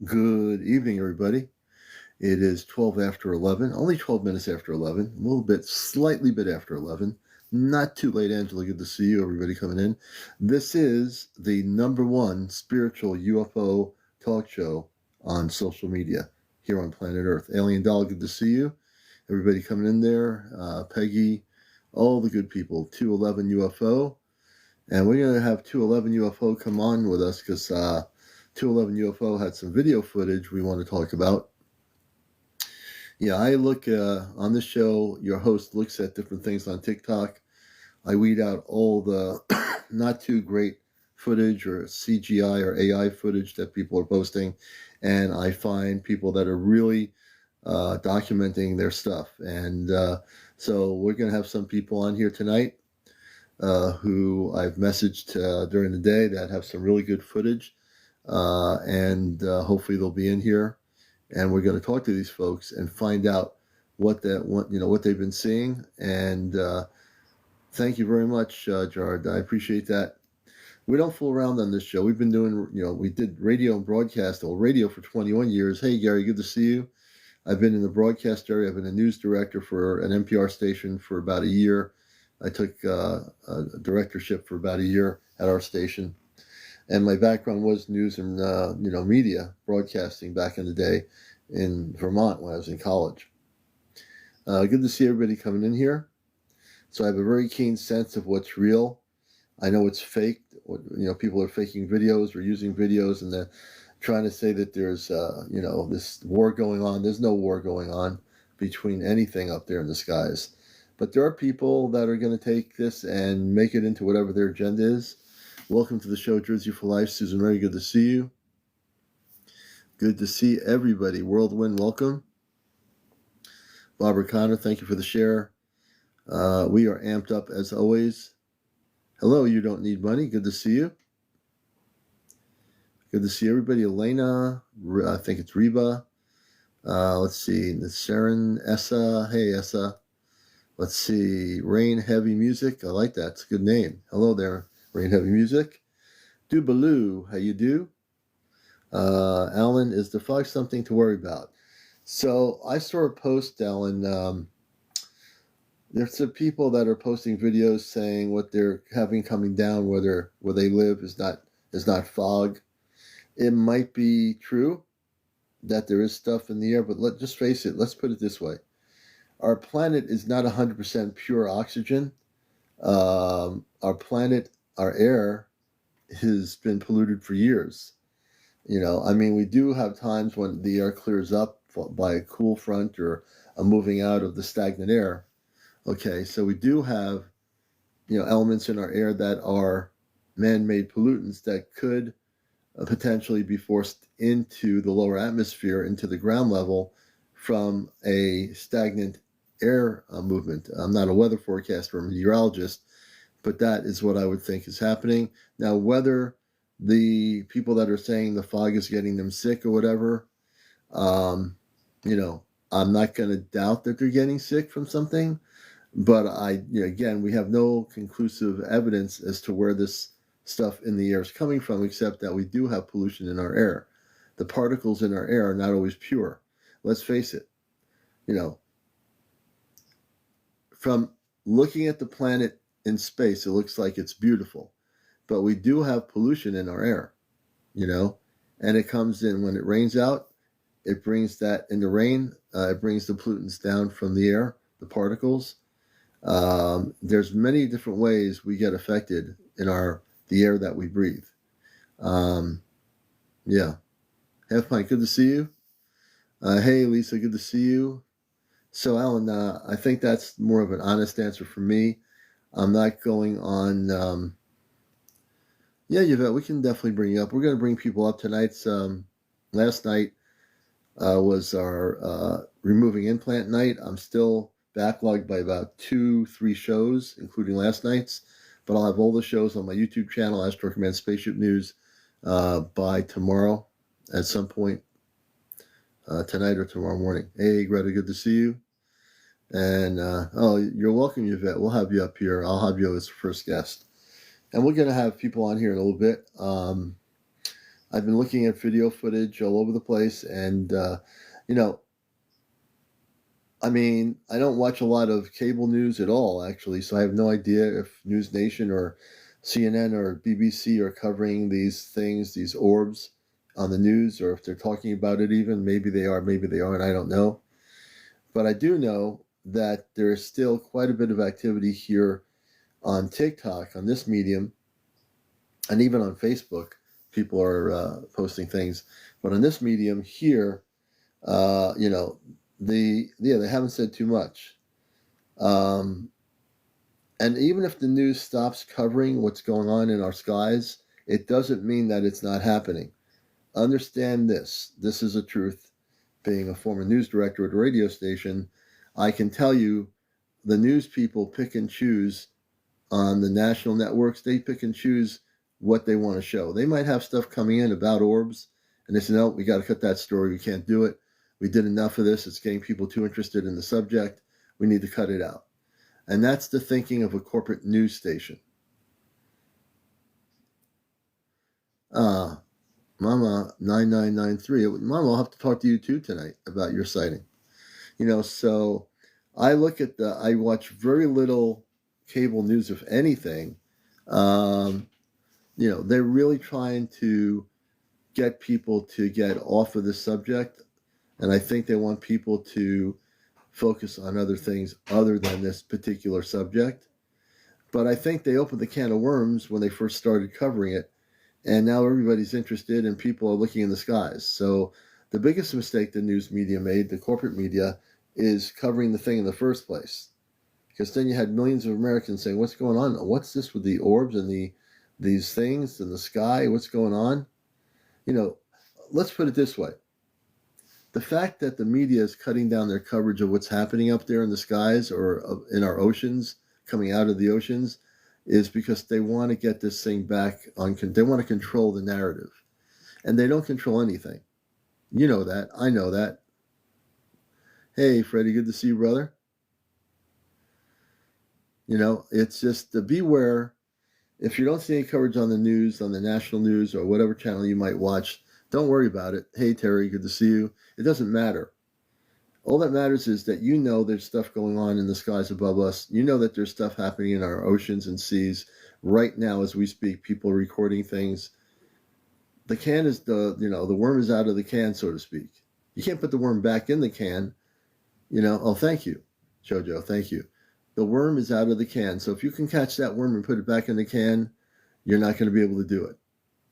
Good evening, everybody. It is 12 after 11, only 12 minutes after 11, a little bit, slightly bit after 11. Not too late, Angela. Good to see you, everybody coming in. This is the #1 spiritual UFO talk show on social media here on planet Earth. Alien Doll, good to see you. Everybody coming in there, Peggy, all the good people, 211 UFO. And we're going to have 211 UFO come on with us because 211 UFO had some video footage we want to talk about. Yeah, I look on this show, your host looks at different things on TikTok. I weed out all the not too great footage or CGI or AI footage that people are posting, and I find people that are really documenting their stuff. And so we're going to have some people on here tonight who I've messaged during the day that have some really good footage, and hopefully they'll be in here, and we're going to talk to these folks and find out what they've been seeing. And thank you very much, Jared. I appreciate that. We don't fool around on this show. We've been doing, we did radio and broadcast, radio for 21 years. Hey, Gary, good to see you. I've been in the broadcast area. I've been a news director for an NPR station for about a year. I took a directorship for about a year at our station. And my background was news and, media, broadcasting back in the day in Vermont when I was in college. Good to see everybody coming in here. So I have a very keen sense of what's real. I know it's fake. People are faking videos or using videos, and they're trying to say that there's, this war going on. There's no war going on between anything up there in the skies. But there are people that are going to take this and make it into whatever their agenda is. Welcome to the show, Jersey for Life. Susan Murray, good to see you. Good to see everybody. Whirlwind, welcome. Barbara Connor, thank you for the share. We are amped up as always. Hello, you don't need money. Good to see you. Good to see everybody. Elena, I think it's Reba. Let's see, Sharon, Essa. Hey, Essa. Let's see, Rain Heavy Music. I like that. It's a good name. Hello there, Rain Heavy Music. Doobaloo, how you do? Alan, is the fog something to worry about? So I saw a post, Alan. There's some people that are posting videos saying what they're having coming down, where they live is not fog. It might be true that there is stuff in the air, but just face it. Let's put it this way. Our planet is not 100% pure oxygen. Our planet, our air, has been polluted for years. We do have times when the air clears up by a cool front or a moving out of the stagnant air. Okay, so we do have, elements in our air that are man-made pollutants that could potentially be forced into the lower atmosphere, into the ground level from a stagnant air movement. I'm not a weather forecaster or meteorologist, but that is what I would think is happening. Now, whether the people that are saying the fog is getting them sick or whatever, I'm not going to doubt that they're getting sick from something. But again, we have no conclusive evidence as to where this stuff in the air is coming from, except that we do have pollution in our air. The particles in our air are not always pure. Let's face it. From looking at the planet in space, it looks like it's beautiful. But we do have pollution in our air, and it comes in when it rains out. It brings that in the rain. It brings the pollutants down from the air, the particles. There's many different ways we get affected in the air that we breathe. Yeah. Have fun. Good to see you. Hey, Lisa, good to see you. So, Alan, I think that's more of an honest answer for me. I'm not going on... Yvette, we can definitely bring you up. We're going to bring people up tonight. Last night was our removing implant night. I'm still backlogged by about 2-3 shows, including last night's. But I'll have all the shows on my YouTube channel, Astro Command Spaceship News, by tomorrow at some point, tonight or tomorrow morning. Hey, Greta, good to see you. And, you're welcome, Yvette. We'll have you up here. I'll have you as first guest. And we're going to have people on here in a little bit. I've been looking at video footage all over the place, and you know, I mean, I don't watch a lot of cable news at all, actually, so I have no idea if News Nation or CNN or BBC are covering these things, these orbs on the news, or if they're talking about it even. Maybe they are, maybe they aren't, I don't know. But I do know that there is still quite a bit of activity here on TikTok, on this medium, and even on Facebook. People are posting things. But on this medium here, you know, they haven't said too much. And even if the news stops covering what's going on in our skies, it doesn't mean that it's not happening. Understand this. This is a truth. Being a former news director at a radio station, I can tell you the news people pick and choose on the national networks. They pick and choose what they want to show. They might have stuff coming in about orbs, and they say, no, we got to cut that story. We can't do it. We did enough of this. It's getting people too interested in the subject. We need to cut it out. And that's the thinking of a corporate news station. Mama 9993. Mama, I'll have to talk to you too tonight about your sighting. You know, so I watch very little cable news, if anything. You know, they're really trying to get people to get off of this subject. And I think they want people to focus on other things other than this particular subject. But I think they opened the can of worms when they first started covering it. And now everybody's interested and people are looking in the skies. So the biggest mistake the news media made, the corporate media, is covering the thing in the first place. Because then you had millions of Americans saying, what's going on? What's this with the orbs and these things in the sky? What's going on? You know, let's put it this way. The fact that the media is cutting down their coverage of what's happening up there in the skies or in our oceans, coming out of the oceans, is because they want to get this thing back on. They want to control the narrative. And they don't control anything. You know that. I know that. Hey, Freddie, good to see you, brother. You know, it's just beware. If you don't see any coverage on the news, on the national news or whatever channel you might watch, don't worry about it. Hey, Terry, good to see you. It doesn't matter. All that matters is that you know there's stuff going on in the skies above us. You know that there's stuff happening in our oceans and seas right now as we speak. People are recording things. The can is the worm is out of the can, so to speak. You can't put the worm back in the can. You know, oh, thank you, Jojo, thank you. The worm is out of the can. So if you can catch that worm and put it back in the can, you're not going to be able to do it.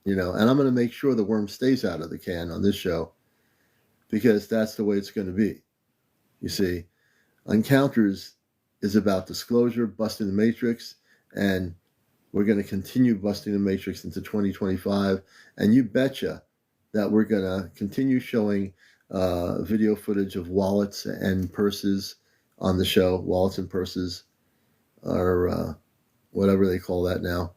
You know, and I'm going to make sure the worm stays out of the can on this show because that's the way it's going to be. You see, Encounters is about disclosure, busting the matrix, and we're going to continue busting the matrix into 2025. And you betcha that we're going to continue showing video footage of wallets and purses on the show. Wallets and purses, or whatever they call that now.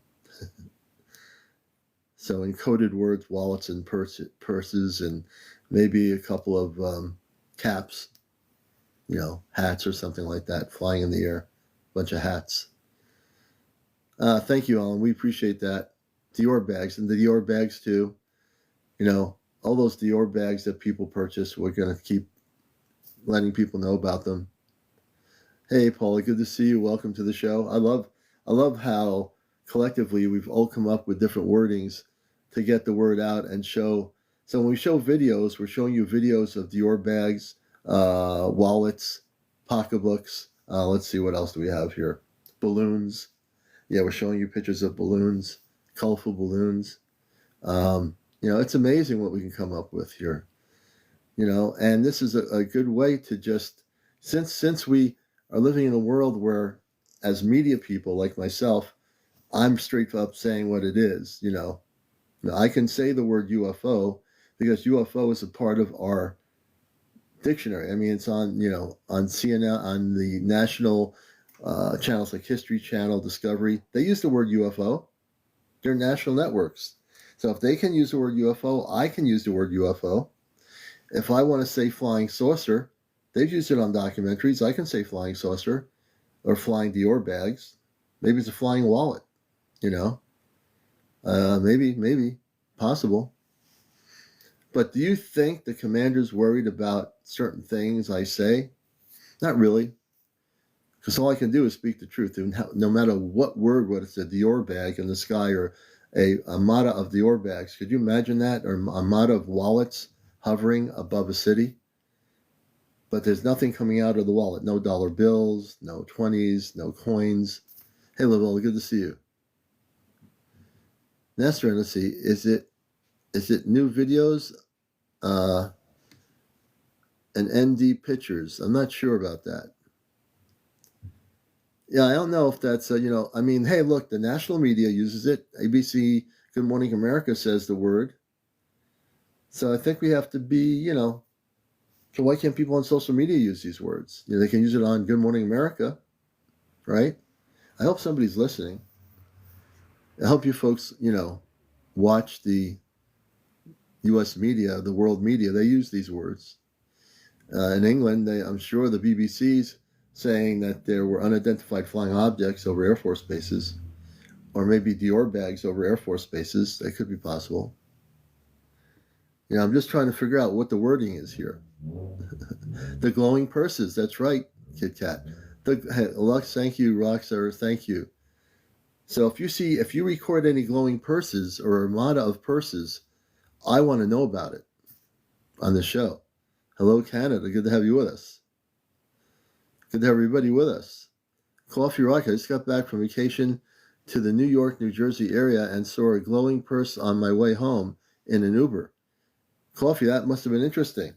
So encoded words, wallets and purses, and maybe a couple of caps, you know, hats or something like that, flying in the air, bunch of hats. Thank you, Alan. We appreciate that. Dior bags, and the Dior bags too. You know, all those Dior bags that people purchase, we're going to keep letting people know about them. Hey, Paula, good to see you. Welcome to the show. I love how collectively we've all come up with different wordings to get the word out and show. So when we show videos, we're showing you videos of Dior bags, wallets, pocketbooks. Let's see, what else do we have here? Balloons. Yeah, we're showing you pictures of balloons, colorful balloons. You know, it's amazing what we can come up with here. You know, and this is a good way to just, since we are living in a world where, as media people like myself, I'm straight up saying what it is, you know. Now, I can say the word UFO because UFO is a part of our dictionary. I mean, it's on, you know, on CNN, on the national channels like History Channel, Discovery. They use the word UFO. They're national networks. So if they can use the word UFO, I can use the word UFO. If I want to say flying saucer, they've used it on documentaries. I can say flying saucer or flying Dior bags. Maybe it's a flying wallet, you know. Maybe, possible. But do you think the commander's worried about certain things I say? Not really, because all I can do is speak the truth. And no matter what word, whether it's a Dior bag in the sky or a armada of Dior bags, could you imagine that? Or a armada of wallets hovering above a city? But there's nothing coming out of the wallet. No dollar bills, no 20s, no coins. Hey, Lavelle, good to see you. Nestor, let's see. Is it new videos and ND pictures? I'm not sure about that. Yeah, I don't know if that's, I mean, hey, look, the national media uses it. ABC, Good Morning America says the word. So I think we have to be, so why can't people on social media use these words? They can use it on Good Morning America, right? I hope somebody's listening. I hope you folks, watch the U.S. media, the world media. They use these words. In England, I'm sure the BBC's saying that there were unidentified flying objects over Air Force bases, or maybe Dior bags over Air Force bases. That could be possible. I'm just trying to figure out what the wording is here. The glowing purses. That's right, Kit Kat. Lux, thank you. Roxer, thank you. So if you record any glowing purses or armada of purses, I want to know about it on the show. Hello, Canada. Good to have you with us. Good to have everybody with us. Coffee Rock. I just got back from vacation to the New York, New Jersey area and saw a glowing purse on my way home in an Uber. Coffee, that must have been interesting.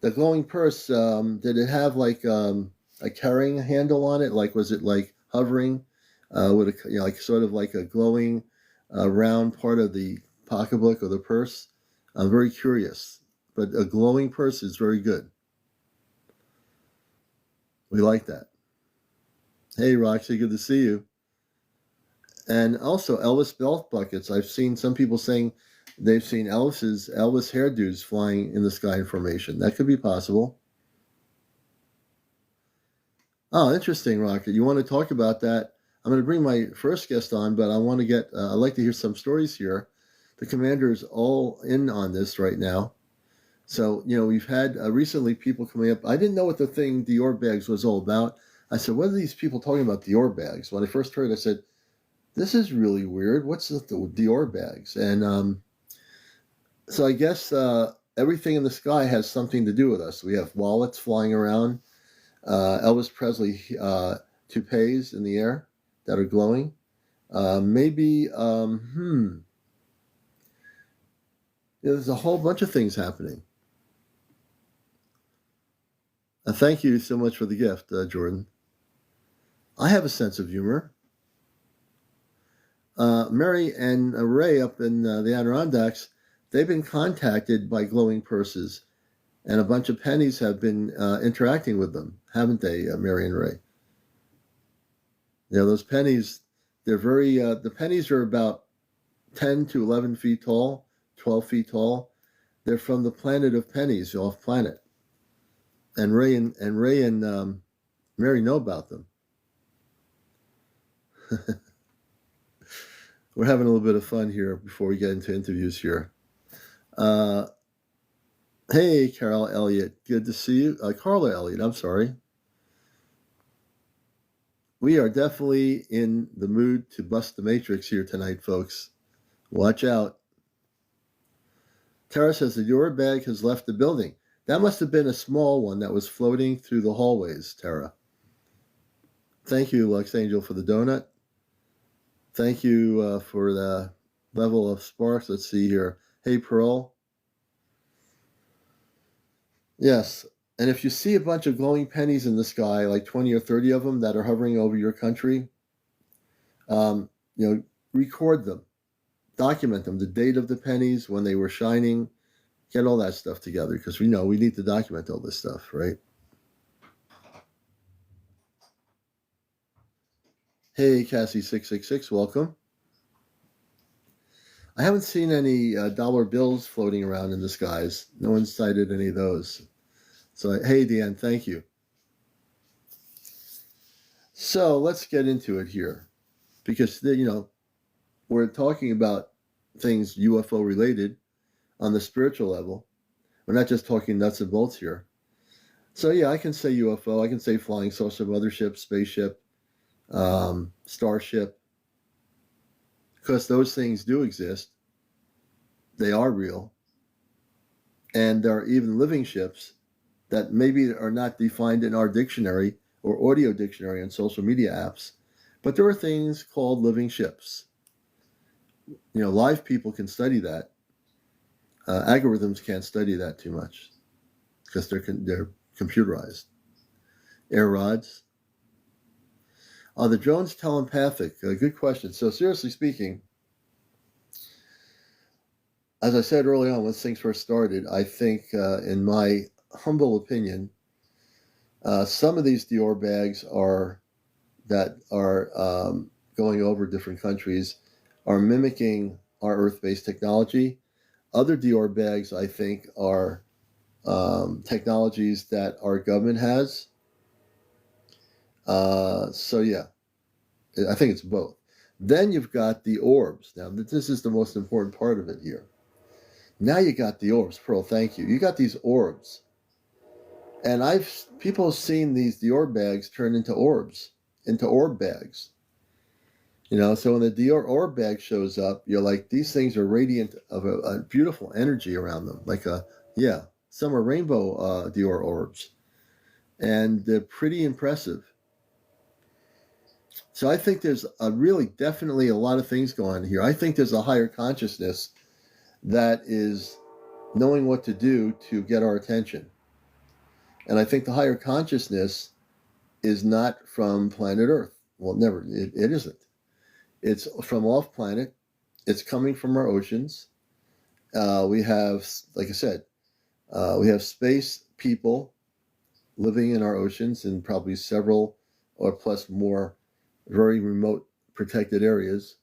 The glowing purse, did it have like a carrying handle on it? Like, was it like hovering with a, like sort of like a glowing round part of the pocketbook or the purse? I'm very curious. But a glowing purse is very good. We like that. Hey, Roxy, good to see you. And also Elvis belt buckets. I've seen some people saying they've seen Elvis hairdos flying in the sky in formation. That could be possible. Oh, interesting, Rocket. You want to talk about that? I'm going to bring my first guest on, but I want to get, I'd like to hear some stories here. The commander is all in on this right now. So, we've had recently people coming up. I didn't know what the thing Dior bags was all about. I said, what are these people talking about Dior bags? When I first heard it, I said, this is really weird. What's the Dior bags? And so I guess everything in the sky has something to do with us. We have wallets flying around, Elvis Presley toupees in the air that are glowing. Maybe, there's a whole bunch of things happening. Thank you so much for the gift, Jordan. I have a sense of humor. Mary and Ray up in the Adirondacks, they've been contacted by glowing purses, and a bunch of pennies have been interacting with them, haven't they, Mary and Ray? Those pennies, they're very, the pennies are about 10 to 11 feet tall, 12 feet tall. They're from the planet of pennies, off planet. And Ray and Mary know about them. We're having a little bit of fun here before we get into interviews here. Hey, Carol Elliott. Good to see you. Carla Elliott, I'm sorry. We are definitely in the mood to bust the matrix here tonight, folks. Watch out. Tara says the Dior bag has left the building. That must have been a small one that was floating through the hallways, Tara. Thank you, Lux Angel, for the donut. Thank you for the level of sparks. Let's see here. Hey, Pearl. Yes, and if you see a bunch of glowing pennies in the sky, like 20 or 30 of them that are hovering over your country, record them. Document them, the date of the pennies, when they were shining. Get all that stuff together, because we need to document all this stuff, right? Hey, Cassie666, welcome. I haven't seen any dollar bills floating around in the skies. No one cited any of those. So, hey, Deanne, thank you. So let's get into it here, because we're talking about things UFO related. on the spiritual level. We're not just talking nuts and bolts here. So yeah, I can say UFO, I can say flying saucer, mothership, spaceship, starship, because those things do exist. They are real. And there are even living ships that maybe are not defined in our dictionary or audio dictionary and social media apps, but there are things called living ships. Live people can study that. Algorithms can't study that too much because they're computerized. Air rods. Are the drones telepathic? Good question. So seriously speaking, as I said early on when things first started, I think, in my humble opinion, some of these Dior bags that are going over different countries are mimicking our Earth-based technology. Other Dior bags, I think, are technologies that our government has. So yeah, I think it's both. Then you've got the orbs. Now, this is the most important part of it here. Now you got the orbs. Pearl, thank you. You got these orbs. And people have seen these Dior bags turn into orbs, into orb bags. So when the Dior orb bag shows up, you're like, these things are radiant of a beautiful energy around them. Like some are rainbow Dior orbs. And they're pretty impressive. So I think there's definitely a lot of things going on here. I think there's a higher consciousness that is knowing what to do to get our attention. And I think the higher consciousness is not from planet Earth. Well, never. It isn't. It's from off planet. It's coming from our oceans. We have, like I said, we have space people living in our oceans in probably several or plus more very remote protected areas.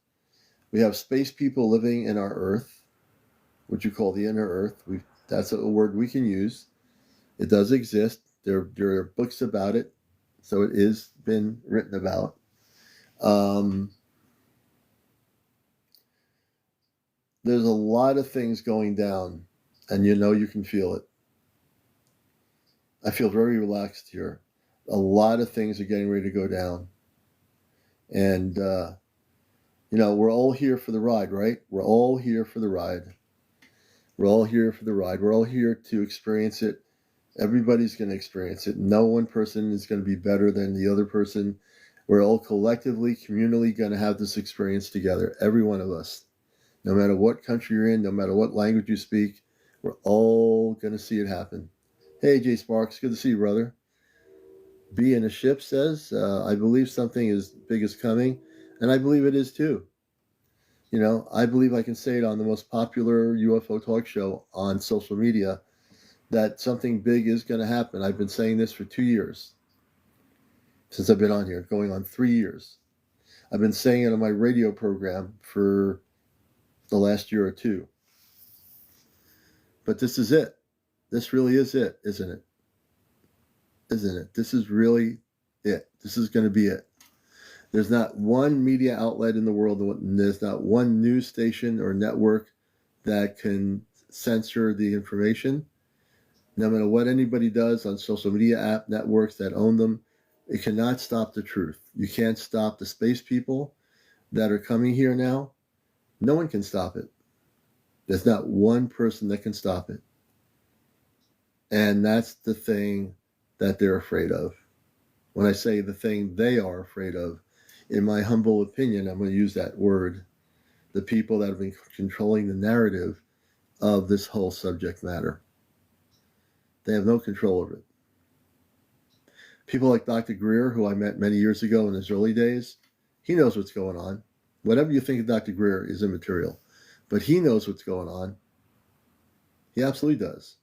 We have space people living in our Earth, what you call the inner Earth. That's a word we can use. It does exist. There are books about it, so it is been written about. There's a lot of things going down, and you can feel it. I feel very relaxed here. A lot of things are getting ready to go down. And, we're all here for the ride, right? We're all here for the ride. We're all here for the ride. We're all here to experience it. Everybody's going to experience it. No one person is going to be better than the other person. We're all collectively, communally going to have this experience together. Every one of us. No matter what country you're in, no matter what language you speak, we're all going to see it happen. Hey, Jay Sparks, good to see you, brother. B in a ship says, I believe something as big is coming, and I believe it is too. I believe I can say it on the most popular UFO talk show on social media that something big is going to happen. I've been saying this for 2 years since I've been on here, going on 3 years. I've been saying it on my radio program for the last year or two. But this is it. This really is it, isn't it? Isn't it? This is really it. This is going to be it. There's not one media outlet in the world, and there's not one news station or network that can censor the information. No matter what anybody does on social media app networks that own them, it cannot stop the truth. You can't stop the space people that are coming here now. No one can stop it. There's not one person that can stop it. And that's the thing that they're afraid of. When I say the thing they are afraid of, in my humble opinion, I'm going to use that word, the people that have been controlling the narrative of this whole subject matter. They have no control over it. People like Dr. Greer, who I met many years ago in his early days, he knows what's going on. Whatever you think of Dr. Greer is immaterial, but he knows what's going on. He absolutely does.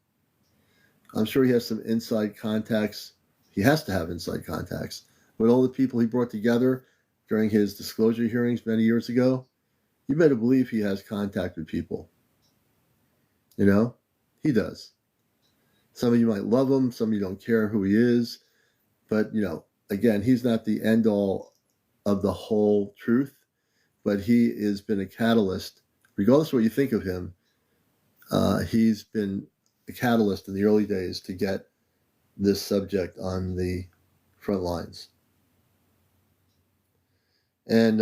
I'm sure he has some inside contacts. He has to have inside contacts with all the people he brought together during his disclosure hearings many years ago. You better believe he has contact with people. He does. Some of you might love him. Some of you don't care who he is. But, again, he's not the end all of the whole truth, but he has been a catalyst, regardless of what you think of him. he's been a catalyst in the early days to get this subject on the front lines. And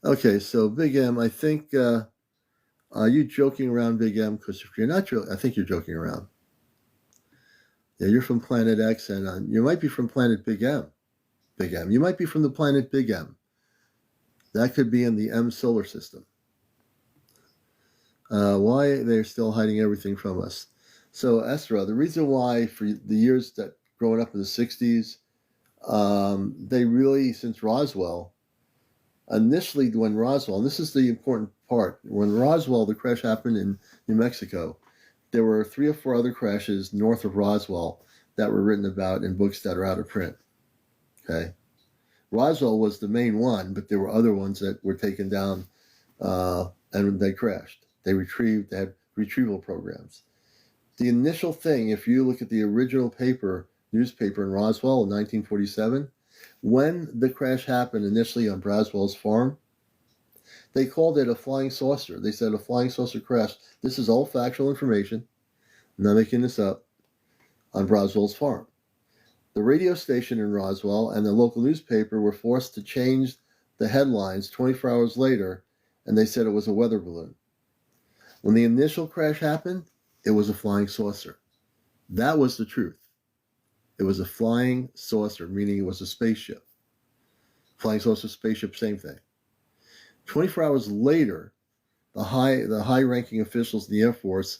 okay, so Big M, I think, are you joking around, Big M? Because if you're not joking, I think you're joking around. Yeah, you're from Planet X, and you might be from Planet Big M. Big M. You might be from the planet Big M. That could be in the M solar system. Why they're still hiding everything from us? So, Estra, the reason why for the years that growing up in the 60s, they really, since Roswell, initially when Roswell, and this is the important part, when Roswell, the crash happened in New Mexico, there were 3 or 4 other crashes north of Roswell that were written about in books that are out of print. Okay. Roswell was the main one, but there were other ones that were taken down and they crashed. They had retrieval programs. The initial thing, if you look at the original newspaper in Roswell in 1947, when the crash happened initially on Braswell's farm, they called it a flying saucer. They said a flying saucer crash. This is all factual information. I'm not making this up. On Braswell's farm. The radio station in Roswell and the local newspaper were forced to change the headlines 24 hours later, and they said it was a weather balloon. When the initial crash happened, it was a flying saucer. That was the truth. It was a flying saucer, meaning it was a spaceship. Flying saucer, spaceship, same thing. 24 hours later, the high-ranking officials in the Air Force,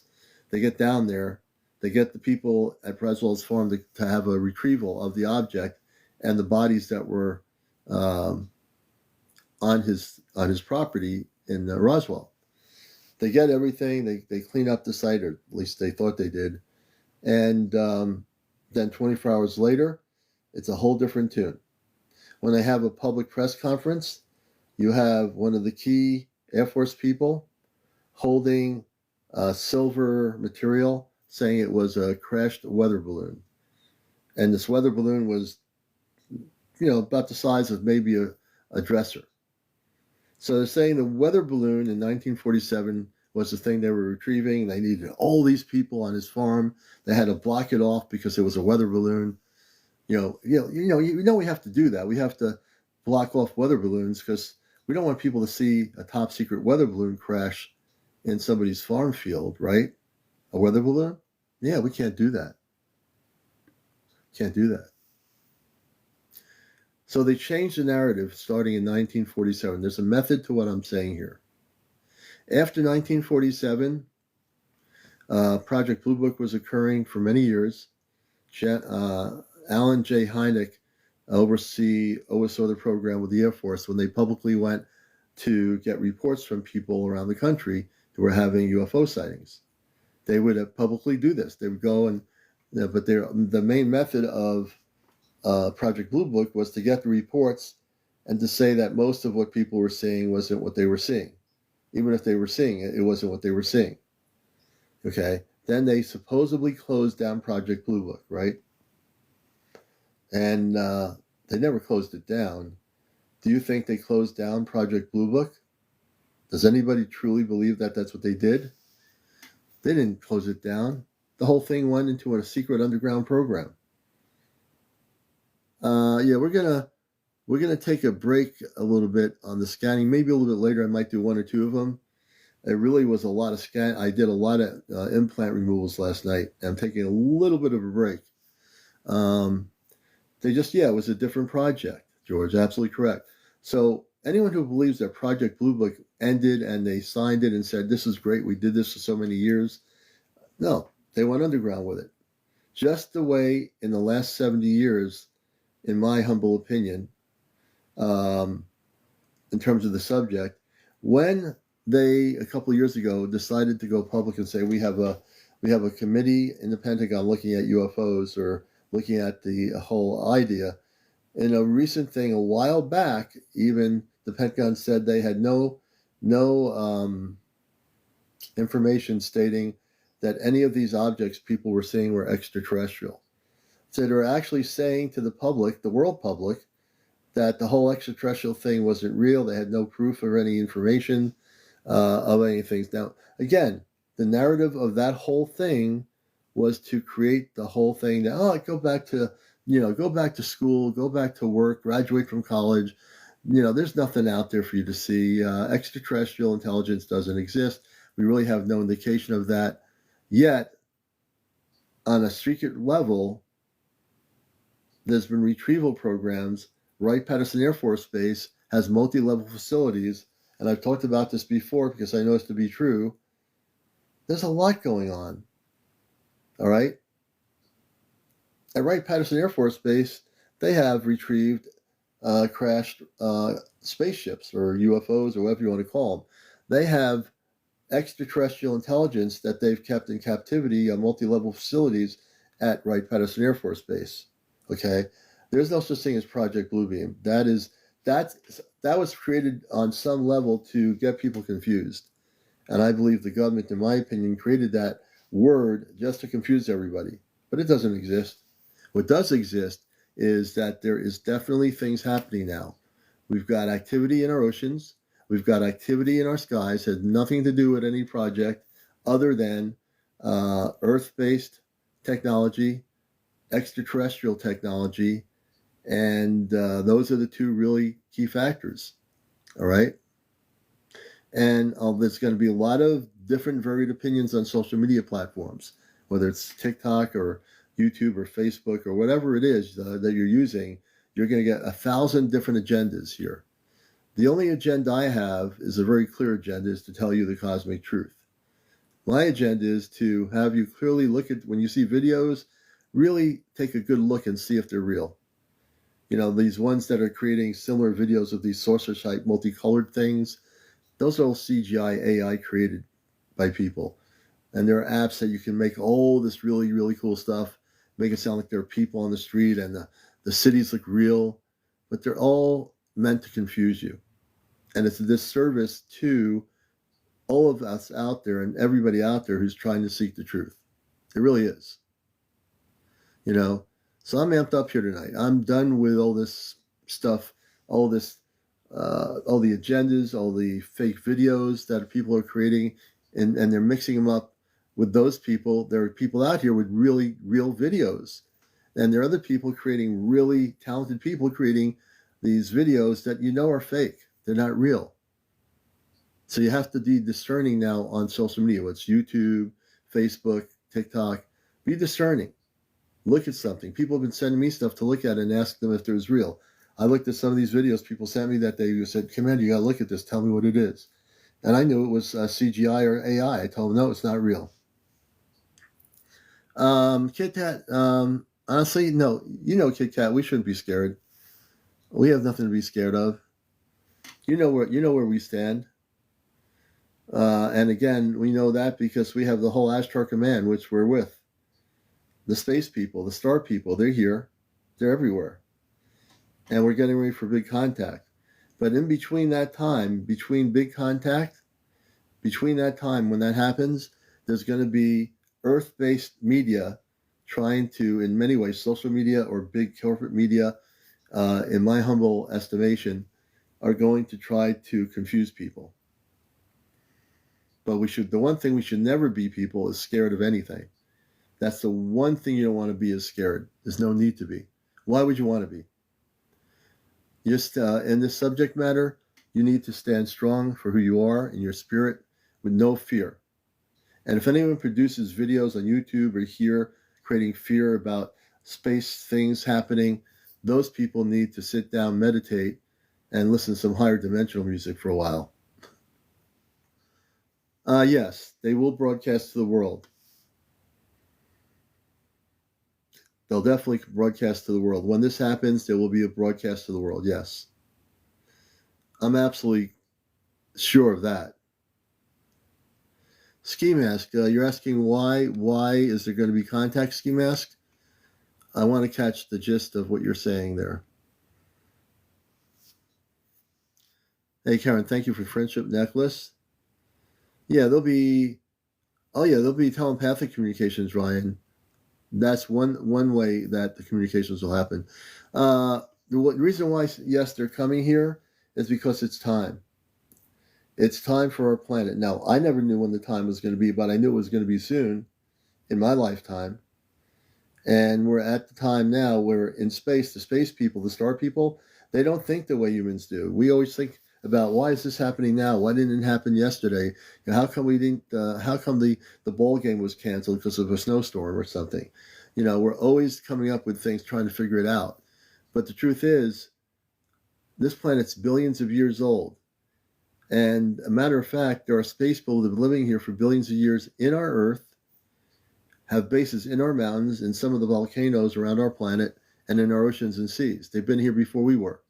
they get down there, they get the people at Braswell's farm to have a retrieval of the object and the bodies that were on his property in Roswell. They get everything. They clean up the site, or at least they thought they did. And then 24 hours later, it's a whole different tune. When they have a public press conference, you have one of the key Air Force people holding silver material, saying it was a crashed weather balloon. And this weather balloon was, about the size of maybe a dresser. So they're saying the weather balloon in 1947 was the thing they were retrieving. They needed all these people on his farm. They had to block it off because it was a weather balloon. We have to do that. We have to block off weather balloons because we don't want people to see a top secret weather balloon crash in somebody's farm field, right? A weather balloon? Yeah, we can't do that. Can't do that. So they changed the narrative starting in 1947. There's a method to what I'm saying here. After 1947, Project Blue Book was occurring for many years. Alan J. Hynek oversaw the program with the Air Force when they publicly went to get reports from people around the country who were having UFO sightings. They would publicly do this. They would go but the main method of Project Blue Book was to get the reports and to say that most of what people were seeing wasn't what they were seeing. Even if they were seeing it, it wasn't what they were seeing. Okay? Then they supposedly closed down Project Blue Book, right? And they never closed it down. Do you think they closed down Project Blue Book? Does anybody truly believe that that's what they did? They didn't close it down. The whole thing went into a secret underground program. We're gonna take a break a little bit on the scanning. Maybe a little bit later, I might do 1 or 2 of them. It really was a lot of scan. I did a lot of implant removals last night. I'm taking a little bit of a break. It was a different project, George. Absolutely correct. So anyone who believes that Project Blue Book ended and they signed it and said, this is great, we did this for so many years. No, they went underground with it. Just the way in the last 70 years, in my humble opinion, in terms of the subject, when they, a couple of years ago, decided to go public and say, we have a committee in the Pentagon looking at UFOs or looking at the whole idea. In a recent thing a while back, even the Pentagon said they had no information stating that any of these objects people were seeing were extraterrestrial. So they're actually saying to the public, the world public, that the whole extraterrestrial thing wasn't real. They had no proof or any information of anything. Now, again, the narrative of that whole thing was to create the whole thing that, oh, go back to, go back to school, go back to work, graduate from college. There's nothing out there for you to see. Extraterrestrial intelligence doesn't exist. We really have no indication of that. Yet, on a secret level, there's been retrieval programs. Wright-Patterson Air Force Base has multi-level facilities, and I've talked about this before because I know it's to be true. There's a lot going on. All right? At Wright-Patterson Air Force Base, they have retrieved crashed spaceships or UFOs or whatever you want to call them. They have extraterrestrial intelligence that they've kept in captivity on multi-level facilities at Wright-Patterson Air Force Base. Okay? There's no such thing as Project Bluebeam. That was created on some level to get people confused. And I believe the government, in my opinion, created that word just to confuse everybody. But it doesn't exist. What does exist is that there is definitely things happening now. We've got activity in our oceans. We've got activity in our skies. It has nothing to do with any project other than Earth-based technology, extraterrestrial technology, and those are the two really key factors. All right? And there's going to be a lot of different varied opinions on social media platforms, whether it's TikTok or YouTube or Facebook or whatever it is that you're using. You're going to get 1,000 different agendas here. The only agenda I have is a very clear agenda, is to tell you the cosmic truth. My agenda is to have you clearly look at, when you see videos, really take a good look and see if they're real. These ones that are creating similar videos of these saucer-shaped multicolored things, those are all CGI AI created by people. And there are apps that you can make all this really, really cool stuff, make it sound like there are people on the street and the cities look real, but they're all meant to confuse you. And it's a disservice to all of us out there and everybody out there who's trying to seek the truth. It really is. So I'm amped up here tonight. I'm done with all this stuff, all the agendas, all the fake videos that people are creating, and they're mixing them up with those people. There are people out here with really real videos, and there are other people creating, really talented people creating these videos that are fake. They're not real. So you have to be discerning now on social media. What's YouTube, Facebook, TikTok. Be discerning. Look at something. People have been sending me stuff to look at and ask them if it was real. I looked at some of these videos people sent me that they said, Commander, you got to look at this. Tell me what it is. And I knew it was CGI or AI. I told them, no, it's not real. Kit Kat, honestly, no. Kit Kat, we shouldn't be scared. We have nothing to be scared of. You know where we stand. And again, we know that because we have the whole Ashtar Command, which we're with. The space people, the star people, they're here. They're everywhere. And we're getting ready for big contact. But in between that time, between big contact, between that time when that happens, there's going to be Earth-based media trying to, in many ways, social media or big corporate media, in my humble estimation, are going to try to confuse people. But the one thing we should never be, people, is scared of anything. That's the one thing you don't want to be, is scared. There's no need to be. Why would you want to be? Just in this subject matter, you need to stand strong for who you are in your spirit with no fear. And if anyone produces videos on YouTube or here creating fear about space things happening, those people need to sit down, meditate, and listen to some higher dimensional music for a while. Yes, they will broadcast to the world. They'll definitely broadcast to the world. When this happens, there will be a broadcast to the world, yes. I'm absolutely sure of that. Ski Mask, you're asking why is there going to be contact, Ski Mask? I want to catch the gist of what you're saying there. Hey, Karen, thank you for Friendship Necklace. Yeah, there'll be telepathic communications, Ryan. That's one way that the communications will happen. the reason why, yes, they're coming here is because it's time. It's time for our planet. Now, I never knew when the time was going to be, but I knew it was going to be soon in my lifetime. And we're at the time now where in space, the space people, the star people, they don't think the way humans do. We always think about, why is this happening now? Why didn't it happen yesterday? How come we didn't? How come the ball game was canceled because of a snowstorm or something? We're always coming up with things, trying to figure it out. But the truth is, this planet's billions of years old. And a matter of fact, there are space people that have been living here for billions of years in our Earth, have bases in our mountains, in some of the volcanoes around our planet, and in our oceans and seas. They've been here before we were.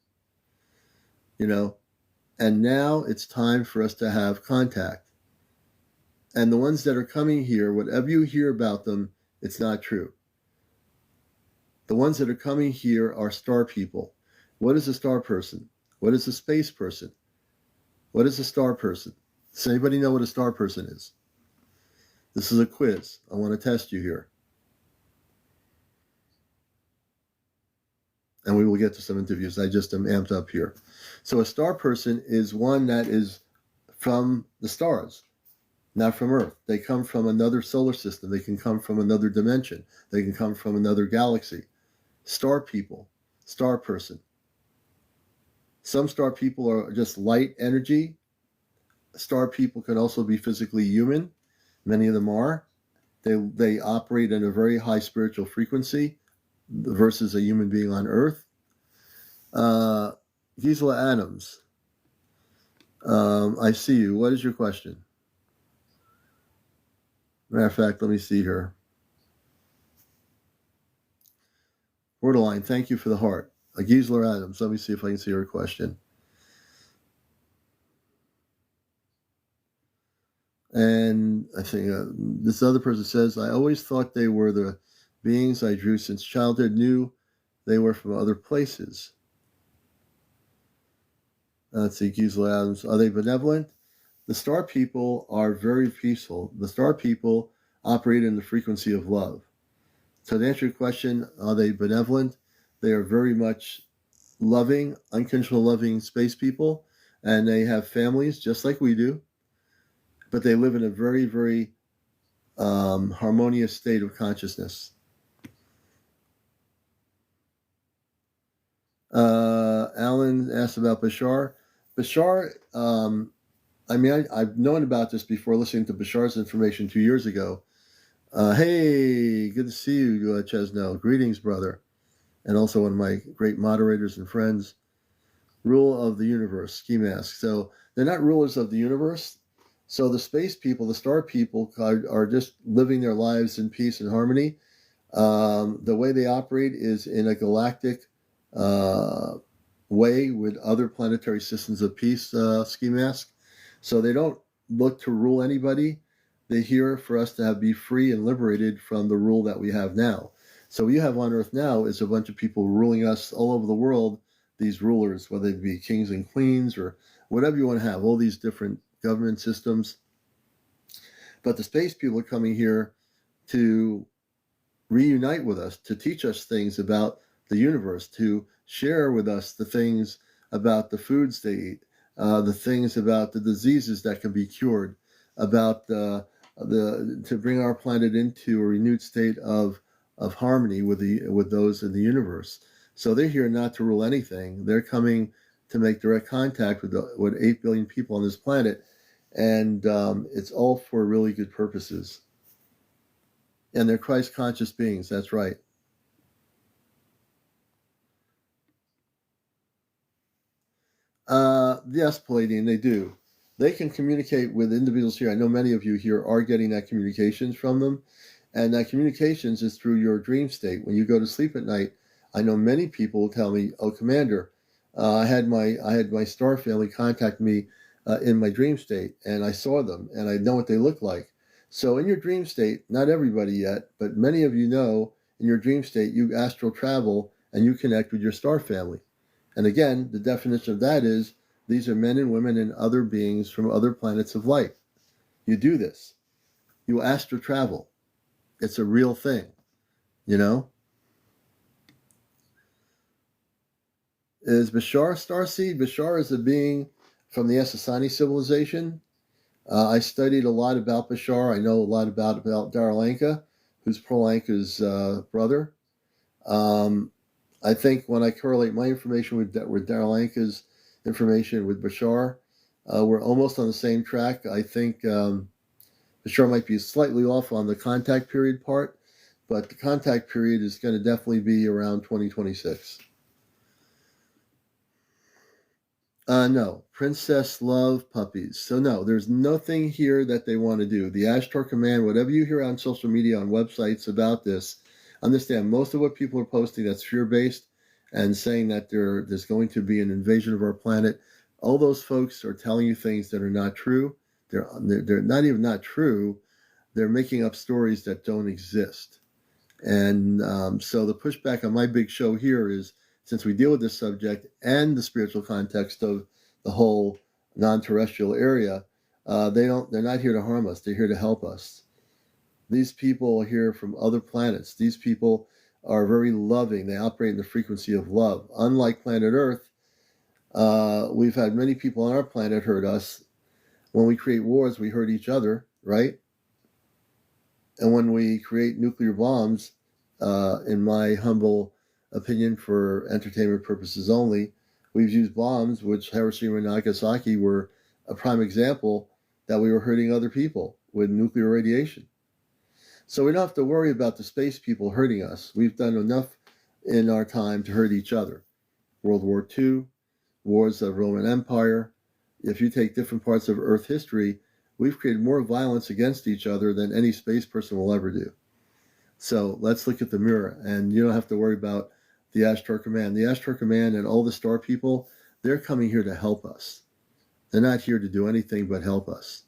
And now it's time for us to have contact. And the ones that are coming here, whatever you hear about them, it's not true. The ones that are coming here are star people. What is a star person? What is a space person? What is a star person? Does anybody know what a star person is? This is a quiz. I want to test you here. And we will get to some interviews. I just am amped up here. So a star person is one that is from the stars, not from Earth. They come from another solar system. They can come from another dimension. They can come from another galaxy. Star people, star person. Some star people are just light energy. Star people can also be physically human. Many of them are. They operate in a very high spiritual frequency versus a human being on Earth. Gisela Adams, I see you. What is your question? Matter of fact, let me see here. Borderline, thank you for the heart. Gisela Adams, let me see if I can see her question. And I think this other person says, I always thought they were the beings I drew since childhood, knew they were from other places. Let's see, Gisela Adams, are they benevolent? The star people are very peaceful. The star people operate in the frequency of love. So to answer your question, are they benevolent? They are very much loving, unconditional loving space people, and they have families just like we do, but they live in a very, very harmonious state of consciousness. Alan asked about Bashar. Bashar, I've known about this before listening to Bashar's information 2 years ago. Hey, good to see you, Chesno. Greetings, brother. And also one of my great moderators and friends. Rule of the universe, ski mask. So they're not rulers of the universe. So the space people, the star people, are just living their lives in peace and harmony. The way they operate is in a galactic way with other planetary systems of peace, ski mask. So they don't look to rule anybody. They're here for us to be free and liberated from the rule that we have now. So what you have on Earth now is a bunch of people ruling us all over the world, these rulers, whether they be kings and queens or whatever you want to have, all these different government systems. But the space people are coming here to reunite with us, to teach us things about the universe, to share with us the things about the foods they eat, the things about the diseases that can be cured, about to bring our planet into a renewed state of harmony with those in the universe. So they're here not to rule anything. They're coming to make direct contact with 8 billion people on this planet, and it's all for really good purposes. And they're Christ-conscious beings. That's right. Yes, Palladian, they do. They can communicate with individuals here. I know many of you here are getting that communications from them. And that communications is through your dream state. When you go to sleep at night, I know many people will tell me, "Oh, Commander, I had my star family contact me in my dream state, and I saw them, and I know what they look like." So in your dream state, not everybody yet, but many of you know, in your dream state, you astral travel and you connect with your star family. And again, the definition of that is these are men and women and other beings from other planets of light. You do this. You astral travel. It's a real thing, you know? Is Bashar a starseed? Bashar is a being from the Essassani civilization. I studied a lot about Bashar. I know a lot about Daralanka, who's Prolanka's brother. Um, I think when I correlate my information with Daralanka's information with Bashar, we're almost on the same track. I think Bashar might be slightly off on the contact period part, but the contact period is going to definitely be around 2026. No, Princess Love puppies. So no, there's nothing here that they want to do. The Ashtar Command, whatever you hear on social media, on websites about this, understand most of what people are posting that's fear-based and saying that there's going to be an invasion of our planet. All those folks are telling you things that are not true. They're not even not true. They're making up stories that don't exist. And so the pushback on my big show here is, since we deal with this subject and the spiritual context of the whole non-terrestrial area, they're not here to harm us. They're here to help us. These people are here from other planets. These people are very loving. They operate in the frequency of love. Unlike planet Earth, we've had many people on our planet hurt us. When we create wars, we hurt each other, right? And when we create nuclear bombs, in my humble opinion, for entertainment purposes only, we've used bombs, which Hiroshima and Nagasaki were a prime example, that we were hurting other people with nuclear radiation. So we don't have to worry about the space people hurting us. We've done enough in our time to hurt each other. World War II, wars of Roman Empire. If you take different parts of Earth history, we've created more violence against each other than any space person will ever do. So let's look at the mirror, and you don't have to worry about the Ashtar Command. The Ashtar Command and all the star people, they're coming here to help us. They're not here to do anything but help us.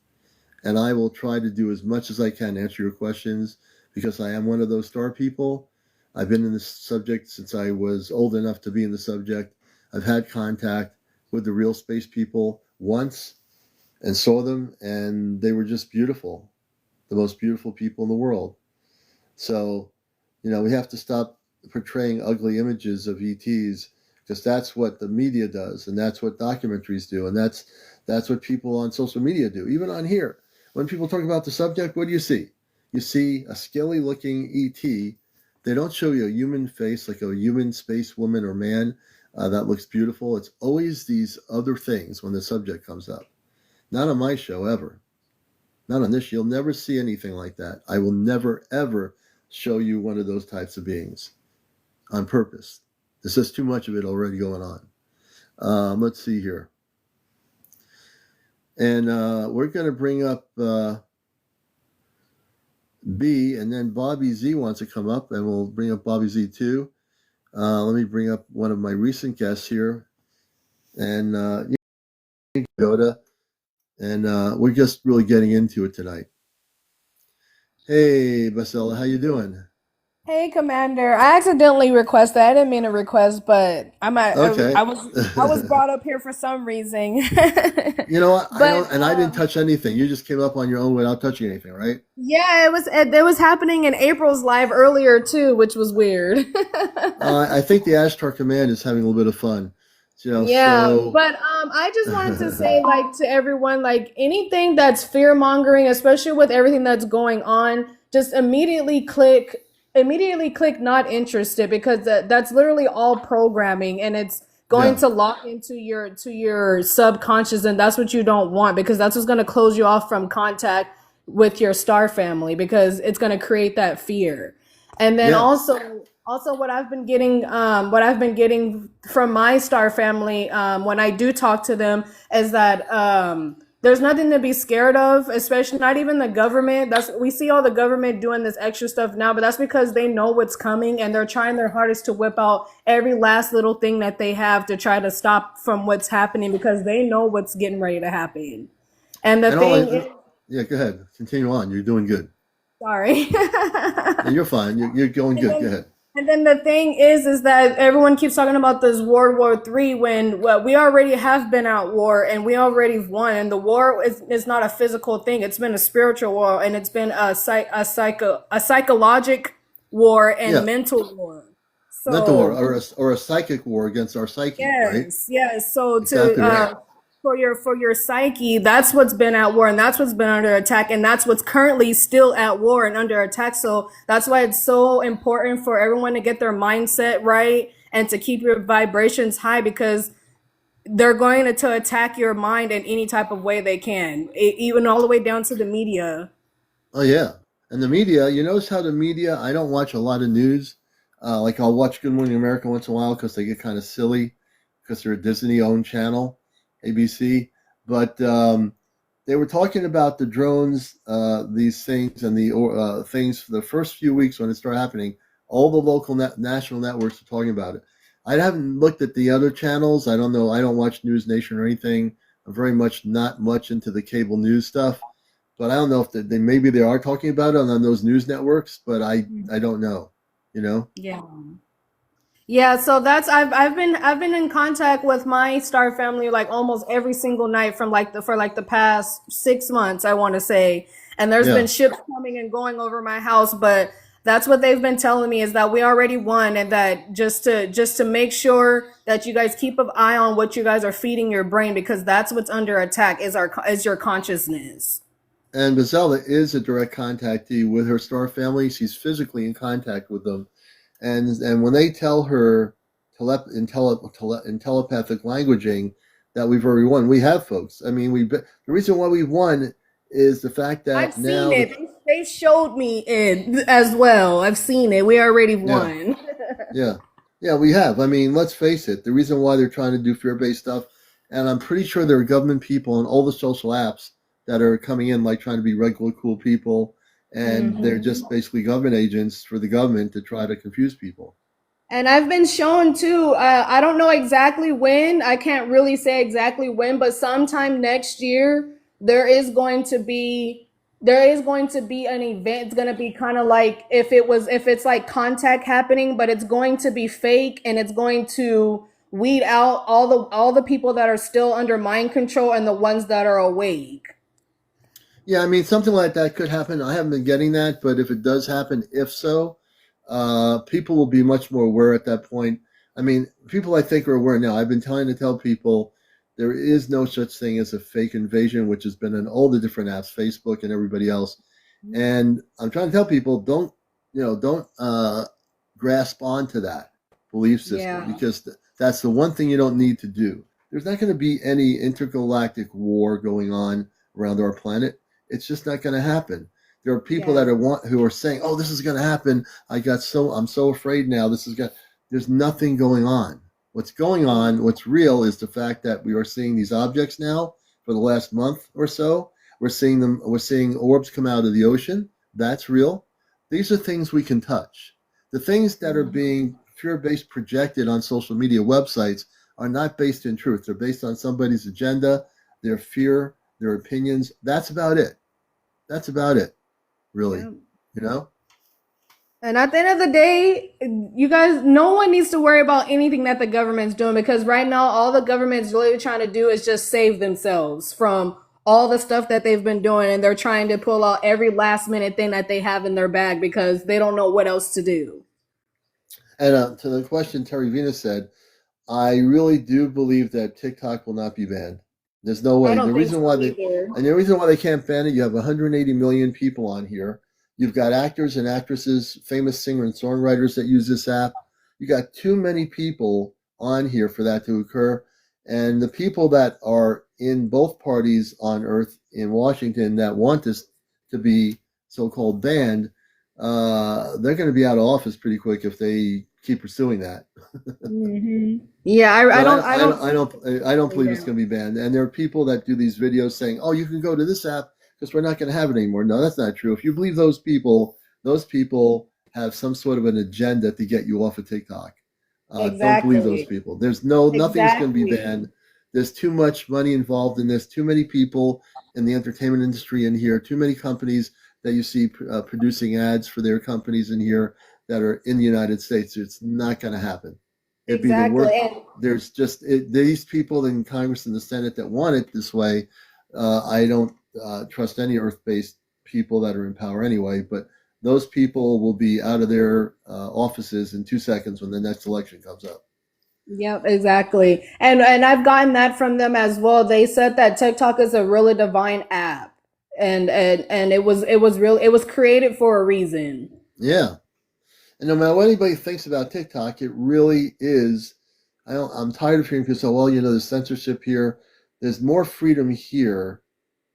And I will try to do as much as I can to answer your questions, because I am one of those star people. I've been in this subject since I was old enough to be in the subject. I've had contact with the real space people once and saw them, and they were just beautiful, the most beautiful people in the world. So, we have to stop portraying ugly images of ETs, because that's what the media does, and that's what documentaries do, and that's what people on social media do, even on here. When people talk about the subject, what do you see? You see a scaly-looking ET. They don't show you a human face, like a human space woman or man that looks beautiful. It's always these other things when the subject comes up. Not on my show, ever. Not on this. You'll never see anything like that. I will never, ever show you one of those types of beings on purpose. There's just too much of it already going on. Let's see here. And we're going to bring up B, and then Bobby Z wants to come up, and we'll bring up Bobby Z too. Let me bring up one of my recent guests here, and Yoda, and we're just really getting into it tonight. Hey, Basella, how you doing? Hey, Commander. I accidentally requested. I didn't mean to request, but Okay. I was brought up here for some reason. You know what? I But don't, and I didn't touch anything. You just came up on your own without touching anything, right? yeah, it was happening in April's live earlier too, which was weird. I think the Ashtar Command is having a little bit of fun. Yeah, So but I just wanted to say, like, to everyone, like, anything that's fear mongering, especially with everything that's going on, just immediately click not interested, because that's literally all programming, and it's going yeah, to lock into your subconscious, and that's what you don't want, because that's what's going to close you off from contact with your star family, because it's going to create that fear. And then yeah. also what I've been getting from my star family, when I do talk to them, is that there's nothing to be scared of, especially not even the government. We see all the government doing this extra stuff now, but that's because they know what's coming, and they're trying their hardest to whip out every last little thing that they have to try to stop from what's happening, because they know what's getting ready to happen. And the And all, thing is, yeah. Go ahead. Continue on. You're doing good. sorry. Yeah, you're fine. You're going And good. Go then, ahead. and then the thing is that everyone keeps talking about this World War III, when, well, we already have been at war, and we already won. And the war is not a physical thing; it's been a spiritual war, and it's been a psychologic war and Yeah. mental war. mental war, So or a psychic war against our psyche, right? yes, yes. So to Exactly right. for your psyche, that's what's been at war and that's what's been under attack and that's what's currently still at war and under attack. So that's why it's so important for everyone to get their mindset right and to keep your vibrations high because they're going to attack your mind in any type of way they can, even all the way down to the media. Oh yeah, and the media. You notice how the media? I don't watch a lot of news. Like I'll watch Good Morning America once in a while because they get kind of silly because they're a Disney-owned channel, ABC. But they were talking about the drones, these things, and the things for the first few weeks when it started happening. All the local national networks are talking about it. I haven't looked at the other channels. I don't know. I don't watch News Nation or anything. I'm very much not much into the cable news stuff. But I don't know if they maybe they are talking about it on those news networks, but I don't know. You know? Yeah. Yeah, so that's I've been in contact with my star family like almost every single night from like the for like the past 6 months, I want to say. And there's been Yeah. ships coming and going over my house, but that's what they've been telling me is that we already won and that just to make sure that you guys keep an eye on what you guys are feeding your brain because that's what's under attack is your consciousness. And Bazella is a direct contactee with her star family. She's physically in contact with them, and when they tell her in telepathic languaging that we've already won, we have, folks. I mean, the reason why we won is the fact I've that seen now the it. They showed me it as well. I've seen it. We already yeah. won. Yeah, yeah, we have. I mean, let's face it. The reason why they're trying to do fear-based stuff, and I'm pretty sure there are government people on all the social apps that are coming in like trying to be regular cool people, and they're Hmm. just basically government agents for the government to try to confuse people. And I've been shown too. I don't know exactly when. I can't really say exactly when, but sometime next year there is going to be an event. It's going to be kind of like if it's like contact happening, but it's going to be fake and it's going to weed out all the people that are still under mind control and the ones that are awake. Yeah, I mean, something like that could happen. I haven't been getting that, but if it does happen, if so, people will be much more aware at that point. I mean, people I think are aware now. I've been trying to tell people there is no such thing as a fake invasion, which has been on all the different apps, Facebook and everybody else. And I'm trying to tell people don't grasp onto that belief system Yeah. because that's the one thing you don't need to do. There's not going to be any intergalactic war going on around our planet. It's just not going to happen. There are people Yeah. that who are saying, "Oh, this is going to happen. I'm so afraid now. This is going." There's nothing going on. What's going on? What's real is the fact that we are seeing these objects now for the last month or so. We're seeing them. We're seeing orbs come out of the ocean. That's real. These are things we can touch. The things that are being fear-based projected on social media websites are not based in truth. They're based on somebody's agenda, their fear, their opinions. That's about it. That's about it, really. Yeah. You know? And at the end of the day, you guys, no one needs to worry about anything that the government's doing because right now, all the government's really trying to do is just save themselves from all the stuff that they've been doing. And they're trying to pull out every last minute thing that they have in their bag because they don't know what else to do. And to the question Terry Venus said, I really do believe that TikTok will not be banned. There's no I way. don't think so either. The reason why they can't ban it, you have 180 million people on here. You've got actors and actresses, famous singer and songwriters that use this app. You got too many people on here for that to occur. And the people that are in both parties on earth in Washington that want this to be so-called banned, they're going to be out of office pretty quick if they keep pursuing that. Hmm. Yeah, But I don't believe yeah. it's going to be banned. And there are people that do these videos saying, "Oh, you can go to this app because we're not going to have it anymore." No, that's not true. If you believe those people have some sort of an agenda to get you off of TikTok. Don't believe those Exactly. people. Nothing's going to be Exactly. banned. There's too much money involved in this. Too many people in the entertainment industry in here. Too many companies that you see producing ads for their companies in here that are in the United States. It's not going to happen. It'd be the Exactly. worst. And There's just these people in Congress and the Senate that want it this way. I don't trust any Earth-based people that are in power anyway. But those people will be out of their offices in 2 seconds when the next election comes up. Yep, exactly. And I've gotten that from them as well. They said that TikTok is a really divine app. And it was created for a reason. Yeah. And no matter what anybody thinks about TikTok, it really is. I'm tired of hearing people say, well, there's censorship here. There's more freedom here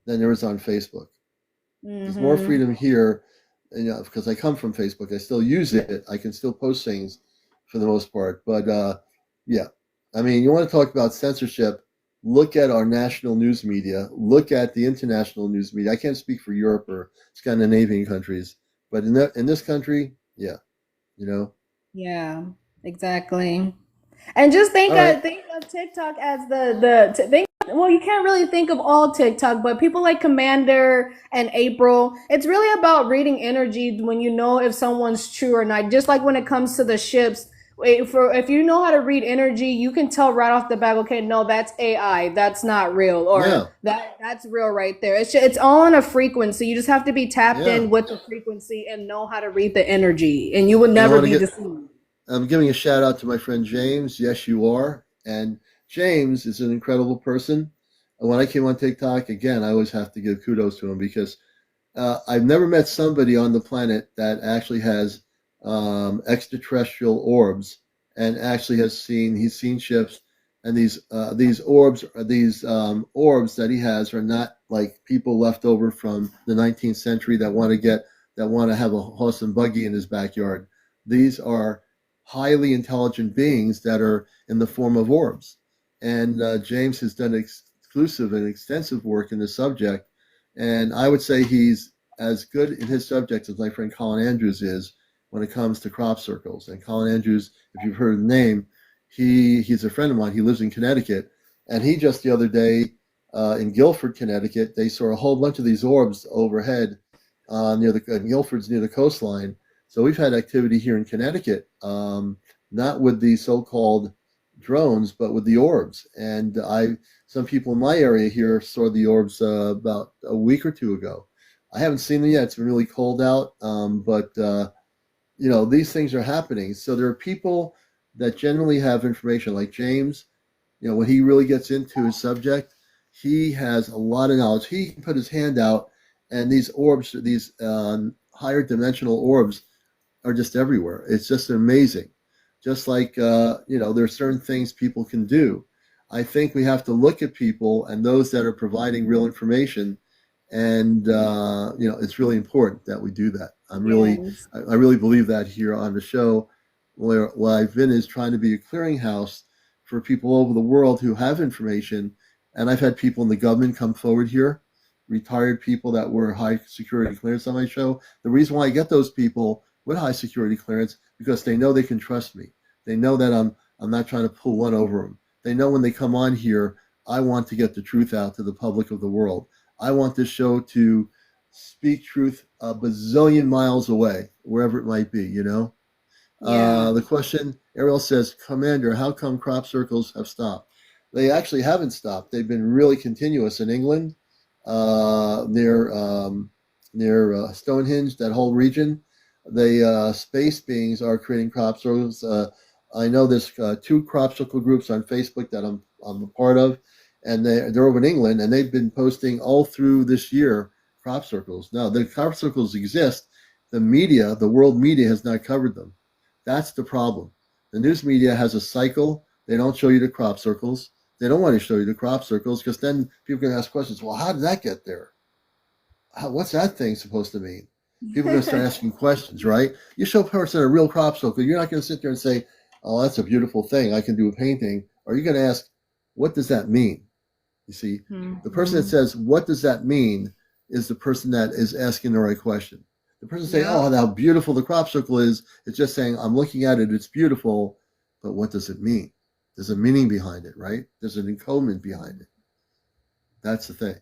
than there is on Facebook. There's more Mhm. freedom here, and because I come from Facebook, I still use it. I can still post things for the most part. But yeah, I mean, you want to talk about censorship? Look at our national news media. Look at the international news media. I can't speak for Europe or Scandinavian countries, but in this country, yeah, you know. Yeah, exactly. And just All right. think of TikTok as think, well, you can't really think of all TikTok, but people like Commander and April, it's really about reading energy when you know if someone's true or not. Just like when it comes to the ships, if you know how to read energy, you can tell right off the bat, okay, no, that's AI, that's not real, or Yeah. that's real right there. It's all on a frequency. You just have to be tapped Yeah. in with the frequency and know how to read the energy, and you would And I never want to be get deceived. I'm giving a shout out to my friend James. Yes, you are. And James is an incredible person. And when I came on TikTok, again, I always have to give kudos to him because I've never met somebody on the planet that actually has extraterrestrial orbs and actually he's seen ships, and these orbs that he has are not like people left over from the 19th century that want to have a horse and buggy in his backyard. These are highly intelligent beings that are in the form of orbs, and James has done exclusive and extensive work in the subject, and I would say he's as good in his subject as my friend Colin Andrews is when it comes to crop circles. And Colin Andrews, if you've heard the name, he's a friend of mine. He lives in Connecticut, and he just the other day in Guilford, Connecticut, they saw a whole bunch of these orbs overhead near the Guilford's near the coastline. So we've had activity here in Connecticut, not with the so-called drones, but with the orbs. And some people in my area here saw the orbs about a week or two ago. I haven't seen them yet. It's been really cold out, but these things are happening. So there are people that generally have information, like James. When he really gets into his subject, he has a lot of knowledge. He can put his hand out, and these orbs, these higher dimensional orbs, are just everywhere. It's just amazing. Just like there's certain things people can do. I think we have to look at people and those that are providing real information, and it's really important that we do that. Yes. I really believe that here on the show. Where what I've been is trying to be a clearinghouse for people over the world who have information, and I've had people in the government come forward here, retired people that were high security clearance on my show. The reason why I get those people with high security clearance because they know they can trust me. They know that I'm not trying to pull one over them. They know when they come on here, I want to get the truth out to the public of the world. I want this show to speak truth a bazillion miles away, wherever it might be. Yeah. The question, Ariel says, Commander, how come crop circles have stopped? They actually haven't stopped. They've been really continuous in England, near Stonehenge, that whole region. The space beings are creating crop circles. I know there's two crop circle groups on Facebook that I'm a part of, and they're over in England, and they've been posting all through this year crop circles. Now, the crop circles exist. The world media has not covered them. That's the problem. The news media has a cycle. They don't show you the crop circles. They don't want to show you the crop circles because then people can ask questions. Well, how did that get there? What's that thing supposed to mean? People are going to start asking questions, right? You show a person a real crop circle, you're not going to sit there and say, "Oh, that's a beautiful thing. I can do a painting." Or you're going to ask, "What does that mean?" You see, the person that Mhm. says, "What does that mean?" is the person that is asking the right question. The person saying, "Oh, Yep. how beautiful the crop circle is," it's just saying, "I'm looking at it. It's beautiful," but what does it mean? There's a meaning behind it, right? There's an encodement behind it. That's the thing.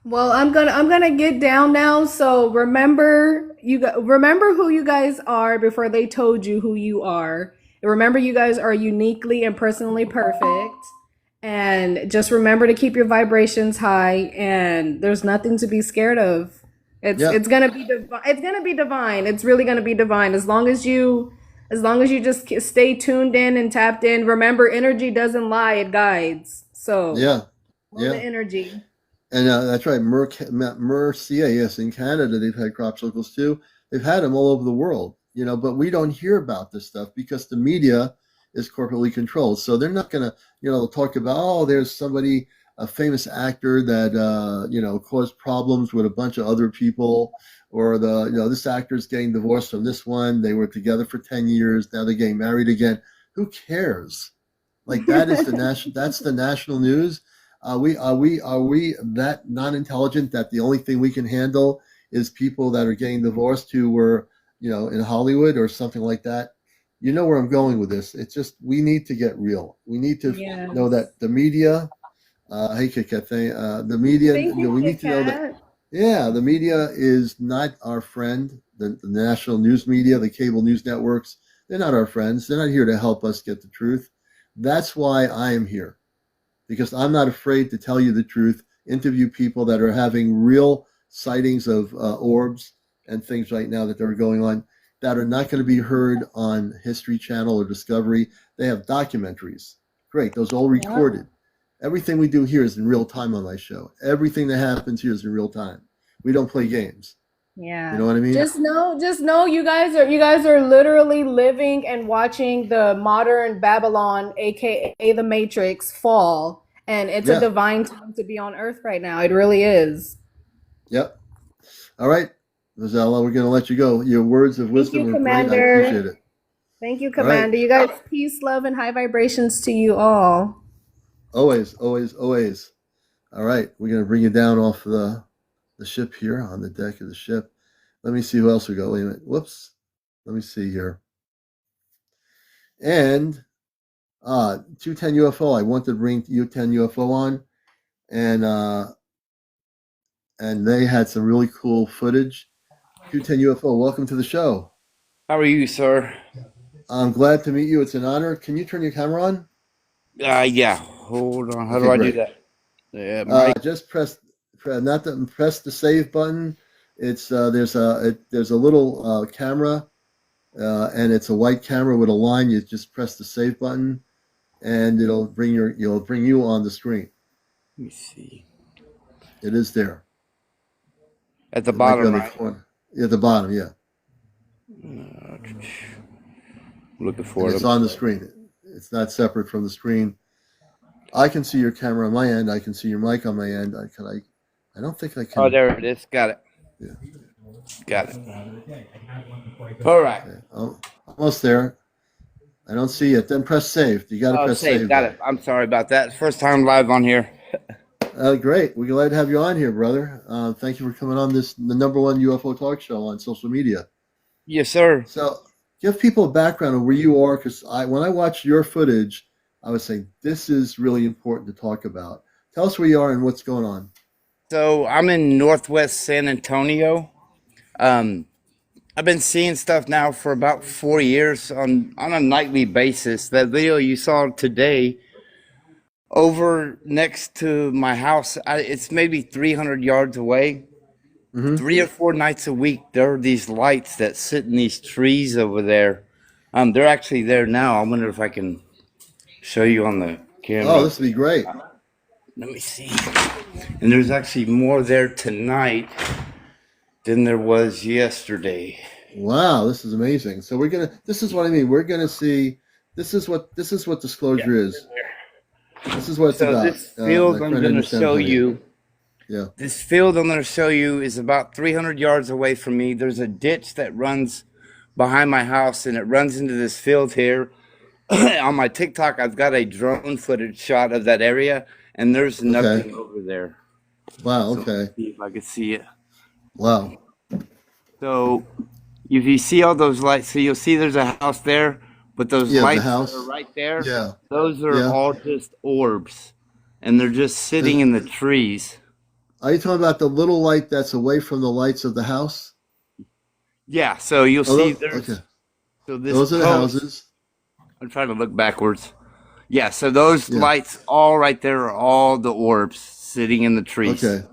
Well, I'm gonna get down now. So remember who you guys are before they told you who you are. Remember, you guys are uniquely and personally perfect. And just remember to keep your vibrations high. And there's nothing to be scared of. Yeah, It's gonna be it's gonna be divine. It's really gonna be divine as long as you just stay tuned in and tapped in. Remember, energy doesn't lie; it guides. So yeah, follow the yeah. energy. And that's right. Mercia, yes, in Canada they've had crop circles too. They've had them all over the world, but we don't hear about this stuff because the media is corporately controlled. So they're not going to, talk about, oh, there's somebody, a famous actor that, caused problems with a bunch of other people, or this actor's getting divorced from this one. They were together for 10 years. Now they're getting married again. Who cares? Like that's the national news. Are we that non-intelligent that the only thing we can handle is people that are getting divorced who were, in Hollywood or something like that? You know where I'm going with this. It's just we need to get real. We need to know Yes. that the media, hey Kit Kat, the media, Thank you, we need Kit to know that, Kat. yeah, the media is not our friend. The national news media, the cable news networks, they're not our friends. They're not here to help us get the truth. That's why I am here, because I'm not afraid to tell you the truth, interview people that are having real sightings of orbs and things right now that are going on that are not going to be heard on History Channel or Discovery. They have documentaries. Great, those are all Yep. recorded. Everything we do here is in real time on my show. Everything that happens here is in real time. We don't play games. You Yeah. know what I mean? Just know you guys are literally living and watching the modern Babylon, aka the Matrix, fall. And it's a Yeah. divine time to be on Earth right now. It really is. Yep. All right, Rosella, we're going to let you go. Your words of Thank wisdom you, were great. I appreciate Commander. it. Thank you, All right. Commander. You guys, peace, love, and high vibrations to you all. Always, always, always. All right, we're going to bring you down off the ship here on the deck of the ship. Let me see who else we got. Wait a minute. Whoops. Let me see here. And 210 UFO. I wanted to bring 210 UFO on, and they had some really cool footage. 210 UFO. Welcome to the show. How are you, sir? I'm glad to meet you. It's an honor. Can you turn your camera on? Yeah. Hold on. How Okay, do I do great. that? Yeah, Mike. Just not to press the save button. It's there's a little camera, and it's a white camera with a line. You just press the save button, and you'll bring you on the screen. Let me see. It is there. At the It might be bottom, on the right? corner at the bottom, yeah, Uh, Looking and for it. it's on the screen. It's not separate from the screen. I can see your camera on my end. I can see your mic on my end. I don't think I Oh, can. there it is. Got it. Yeah. Got it. All right. Okay. Oh, almost there. I don't see it. Then press save. You got to Oh, press save. save Got though. it. I'm sorry about that. First time live on here. Great. We're glad to have you on here, brother. Thank you for coming on the number one UFO talk show on social media. Yes, sir. So, give people a background of where you are, because when I watched your footage, I was saying this is really important to talk about. Tell us where you are and what's going on. So I'm in Northwest San Antonio. Um, I've been seeing stuff now for about 4 years on a nightly basis. That video you saw today over next to my house, it's maybe 300 yards away. Mm-hmm. 3 or 4 nights a week, there are these lights that sit in these trees over there. They're actually there now. I wonder if I can show you on the Oh, camera. this would be great. Let me see. And there's actually more there tonight than there was yesterday. Wow, this is amazing. So this is what I mean. We're gonna see. This is what Yeah. disclosure is. This is what it's So about. this My field I'm friend going to understands show honey. you. Yeah. This field I'm going to show you is about 300 yards away from me. There's a ditch that runs behind my house, and it runs into this field here. On my TikTok, I've got a drone footage shot of that area, and there's Okay. nothing over there. Wow. So let's Okay. see if I can see it. Wow. So if you see all those lights, so you'll see there's a house there, but those Yeah. The lights that are house. right there, Yeah. those are Yeah. all just orbs, and they're just sitting Is, in the trees. are you talking about the little light that's away from the lights of the house? Yeah, so you'll Oh, see okay. so this Those are the post, houses. I'm trying to look backwards. Yeah, so those Yeah. lights all right there are all the orbs sitting in the trees. Okay.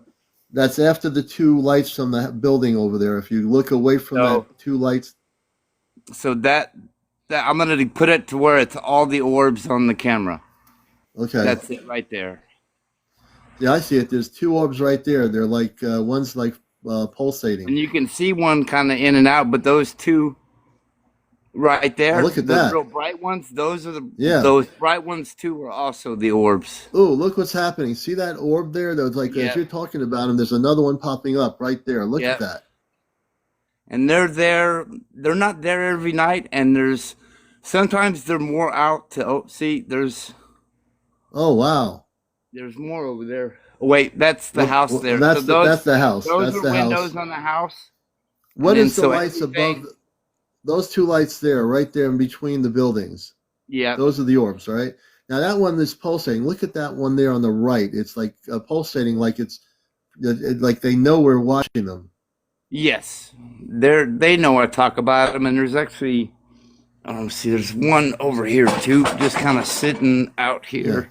That's after the two lights from the building over there. If you look away from So that two lights, that I'm gonna put it to where it's all the orbs on the camera. okay. That's it right there. Yeah, I see it. There's two orbs right there. They're like one's like And pulsating. you can see one kind of in and out, but those two right Oh, there, look at the that. real bright ones, those are Yeah. those bright ones too are also the orbs. Oh, look what's happening. See that orb there? That was like as Yep, you're talking about them, there's another one popping up right there. Look at yep. that. And they're there. They're not there every night, and there's sometimes they're more out to. Oh, see, Oh, wow. there's more over there. Oh, wait, that's the house there. So That's the house. those That's are the house. windows on the house, and What then is the so lights above everything. those two lights there, right there in between the buildings? Yep. Those are the orbs, right? Now that one is pulsating. Look at that one there on the right. It's like pulsating, like like they know we're watching them. Yes, they know I talk about them, and there's actually see, there's one over here too, just kind of sitting out Yeah, here.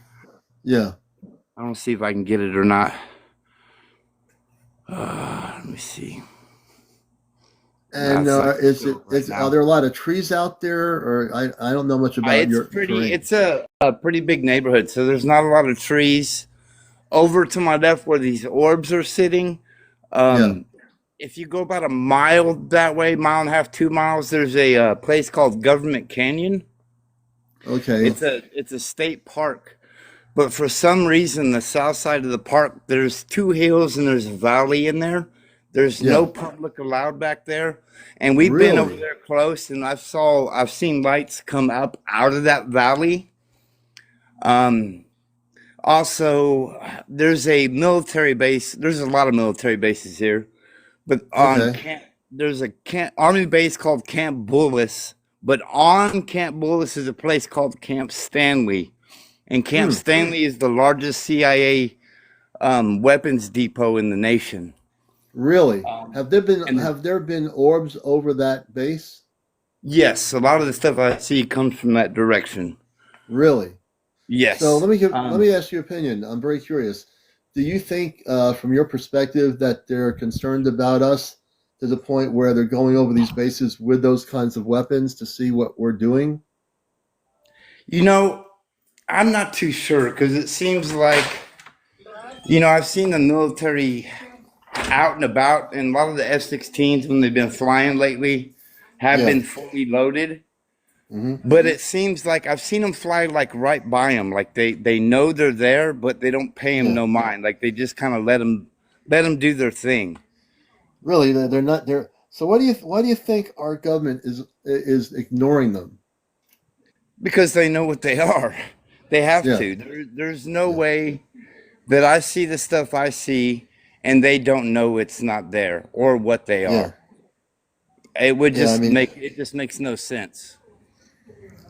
yeah. I don't see if I can get it or not. Let me see. And That's like right are now. there a lot of trees out there, or I don't know much about It's your pretty. terrain. It's a pretty big neighborhood, so there's not a lot of trees. Over to my left, where these orbs are sitting, Yeah. um, if you go about a mile that way, mile and a half, 2 miles, there's a place called Government Canyon. Okay. It's a state park, but for some reason, the south side of the park, there's two hills and there's a valley in there. There's no Yeah. public allowed back there, and we've been over Really. there close, and I've seen lights come up out of that valley. Um, Also, there's a military base. There's a lot of military bases here, but Okay. there's a army base called Camp Bullis. But on Camp Bullis is a place called Camp Stanley, and Camp Hmm. Stanley is the largest CIA weapons depot in the nation. Really. And Have there been orbs over that base? yes, a lot of the stuff I see comes from that direction. Really. So Yes. let me ask your opinion. I'm very curious. Do you think, from your perspective, that they're concerned about us to the point where they're going over these bases with those kinds of weapons to see what we're doing? You know, I'm not too sure because it seems like, I've seen the military out and about, and a lot of the F-16s when they've been flying lately have Yeah. been fully loaded. Hmm. But it seems like I've seen them fly like right by them, like they know they're there, but they don't pay them Yeah. no mind. Like they just kind of let them do their thing Really, they're not there. So why do you think our government is ignoring them? because they know what they are. They have Yeah. to. There's no Yeah. way that I see the stuff I see and they don't know it's not there or what they Yeah. are. Yeah. I mean, It just makes no sense.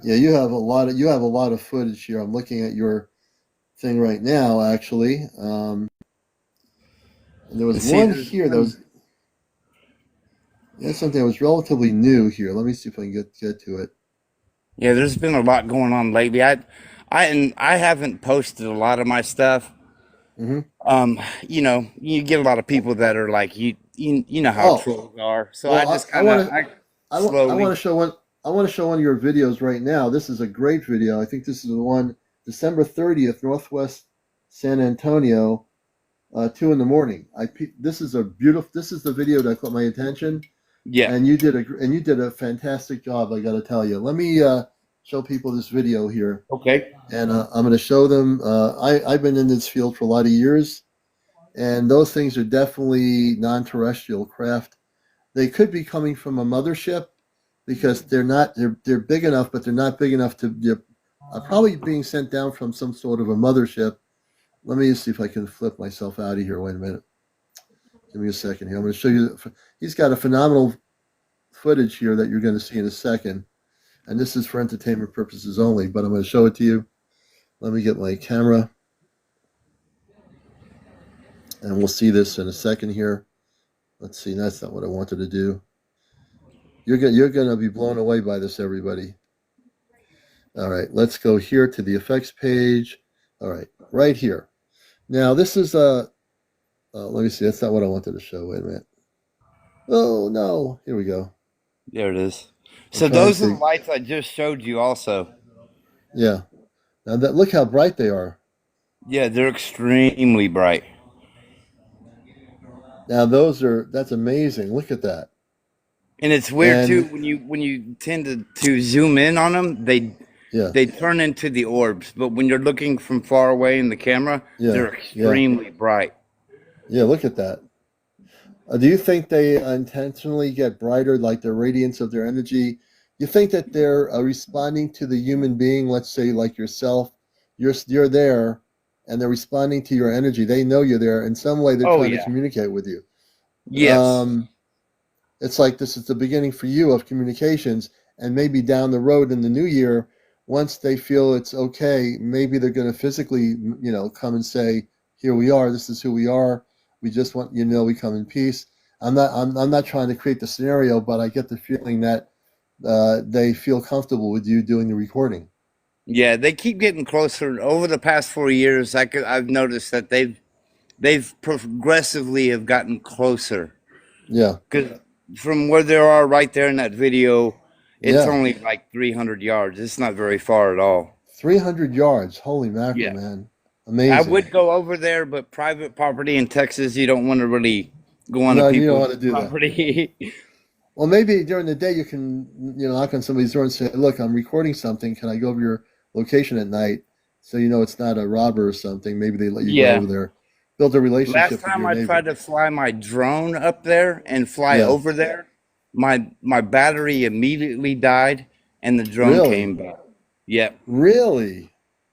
yeah. You have a lot of footage here. I'm looking at your thing right now, actually. And there was And see, one there's here that one. was that's something that was relatively new here. Let me see if I can get to it. Yeah, there's been a lot going on lately. And I haven't posted a lot of my stuff. Hmm. You get a lot of people that are like you know how Oh, trolls are. So I well, just kind of I I want slowly. to show one. I want to show one of your videos right now. This is a great video. I think this is the one December 30th, Northwest San Antonio, 2 in the morning. This is a beautiful. This is the video that caught my attention, Yeah. and you did a fantastic job. I got to tell you. Let me show people this video here, Okay. and I'm going to show them. I've been in this field for a lot of years, and those things are definitely non-terrestrial craft. They could be coming from a mothership because they're big enough, but they're not big enough to. They're probably being sent down from some sort of a mothership. Let me see if I can flip myself out of here. Wait a minute. Give me a second here. I'm going to show you. He's got a phenomenal footage here that you're going to see in a second, and this is for entertainment purposes only. But I'm going to show it to you. Let me get my camera, and we'll see this in a second here. Let's see. That's not what I wanted to do. You're gonna be blown away by this, everybody. All right, let's go here to the effects page. All right, right here. Now this is Let me see. That's not what I wanted to show. Wait a minute. Oh no! Here we go. There it is. I'm So trying those are the to. lights I just showed you also. Yeah. Now that look how bright they are. Yeah, they're extremely bright. Now that's amazing. Look at that. And it's weird too And when you tend to zoom in on them, yeah, they turn into the orbs. But when you're looking from far away in the camera, yeah, they're yeah, extremely bright. yeah. Look at that. Do you think they intentionally get brighter, like the radiance of their energy? You think that they're responding to the human being, let's say like yourself, you're there, and they're responding to your energy. They know you're there. In some way, they're Oh trying to yeah. communicate with you. Yes. Um, it's like this is the beginning for you of communications, and maybe down the road in the new year, once they feel it's okay, maybe they're going to physically, come and say, "Here we are. This is who we are. We just want you to know we come in peace." I'm not trying to create the scenario, but I get the feeling that they feel comfortable with you doing the recording. Yeah, they keep getting closer. Over the past 4 years, I've noticed that they've progressively have gotten closer. Yeah, Because from where they are right there in that video, it's yeah. only like 300 yards. It's not very far at all. 300 yards. Holy mackerel, Yeah. man. I Amazing. would go over there, but private property in Texas, you don't want to really go on to No, you don't people's want to do that. property. Well, maybe during the day you can, knock on somebody's door and say, "Look, I'm recording something. Can I go over your location at night?" So it's not a robber or something. Maybe they let you go Yeah. over there, build a Last relationship with time your I neighbor. tried to fly my drone up there and fly Yeah, over there, my battery immediately died and the drone really, came back. Yep. really.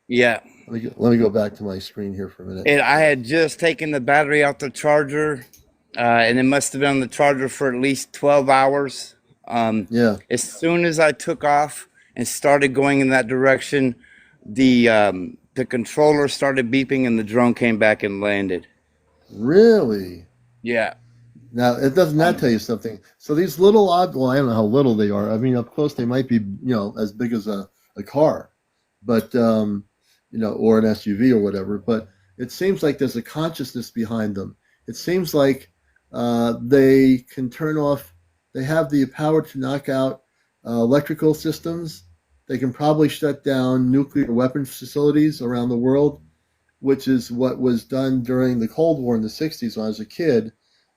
Yeah. Let me go back to my screen here for a minute. And I had just taken the battery out the charger, and it must have been on the charger for at least 12 hours. Yeah, As soon as I took off and started going in that direction, the controller started beeping and the drone came back and landed. really. Yeah. Now, it does not tell you something. So these little well, I don't know how little they are. I mean, up close they might be, as big as a car, but or an SUV or whatever. But it seems like there's a consciousness behind them. It seems like they can turn off. They have the power to knock out electrical systems. They can probably shut down nuclear weapons facilities around the world, which is what was done during the Cold War in the '60s when I was a kid.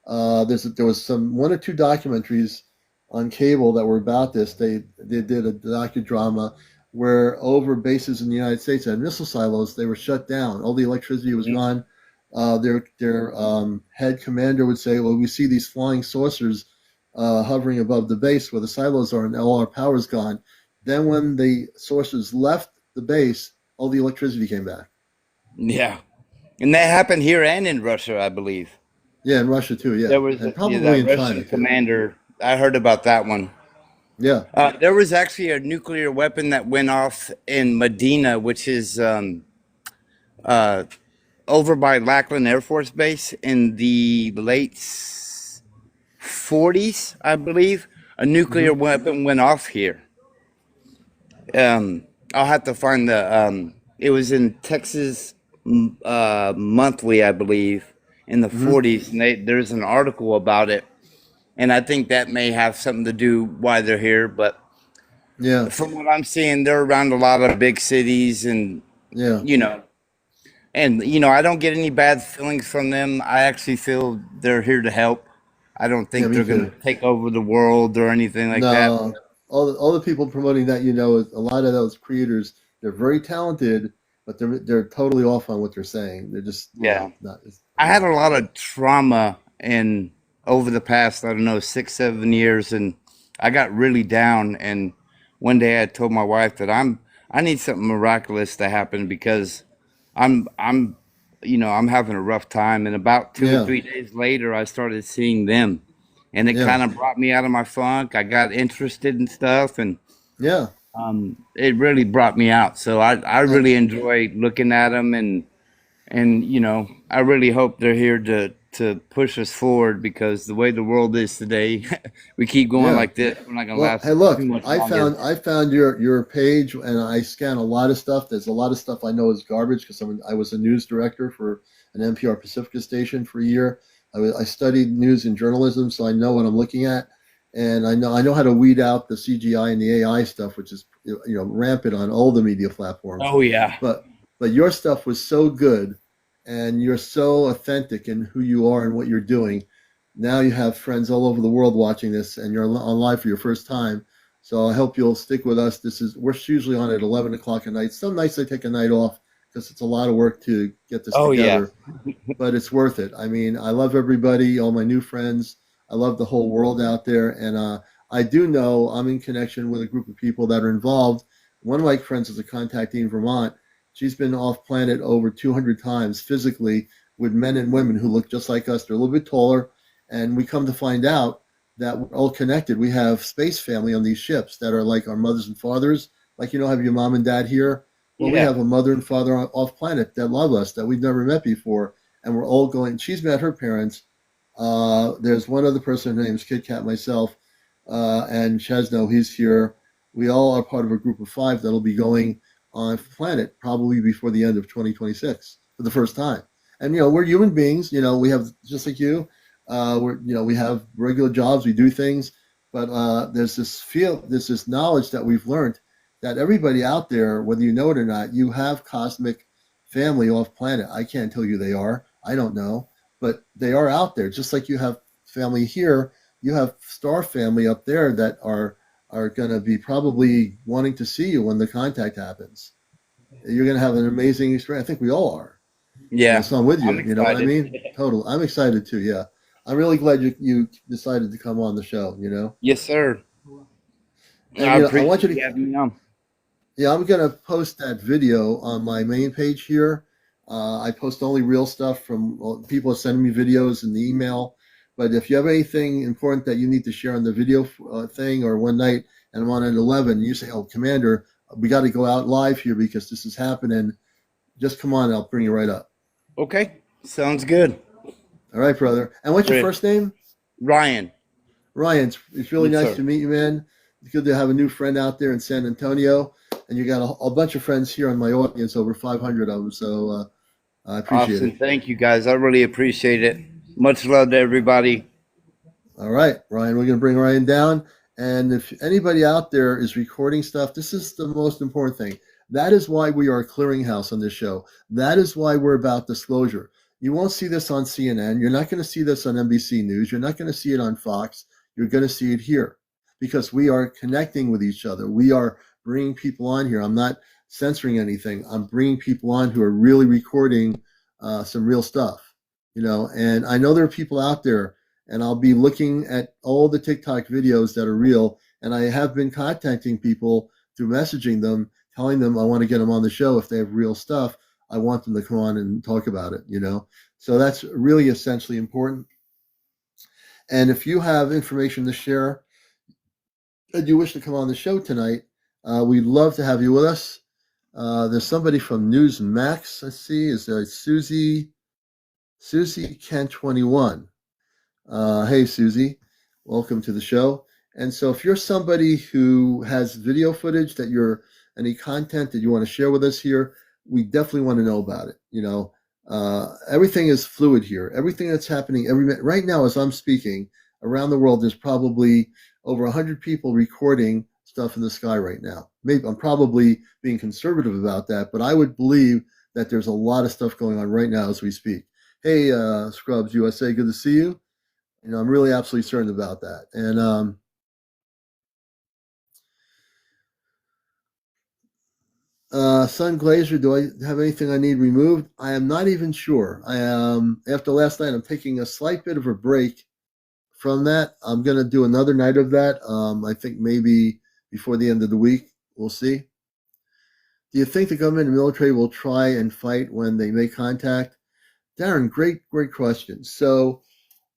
There was some one or two documentaries on cable that were about this. They did a docudrama where over bases in the United States had missile silos. They were shut down. All the electricity was gone. Their head commander would say, "Well, we see these flying saucers hovering above the base where the silos are, and all our power's gone." Then, when the saucers left the base, all the electricity came back. Yeah. And that happened here and in Russia, I believe. Yeah, in Russia too. Yeah, There was and yeah, probably that in China Russian too. commander. I heard about that one. Yeah. There was actually a nuclear weapon that went off in Medina, which is uh, over by Lackland Air Force Base in the late 40s, I believe. A nuclear Hmm. weapon went off here. I'll have to find the. It was in Texas Monthly, I believe, in the Hmm. 40s, and there's an article about it, and I think that may have something to do why they're here. But Yeah. from what I'm seeing, they're around a lot of big cities, and Yeah. you know, I don't get any bad feelings from them. I actually feel they're here to help. I don't Yeah. think Me they're going too. to take over the world or anything like that. No, all the people promoting that, a lot of those creators, they're very talented, but they're totally off on what they're saying. They're just, Yeah. not. I had Yeah. a lot of trauma in over the past, I don't know, 6, 7 years, and I got really down. And one day I told my wife that I need something miraculous to happen because I'm I'm having a rough time. And about two or Yeah. three days later, I started seeing them, and it Yeah. kind of brought me out of my funk. I got interested in stuff, and Yeah. it really brought me out. So I And really enjoy looking at them and I really hope they're here to push us forward because the way the world is today, we keep going yeah. like this. We're not gonna Well, last hey, too look, much I longer. found I found your page, and I scan a lot of stuff. There's a lot of stuff I know is garbage because I was a news director for an NPR Pacifica station for a year. I studied news and journalism, so I know what I'm looking at, and I know how to weed out the CGI and the AI stuff, which is rampant on all the media platforms. Oh yeah. But your stuff was so good, and you're so authentic in who you are and what you're doing. Now you have friends all over the world watching this, and you're on live for your first time. So I hope you'll stick with us. We're usually on at 11 o'clock at night. Some nights I take a night off because it's a lot of work to get this Oh yeah. together, but it's worth it. I mean, I love everybody, all my new friends. I love the whole world out there, and I do know I'm in connection with a group of people that are involved. One of my friends is a contactee in Vermont. She's been off planet over 200 times physically with men and women who look just like us. They're a little bit taller, and we come to find out that we're all connected. We have space family on these ships that are like our mothers and fathers. Like, have your mom and dad here. Well, we Yeah. have a mother and father off planet that love us that we've never met before, and we're all going. She's met her parents. There's one other person, her name's Kit Kat, myself, and Chesno. He's here. We all are part of a group of 5 that'll be going on planet probably before the end of 2026 for the first time. And we're human beings. We have just like you. We have regular jobs. We do things, but there's this knowledge that we've learned that everybody out there, whether you know it or not, you have cosmic family off planet. I can't tell you they are. I don't know, but they are out there. Just like you have family here, you have star family up there that are going to be probably wanting to see you when the contact happens. You're going to have an amazing experience. I think we all are. Yeah. So I'm with you. I'm You know what I excited. mean? Total. I'm excited too. Yeah. I'm really glad you decided to come on the show. Yes, sir. And I I want you appreciate you to. having me on. Yeah, I'm gonna post that video on my main page here. I post only real stuff from people sending me videos in the email. But if you have anything important that you need to share on the video thing, or one night and I'm on at 11, and you say, "Oh, Commander, we got to go out live here because this is happening," just come on, I'll bring you right up. Okay. Sounds good. All right, brother. And what's your Great. first name? Ryan. Ryan. It's really Yes, nice sir. to meet you, man. It's good to have a new friend out there in San Antonio, and you got a bunch of friends here on my audience, over 500 of them. So I appreciate Awesome. it. Thank you, guys. I really appreciate it. Much love to everybody. All right, Ryan, we're going to bring Ryan down. And if anybody out there is recording stuff, this is the most important thing. That is why we are a clearinghouse on this show. That is why we're about disclosure. You won't see this on CNN. You're not going to see this on NBC News. You're not going to see it on Fox. You're going to see it here because we are connecting with each other. We are bringing people on here. I'm not censoring anything. I'm bringing people on who are really recording some real stuff, and I know there are people out there, and I'll be looking at all the TikTok videos that are real. And I have been contacting people through messaging them, telling them I want to get them on the show. If they have real stuff, I want them to come on and talk about it, So that's really essentially important. And if you have information to share and you wish to come on the show tonight, we'd love to have you with us. There's somebody from Newsmax, I see. Is there Susie Kent 21? Hey, Susie, welcome to the show. And so if you're somebody who has video footage any content that you want to share with us here, we definitely want to know about it. Everything is fluid here. Everything that's happening every minute. Right now, as I'm speaking, around the world, there's probably over 100 people recording stuff in the sky right now. Maybe I'm probably being conservative about that, but I would believe that there's a lot of stuff going on right now as we speak. Hey, Scrubs USA, good to see you. I'm really absolutely certain about that. And Sun Glazer, do I have anything I need removed? I am not even sure. After last night, I'm taking a slight bit of a break from that. I'm going to do another night of that. I think maybe before the end of the week. We'll see. Do you think the government and military will try and fight when they make contact? Darren, great question. So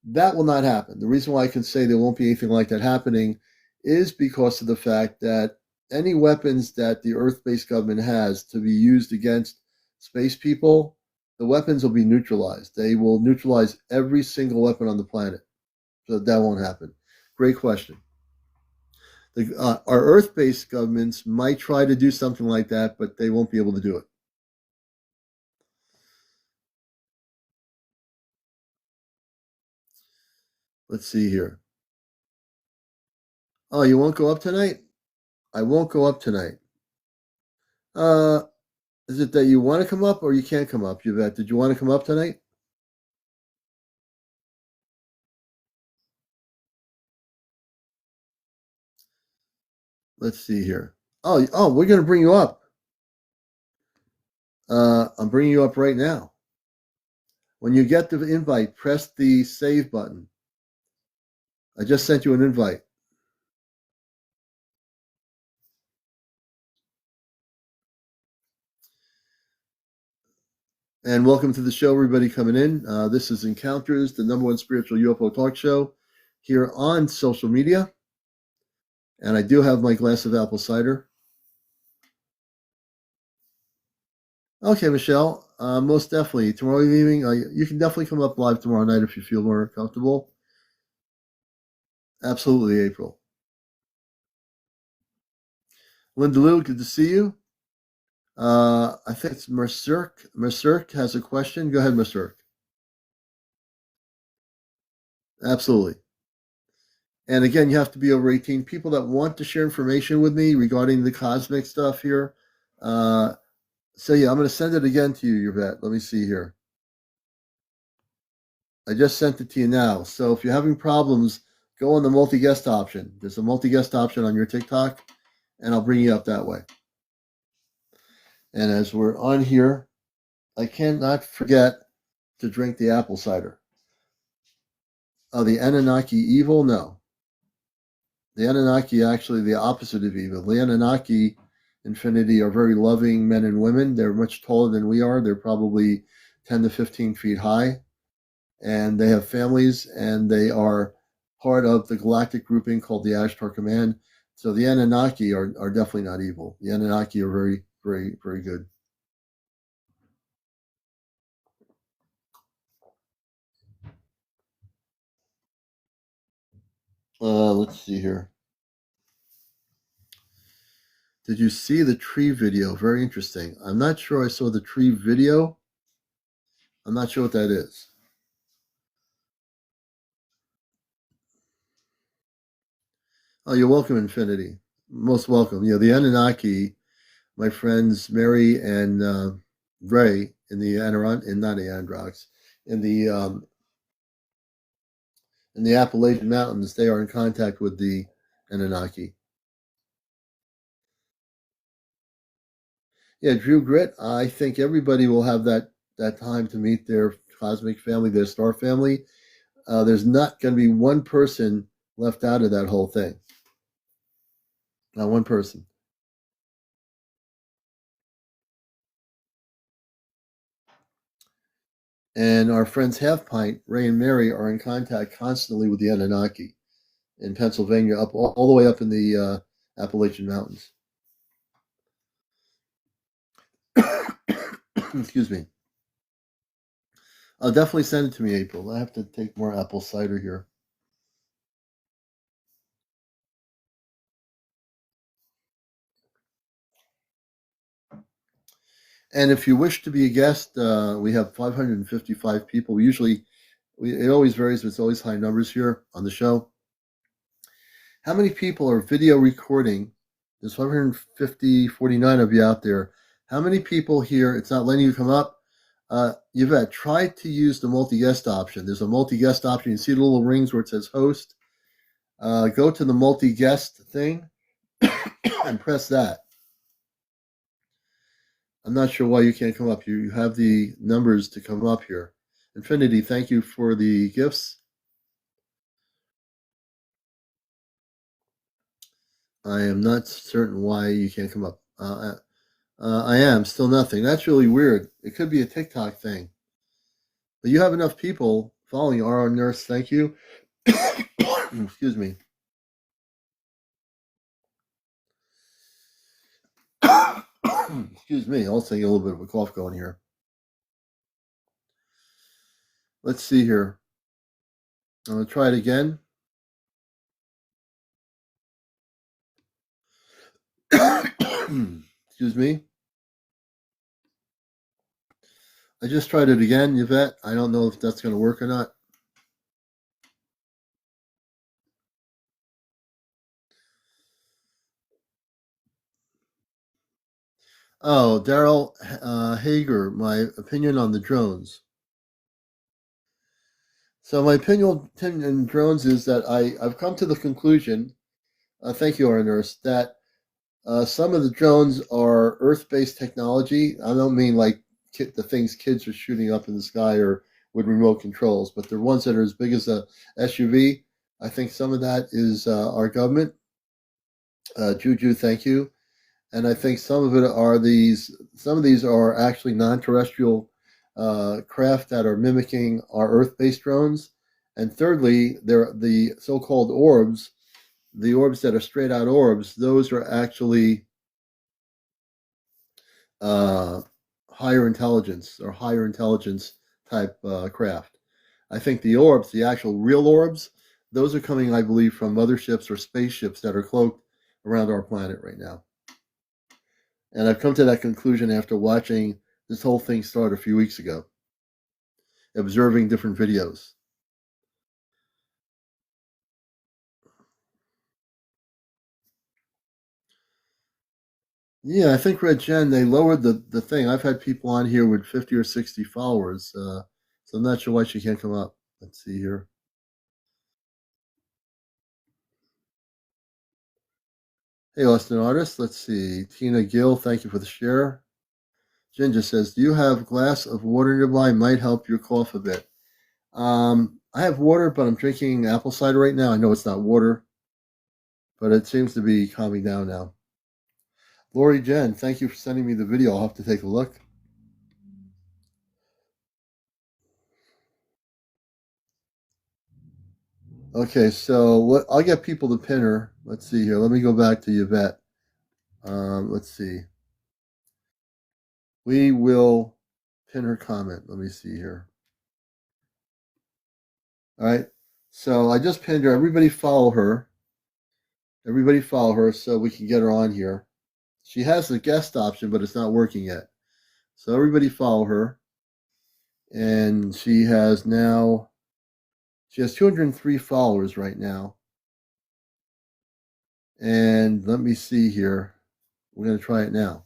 that will not happen. The reason why I can say there won't be anything like that happening is because of the fact that any weapons that the Earth-based government has to be used against space people, the weapons will be neutralized. They will neutralize every single weapon on the planet. So that won't happen. Great question. Our Earth-based governments might try to do something like that, but they won't be able to do it. Let's see here. Oh, you won't go up tonight? I won't go up tonight. Is it that you want to come up or you can't come up, Yvette? Did you want to come up tonight? Let's see here. Oh, we're going to bring you up. I'm bringing you up right now. When you get the invite, press the save button. I just sent you an invite. And welcome to the show, everybody coming in. This is Encounters, the #1 spiritual UFO talk show here on social media. And I do have my glass of apple cider. Okay, Michelle, most definitely. Tomorrow evening, you can definitely come up live tomorrow night if you feel more comfortable. Absolutely, April. Linda Lou, good to see you. I think it's Mercerk. Mercerk has a question. Go ahead, Mercerk. Absolutely. And again, you have to be over 18. People that want to share information with me regarding the cosmic stuff here. So yeah, I'm going to send it again to you, Yvette. Let me see here. I just sent it to you now. So if you're having problems, go on the multi-guest option. There's a multi-guest option on your TikTok, and I'll bring you up that way. And as we're on here, I cannot forget to drink the apple cider. Oh, the Anunnaki evil? No. The Anunnaki actually the opposite of evil. The Anunnaki infinity are very loving men and women. They're much taller than we are. They're probably 10 to 15 feet high. And they have families, and they are part of the galactic grouping called the Ashtar Command. So the Anunnaki are definitely not evil. The Anunnaki are very, very, very good. Let's see here. Did you see the tree video? Very interesting. I'm not sure I saw the tree video. I'm not sure what that is. Oh, you're welcome, Infinity. Most welcome. The Anunnaki, my friends Mary and Ray in the not the Androx, in the Appalachian Mountains, they are in contact with the Anunnaki. Yeah, Drew Grit. I think everybody will have that time to meet their cosmic family, their star family. There's not going to be one person left out of that whole thing. Not one person. And our friends Half Pint, Ray and Mary, are in contact constantly with the Anunnaki in Pennsylvania, up all the way up in the Appalachian Mountains. Excuse me. I'll definitely send it to me, April. I have to take more apple cider here. And if you wish to be a guest, we have 555 people. It always varies, but it's always high numbers here on the show. How many people are video recording? There's 49 of you out there. How many people here? It's not letting you come up. Yvette, try to use the multi-guest option. There's a multi-guest option. You see the little rings where it says host. Go to the multi-guest thing and press that. I'm not sure why you can't come up. You have the numbers to come up here. Infinity, thank you for the gifts. I am not certain why you can't come up. I am still nothing. That's really weird. It could be a TikTok thing. But you have enough people following you. RR Nurse, thank you. Excuse me. Excuse me. Also, get a little bit of a cough going here. Let's see here. I'm going to try it again. Excuse me. I just tried it again, Yvette. I don't know if that's going to work or not. Oh, Daryl Hager, my opinion on the drones. So my opinion on drones is that I've come to the conclusion, thank you, our nurse, that some of the drones are Earth-based technology. I don't mean like the things kids are shooting up in the sky or with remote controls, but they're ones that are as big as a SUV. I think some of that is our government. Juju, thank you. And I think some of it are these. Some of these are actually non-terrestrial craft that are mimicking our Earth-based drones. And thirdly, they're the so-called orbs. The orbs that are straight-out orbs. Those are actually uh, higher intelligence or higher intelligence type craft. I think the orbs, the actual real orbs, those are coming, I believe, from motherships or spaceships that are cloaked around our planet right now. And I've come to that conclusion after watching this whole thing start a few weeks ago, observing different videos. Yeah, I think Red Jen, they lowered the thing. I've had people on here with 50 or 60 followers, so I'm not sure why she can't come up. Let's see here. Hey, Austin Artist. Let's see. Tina Gill, thank you for the share. Jen just says, do you have a glass of water nearby? Might help your cough a bit. I have water, but I'm drinking apple cider right now. I know it's not water, but it seems to be calming down now. Lori Jen, thank you for sending me the video. I'll have to take a look. Okay, so what? I'll get people to pin her. Let's see here. Let me go back to Yvette. Let's see. We will pin her comment. Let me see here. All right. So I just pinned her. Everybody follow her. Everybody follow her so we can get her on here. She has the guest option, but it's not working yet. So everybody follow her. And she has 203 followers right now. And let me see here. We're going to try it now.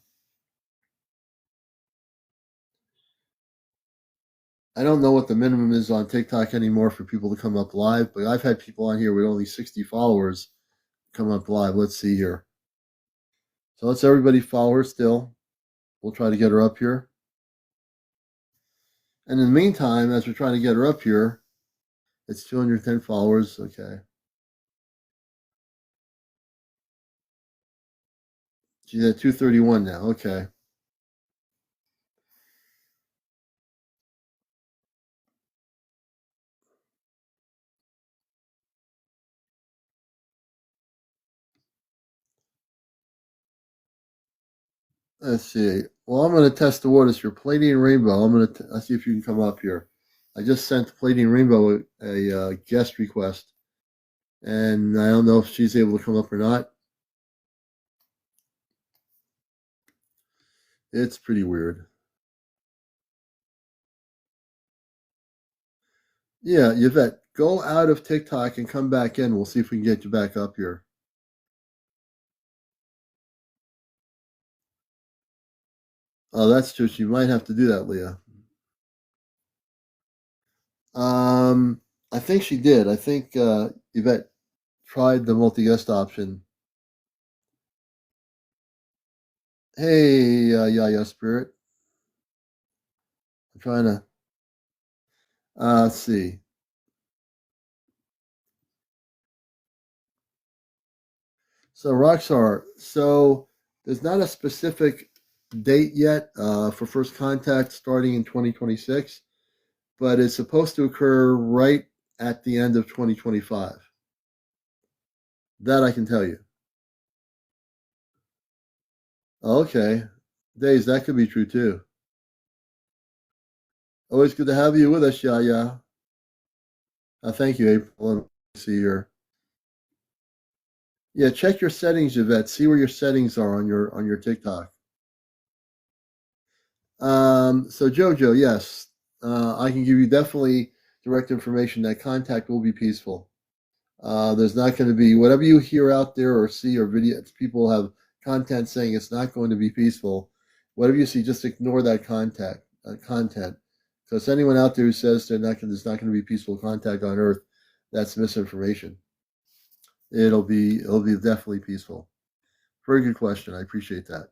I don't know what the minimum is on TikTok anymore for people to come up live, but I've had people on here with only 60 followers come up live. Let's see here. So let's everybody follow her still. We'll try to get her up here. And in the meantime, as we're trying to get her up here, it's 210 followers. Okay. She's at 231 now. Okay. Let's see. Well, I'm going to test the waters here. Palladium Rainbow. Let's see if you can come up here. I just sent Palladium Rainbow a guest request, and I don't know if she's able to come up or not. It's pretty weird. Yeah, Yvette, go out of TikTok and come back in. We'll see if we can get you back up here. Oh, that's true. You might have to do that, Leah. I think she did. I think Yvette tried the multi-guest option. Hey, Yaya Spirit. I'm trying to let's see. So Roxar, so there's not a specific date yet for first contact starting in 2026, but it's supposed to occur right at the end of 2025. That I can tell you. Okay. Days, that could be true too. Always good to have you with us, Yaya. Thank you, April. Let me see here. Yeah, check your settings, Yvette. See where your settings are on your TikTok. So Jojo, yes, I can give you definitely direct information that contact will be peaceful. There's not going to be whatever you hear out there or see or video. People have content saying it's not going to be peaceful. Whatever you see, just ignore that content. Because anyone out there who says there's not going to be peaceful contact on Earth, that's misinformation. It'll be definitely peaceful. Very good question. I appreciate that.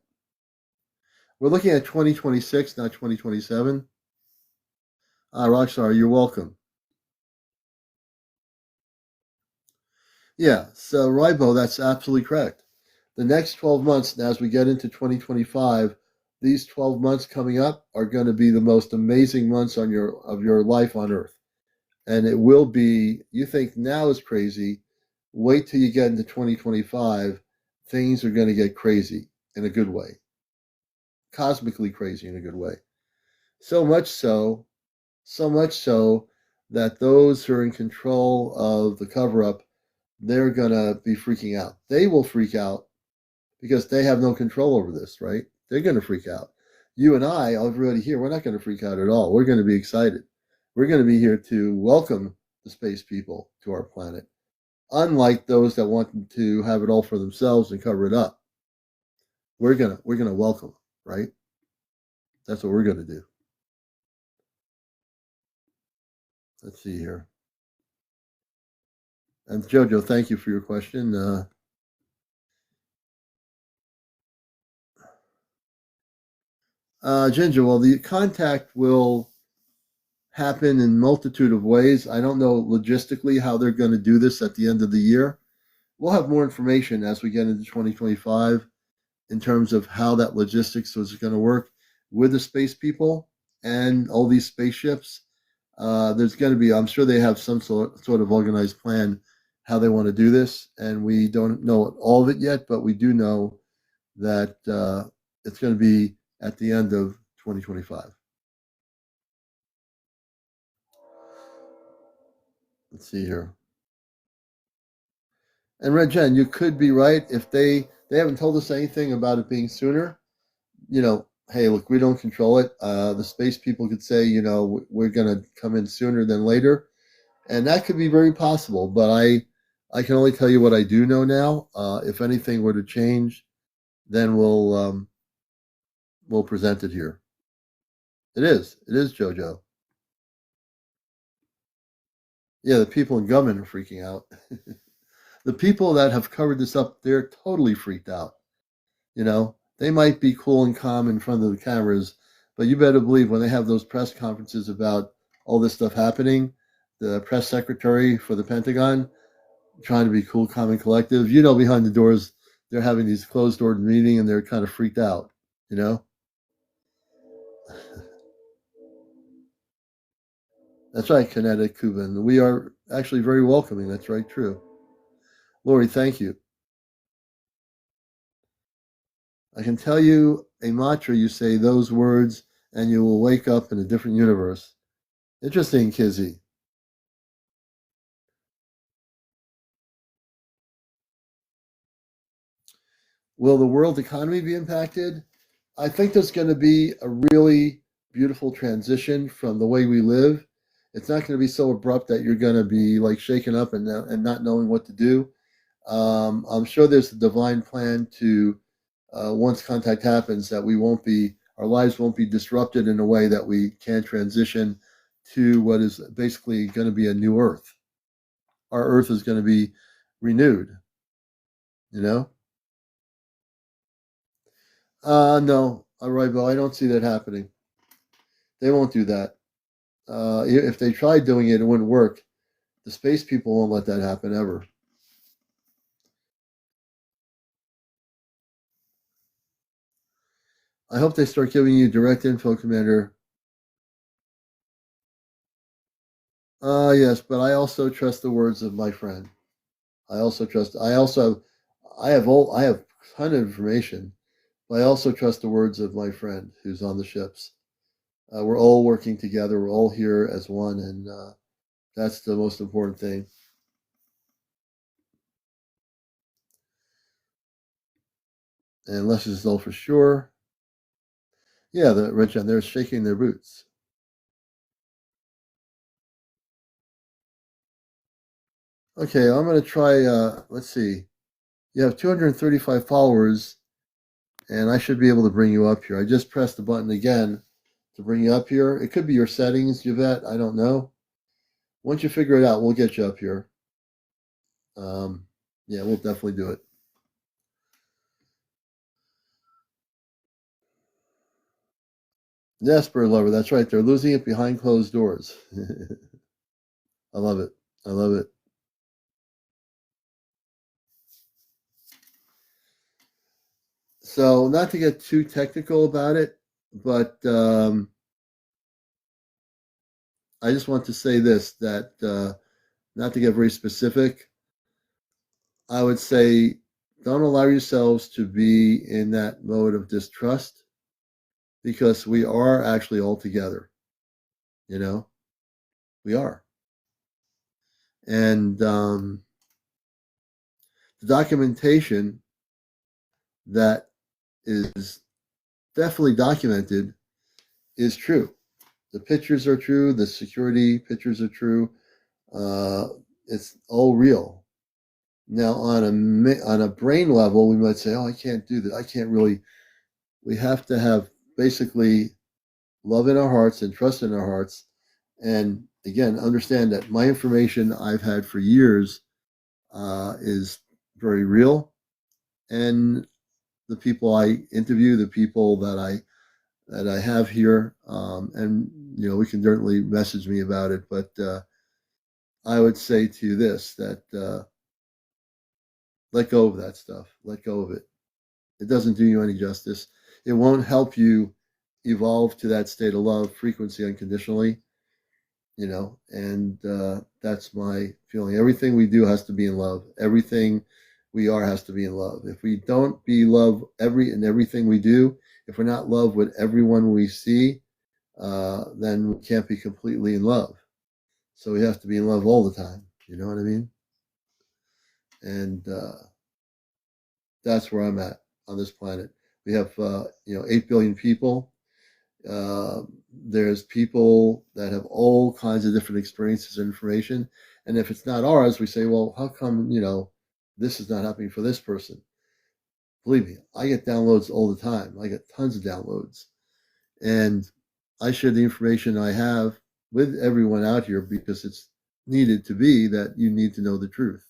We're looking at 2026, not 2027. Rockstar, you're welcome. Yeah, so Ribo, that's absolutely correct. The next 12 months, as we get into 2025, these 12 months coming up are going to be the most amazing months of your life on Earth. And it will be, you think now is crazy, wait till you get into 2025, things are going to get crazy in a good way. Cosmically crazy in a good way. So much so that those who are in control of the cover up, they're going to be freaking out. They will freak out because they have no control over this, right? They're going to freak out. You and I, everybody here, we're not going to freak out at all. We're going to be excited. We're going to be here to welcome the space people to our planet, unlike those that want to have it all for themselves and cover it up. We're gonna welcome them, right? That's what we're going to do. Let's see here. And Jojo, thank you for your question. Ginger, well, the contact will happen in multitude of ways. I don't know logistically how they're going to do this at the end of the year. We'll have more information as we get into 2025 in terms of how that logistics is going to work with the space people and all these spaceships. There's going to be, I'm sure they have some sort of organized plan how they want to do this, and we don't know all of it yet, but we do know that it's going to be at the end of 2025. Let's see here. And Red Jen, you could be right if they haven't told us anything about it being sooner. Hey, look, we don't control it. The space people could say, we're going to come in sooner than later, and that could be very possible. But I can only tell you what I do know now. If anything were to change, then we'll present it here. It is JoJo. Yeah, the people in government are freaking out. The people that have covered this up, they're totally freaked out. They might be cool and calm in front of the cameras, but you better believe when they have those press conferences about all this stuff happening, the press secretary for the Pentagon trying to be cool, calm, and collective, behind the doors, they're having these closed door meeting and they're kind of freaked out, That's right, Kinetic Cuban. We are actually very welcoming. That's right, true. Lori, thank you. I can tell you a mantra, you say those words, and you will wake up in a different universe. Interesting, Kizzy. Will the world economy be impacted? I think there's going to be a really beautiful transition from the way we live. It's not going to be so abrupt that you're going to be like shaken up and not knowing what to do. I'm sure there's a divine plan to once contact happens that our lives won't be disrupted in a way that we can transition to what is basically going to be a new Earth. Our Earth is going to be renewed. No, Arrival. I don't see that happening. They won't do that. If they tried doing it, it wouldn't work. The space people won't let that happen ever. I hope they start giving you direct info, Commander. Yes, but I also trust the words of my friend. I have a ton of information, but I also trust the words of my friend who's on the ships. We're all working together. We're all here as one, and that's the most important thing. And less is all for sure. Yeah, the rich and they're shaking their boots. Okay, I'm going to try, let's see. You have 235 followers, and I should be able to bring you up here. I just pressed the button again to bring you up here. It could be your settings, Yvette. I don't know. Once you figure it out, we'll get you up here. Yeah, we'll definitely do it. Yes, Bird Lover, that's right. They're losing it behind closed doors. I love it. I love it. So, not to get too technical about it, but I just want to say this, that not to get very specific, I would say don't allow yourselves to be in that mode of distrust, because we are actually all together. You know, we are. And the documentation that is definitely documented is true. The pictures are true. The security pictures are true. It's all real. Now, on a brain level, we might say, "Oh, I can't do that. I can't really." We have to have basically love in our hearts and trust in our hearts, and again, understand that my information I've had for years is very real, and the people I interview, the people that I have here, and we can certainly message me about it. But I would say to you this: that let go of that stuff. Let go of it. It doesn't do you any justice. It won't help you evolve to that state of love, frequency unconditionally. And that's my feeling. Everything we do has to be in love. Everything we are has to be in love. If we don't be love everything we do, if we're not love with everyone we see, then we can't be completely in love. So we have to be in love all the time. You know what I mean? And that's where I'm at on this planet. We have 8 billion people. There's people that have all kinds of different experiences and information, and if it's not ours, we say, well, how come this is not happening for this person? Believe me, I get downloads all the time. I get tons of downloads, and I share the information I have with everyone out here because it's needed to be that you need to know the truth.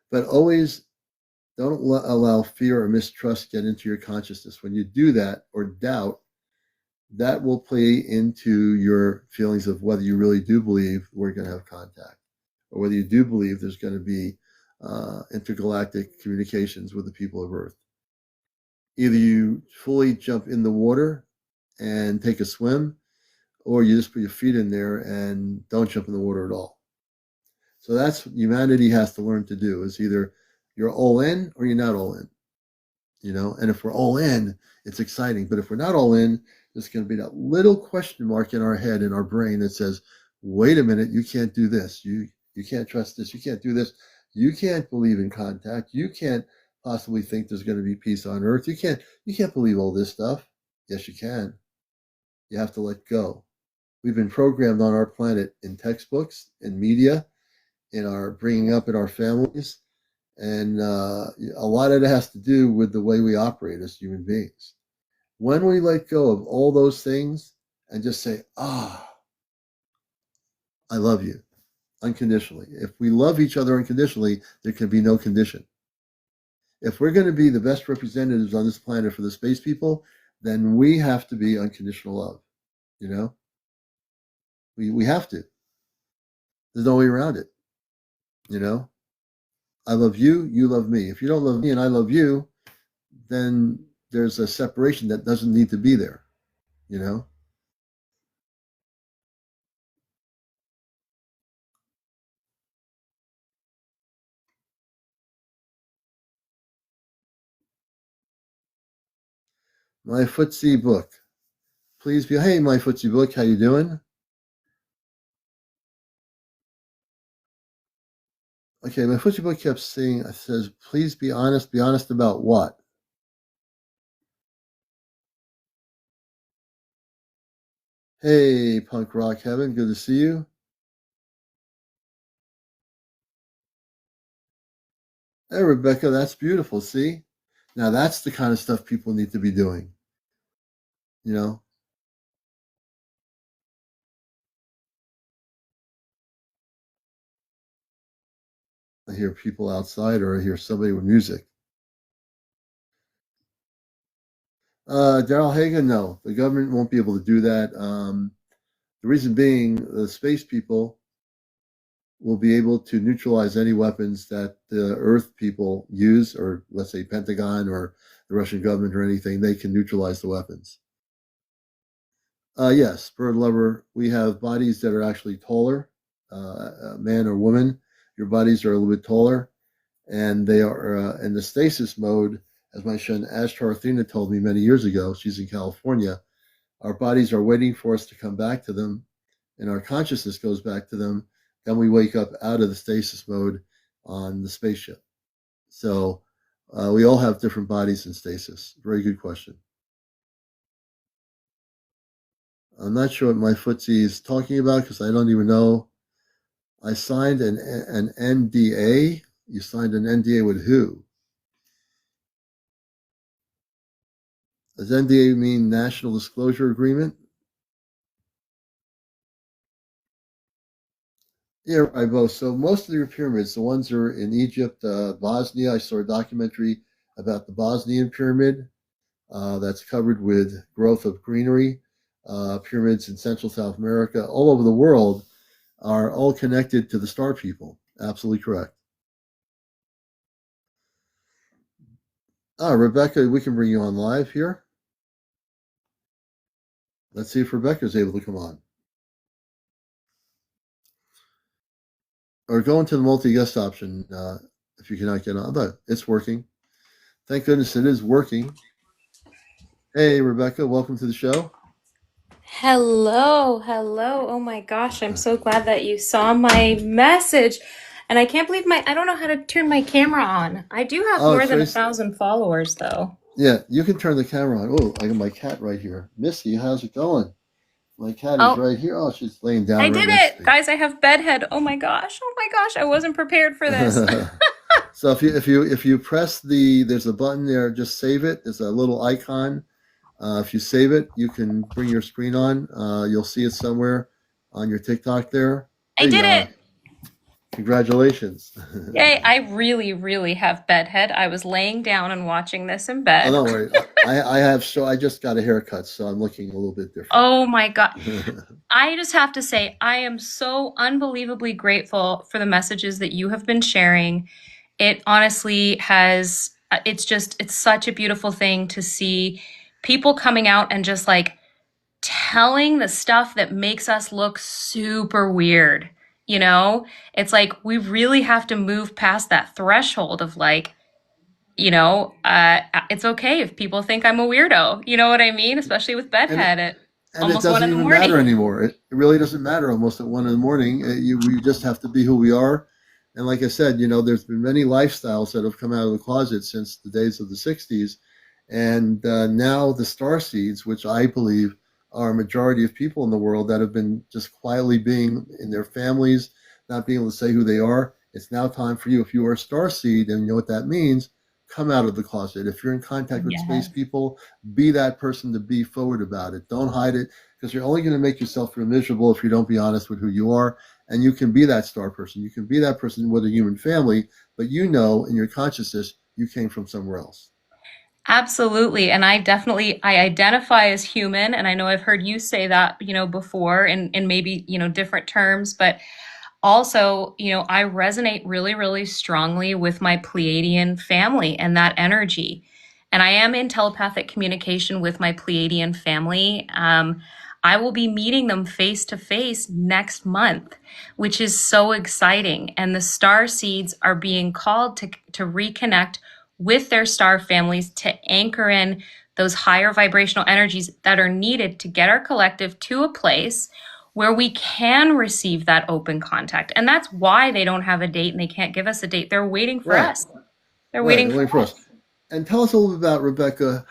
But always don't allow fear or mistrust get into your consciousness. When you do that, or doubt, that will play into your feelings of whether you really do believe we're going to have contact, or whether you do believe there's going to be intergalactic communications with the people of Earth. Either you fully jump in the water and take a swim, or you just put your feet in there and don't jump in the water at all. So that's what humanity has to learn to do, is either you're all in or you're not all in. And if we're all in, it's exciting. But if we're not all in, there's going to be that little question mark in our head, in our brain, that says, wait a minute, you can't do this. You can't trust this. You can't do this. You can't believe in contact. You can't possibly think there's going to be peace on Earth. You can't believe all this stuff. Yes, you can. You have to let go. We've been programmed on our planet in textbooks, in media, in our bringing up in our families. And a lot of it has to do with the way we operate as human beings. When we let go of all those things and just say, I love you unconditionally. If we love each other unconditionally, there can be no condition. If we're going to be the best representatives on this planet for the space people, then we have to be unconditional love. We have to. There's no way around it. I love you, you love me. If you don't love me and I love you, then there's a separation that doesn't need to be there. My footsie book. Please be, hey, my footsie book, how you doing? Okay, my footsie book kept saying, it says, please be honest. Be honest about what? Hey, punk rock heaven, good to see you. Hey, Rebecca, that's beautiful. See, Now that's the kind of stuff people need to be doing. You know, I hear people outside, or I hear somebody with music. Daryl Hagan, no, the government won't be able to do that. The reason being, the space people will be able to neutralize any weapons that the Earth people use, or let's say Pentagon or the Russian government or anything. They can neutralize the weapons. Yes, bird lover. We have bodies that are actually taller, man or woman. Your bodies are a little bit taller, and they are in the stasis mode. As my friend Ashtar Athena told me many years ago, she's in California. Our bodies are waiting for us to come back to them, and our consciousness goes back to them. Then we wake up out of the stasis mode on the spaceship. So we all have different bodies in stasis. Very good question. I'm not sure what my footsie is talking about because I don't even know. I signed an NDA. You signed an NDA with who? Does NDA mean National Disclosure Agreement? Yeah, I both. So most of your pyramids, the ones that are in Egypt, Bosnia, I saw a documentary about the Bosnian pyramid that's covered with growth of greenery. Pyramids in Central South America, all over the world, are all connected to the star people. Absolutely correct. Rebecca, we can bring you on live here. Let's see if Rebecca's able to come on. Or go into the multi-guest option if you cannot get on. But it's working. Thank goodness it is working. Hey, Rebecca, welcome to the show. Hello, hello. Oh my gosh, I'm so glad that you saw my message. And I can't believe I don't know how to turn my camera on. I do have more than 1,000 followers though. Yeah, you can turn the camera on. Oh, I got my cat right here. Missy, how's it going? My cat is Oh, right here. Oh, she's laying down I right did next to it. me. Guys, I have bedhead. Oh my gosh. I wasn't prepared for this. So if you press there's a button there, just save it. There's a little icon. If you save it, you can bring your screen on. You'll see it somewhere on your TikTok there. I did it. Congratulations. Yay, I really, really have bedhead. I was laying down and watching this in bed. Oh, don't worry. I just got a haircut, so I'm looking a little bit different. Oh my God. I just have to say, I am so unbelievably grateful for the messages that you have been sharing. It honestly has, it's such a beautiful thing to see people coming out and just like telling the stuff that makes us look super weird. You know, it's like we really have to move past that threshold of like, it's okay if people think I'm a weirdo. You know what I mean? Especially with bedhead at And it almost 1 doesn't in the even morning. matter anymore. It really doesn't matter almost at 1 in the morning. We just have to be who we are. And like I said, there's been many lifestyles that have come out of the closet since the days of the 60s. And now the star seeds, which I believe are a majority of people in the world that have been just quietly being in their families, not being able to say who they are. It's now time for you. If you are a star seed and you know what that means, come out of the closet. If you're in contact with space people, be that person to be forward about it. Don't hide it, because you're only going to make yourself feel miserable if you don't be honest with who you are. And you can be that star person. You can be that person with a human family, but in your consciousness, you came from somewhere else. Absolutely. And I identify as human. And I know I've heard you say that, before in maybe, different terms, but also, I resonate really, really strongly with my Pleiadian family and that energy. And I am in telepathic communication with my Pleiadian family. I will be meeting them face to face next month, which is so exciting. And the star seeds are being called to reconnect with their star families to anchor in those higher vibrational energies that are needed to get our collective to a place where we can receive that open contact. And that's why they don't have a date and they can't give us a date. They're waiting for us. They're waiting for us. And tell us a little bit about, Rebecca,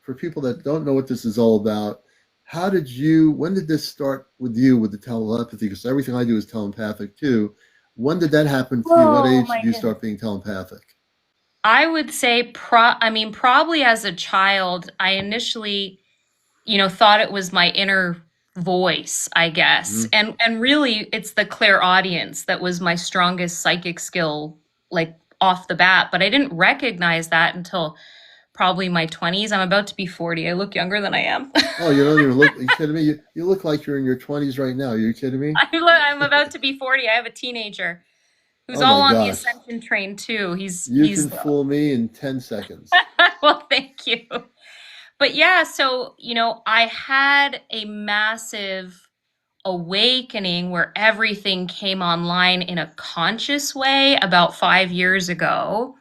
for people that don't know what this is all about, when did this start with you with the telepathy? Because everything I do is telepathic too. When did that happen to you? What age did you start being telepathic? I would say, probably as a child, I initially, thought it was my inner voice, I guess. Mhm. And really it's the clairaudience that was my strongest psychic skill, like off the bat. But I didn't recognize that until probably my 20s. I'm about to be 40. I look younger than I am. Oh, you don't even look. Are you kidding me? You look like you're in your 20s right now. Are you kidding me? I'm about to be 40. I have a teenager who's Oh all my on the gosh. ascension train too. You can fool me in 10 seconds. Well, thank you. But yeah, so, I had a massive awakening where everything came online in a conscious way about 5 years ago.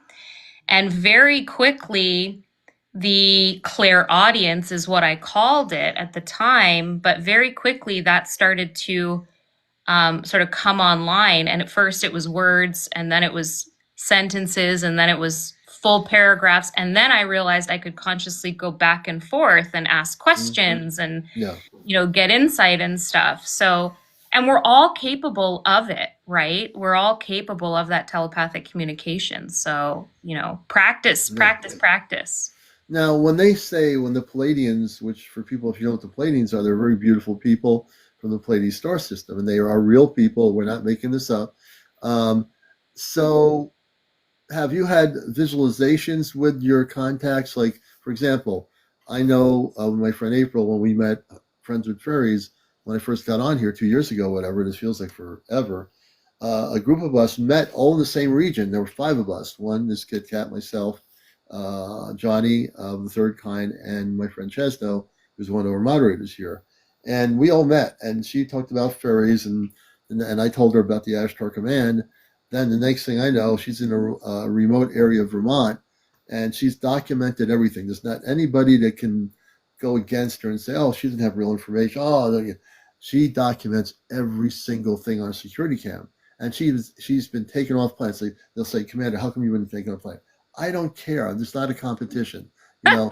And very quickly, the clairaudience is what I called it at the time. But very quickly, that started to sort of come online. And at first, it was words, and then it was sentences, and then it was full paragraphs. And then I realized I could consciously go back and forth and ask Hmm. questions and, Yeah. get insight and stuff. So, and we're all capable of it, right? We're all capable of that telepathic communication. So, practice, Yeah. practice, practice. Now, when they say, when the Palladians, which for people, if you know what the Palladians are, they're very beautiful people from the Pleiades star system, and they are real people. We're not making this up. Um, so, have you had visualizations with your contacts? Like, for example, I know my friend April, when we met Friends with Fairies, when I first got on here 2 years ago, whatever, this feels like forever, a group of us met all in the same region. There were five of us. One, this Kit Kat, myself, Johnny of the third kind, and my friend Chesno, who's one of our moderators here. And we all met, and she talked about fairies, and I told her about the Ashtar Command. Then the next thing I know, she's in a remote area of Vermont, and she's documented everything. There's not anybody that can go against her and say, "Oh, she doesn't have real information." Oh, no, she documents every single thing on a security cam, and she's been taken off planet. They'll say, "Commander, how come you've been taken off planet?" I don't care. There's not a competition. Yeah,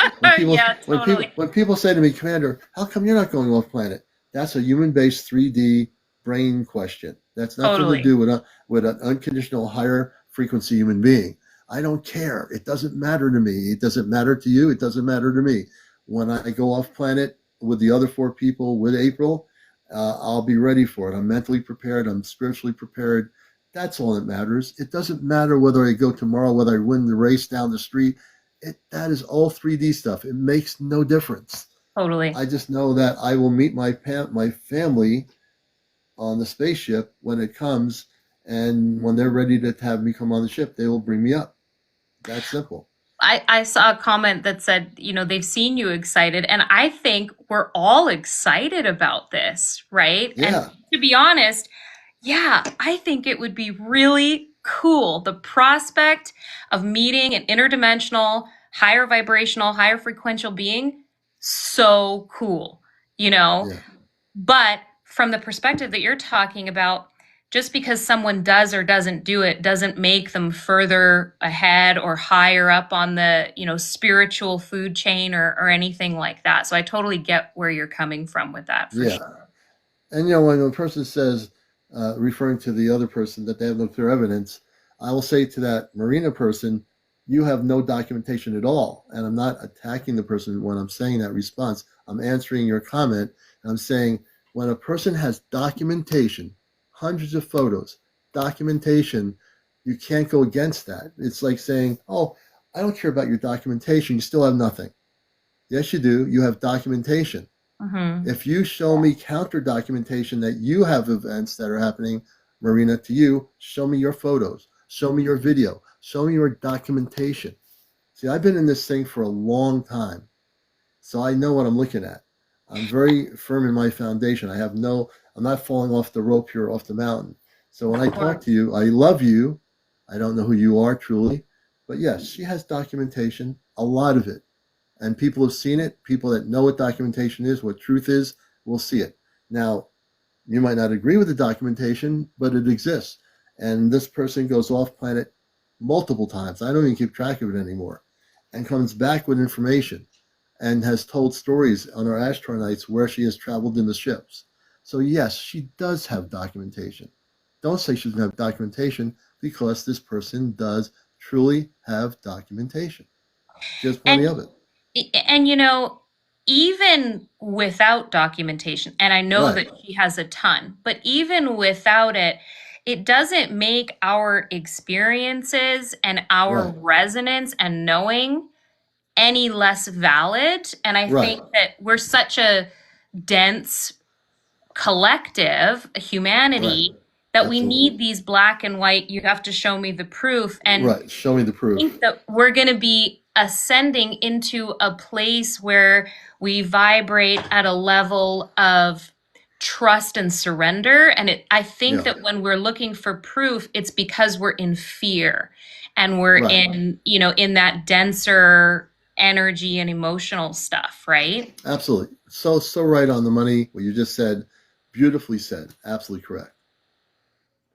totally. When people say to me, "Commander, how come you're not going off planet?" That's a human-based 3D brain question. That's nothing to Totally. do with an unconditional higher frequency human being. I don't care. It doesn't matter to me. It doesn't matter to you. It doesn't matter to me. When I go off planet with the other four people with April, I'll be ready for it. I'm mentally prepared. I'm spiritually prepared. That's all that matters. It doesn't matter whether I go tomorrow, whether I win the race down the street. That is all 3D stuff. It makes no difference. Totally. I just know that I will meet my family on the spaceship when it comes, and when they're ready to have me come on the ship, they will bring me up. That's simple. I saw a comment that said, they've seen you excited. And I think we're all excited about this, right? And Yeah. to be honest, yeah, I think it would be really cool. The prospect of meeting an interdimensional, higher vibrational, higher frequential being, so cool, you know? Yeah. But from the perspective that you're talking about, just because someone does or doesn't do it doesn't make them further ahead or higher up on the, spiritual food chain or anything like that. So I totally get where you're coming from with that for Yeah. sure. And when a person says, referring to the other person, that they have no clear evidence, I will say to that Marina person, you have no documentation at all. And I'm not attacking the person when I'm saying that response. I'm answering your comment. And I'm saying, when a person has documentation, hundreds of photos, documentation, you can't go against that. It's like saying, "Oh, I don't care about your documentation. You still have nothing." Yes, you do. You have documentation. Mm-hmm. If you show me counter documentation that you have events that are happening, Marina, to you, show me your photos, show me your video, show me your documentation. See, I've been in this thing for a long time, so I know what I'm looking at. I'm very firm in my foundation. I'm not falling off the rope here, off the mountain. So when I talk to you, I love you. I don't know who you are truly, but yes, she has documentation, a lot of it. And people have seen it. People that know what documentation is, what truth is, will see it. Now, you might not agree with the documentation, but it exists. And this person goes off planet multiple times. I don't even keep track of it anymore. And comes back with information and has told stories on our Ashtar nights where she has traveled in the ships. So yes, she does have documentation. Don't say she doesn't have documentation, because this person does truly have documentation. She has plenty And of it. and even without documentation, and I know Right, that she has a ton, but even without it, it doesn't make our experiences and our right, resonance and knowing any less valid. And I right, think that we're such a dense collective, right. humanity, that we Absolutely. need these black and white, you have to show me the proof. And Right. Show me the think proof. that we're going to be ascending into a place where we vibrate at a level of trust and surrender. And I think Yeah. that when we're looking for proof, it's because we're in fear and we're Right. in that denser energy and emotional stuff, right? Absolutely. So right on the money. What you just said, beautifully said. Absolutely correct.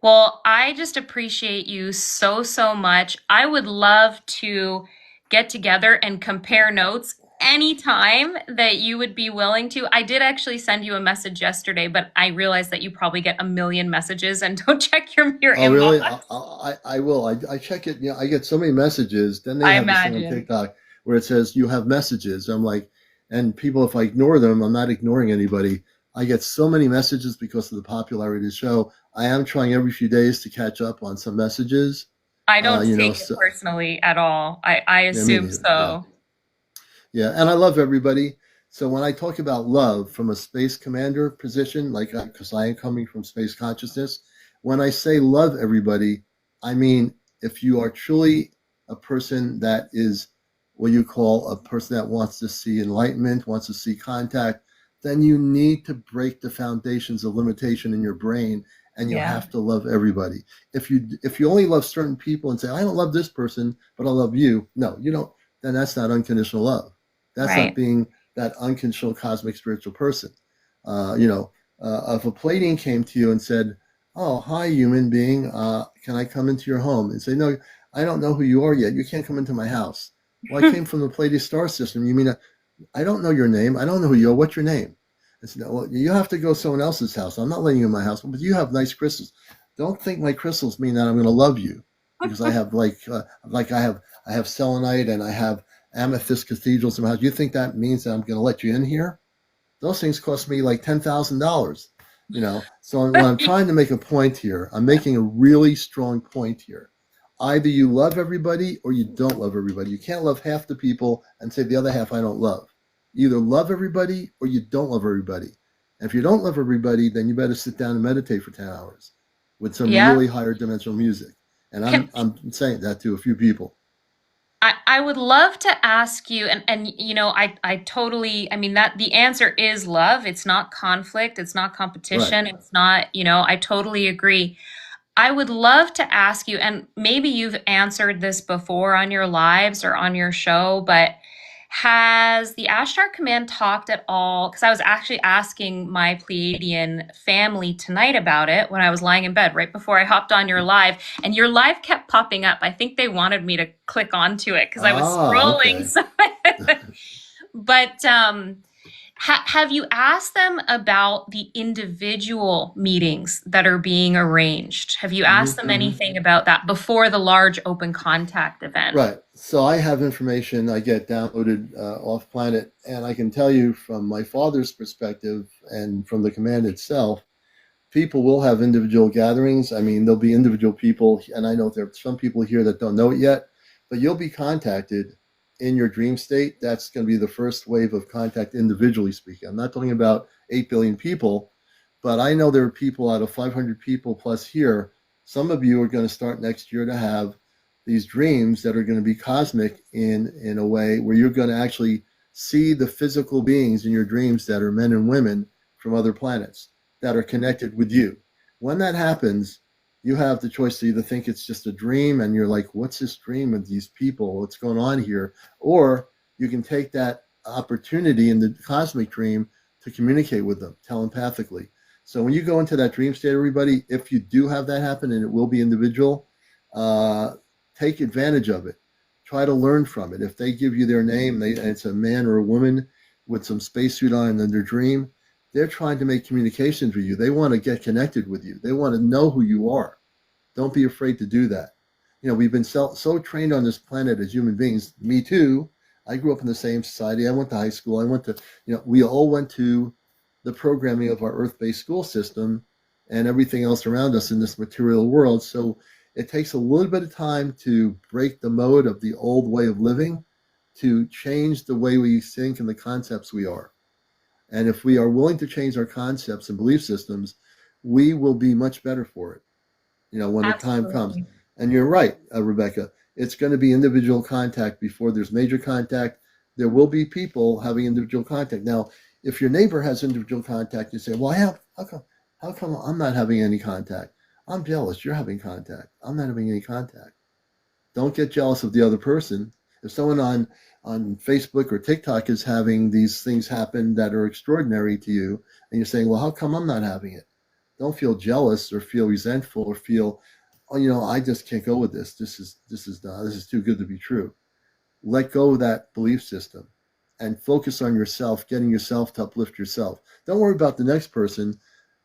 Well, I just appreciate you so, so much. I would love to get together and compare notes anytime that you would be willing to. I did actually send you a message yesterday, but I realized that you probably get a million messages and don't check your Oh, really? inbox. I will. I check it. I get so many messages. Then they I have this thing on imagine. TikTok where it says you have messages. I'm like, and people, if I ignore them, I'm not ignoring anybody. I get so many messages because of the popularity of the show. I am trying every few days to catch up on some messages. I don't take it So personally at all. I yeah, me assume neither. Yeah. so. Yeah, and I love everybody. So when I talk about love from a space commander position, like because I am coming from space consciousness, when I say love everybody, I mean if you are truly a person that is what you call a person that wants to see enlightenment, wants to see contact, then you need to break the foundations of limitation in your brain, and you Yeah. have to love everybody. If you only love certain people and say I don't love this person, but I love you, no, you don't. Then that's not unconditional love. That's not Right. being that unconditional cosmic spiritual person. If a Pleiadian came to you and said, "Oh, hi, human being, can I come into your home?" and say, "No, I don't know who you are yet. You can't come into my house." Well, I came from the Pleiadian star system. You mean I don't know your name? I don't know who you are. What's your name? I said, "Well, you have to go to someone else's house. I'm not letting you in my house, but you have nice crystals. Don't think my crystals mean that I'm going to love you because I have I have selenite and I have amethyst cathedrals in my house. You think that means that I'm going to let you in here? Those things cost me like $10,000. So when I'm trying to make a point here, I'm making a really strong point here. Either you love everybody or you don't love everybody. You can't love half the people and say the other half I don't love. You either love everybody or you don't love everybody. And if you don't love everybody, then you better sit down and meditate for 10 hours with some Yeah. really higher dimensional music. And Can I'm saying that to a few people. I would love to ask you, and I totally, I mean, that the answer is love. It's not conflict, it's not Right. competition, it's not, I totally agree. I would love to ask you, and maybe you've answered this before on your lives or on your show, but has the Ashtar Command talked at all? Because I was actually asking my Pleiadian family tonight about it when I was lying in bed right before I hopped on your live, and your live kept popping up. I think they wanted me to click onto it because I was scrolling. Okay. So, but have you asked them about the individual meetings that are being arranged? Have you asked them anything about that before the large open contact event? Right. So I have information I get downloaded off planet, and I can tell you from my father's perspective and from the command itself, people will have individual gatherings. I mean, there'll be individual people, and I know there are some people here that don't know it yet, but you'll be contacted in your dream state. That's going to be the first wave of contact, individually speaking. I'm not talking about 8 billion people, but I know there are people out of 500 people plus here. Some of you are going to start next year to have these dreams that are going to be cosmic in a way where you're going to actually see the physical beings in your dreams that are men and women from other planets that are connected with you. When that happens, you have the choice to either think it's just a dream and you're like, what's this dream of these people? What's going on here? Or you can take that opportunity in the cosmic dream to communicate with them telepathically. So when you go into that dream state, everybody, if you do have that happen, and it will be individual, take advantage of it. Try to learn from it. If they give you their name, and it's a man or a woman with some spacesuit on in their dream, they're trying to make communications with you. They want to get connected with you. They want to know who you are. Don't be afraid to do that. we've been so trained on this planet as human beings. Me too. I grew up in the same society. I went to high school. I went to, we all went to the programming of our Earth-based school system and everything else around us in this material world. So it takes a little bit of time to break the mode of the old way of living, to change the way we think and the concepts we are. And if we are willing to change our concepts and belief systems, we will be much better for it, when the time comes. Absolutely. And you're right, Rebecca. It's going to be individual contact before there's major contact. There will be people having individual contact. Now, if your neighbor has individual contact, you say, well, how come I'm not having any contact? I'm jealous. You're having contact. I'm not having any contact. Don't get jealous of the other person. If someone on Facebook or TikTok is having these things happen that are extraordinary to you, and you're saying, well, how come I'm not having it? Don't feel jealous or feel resentful or feel, oh, I just can't go with this. This is too good to be true. Let go of that belief system and focus on yourself, getting yourself to uplift yourself. Don't worry about the next person.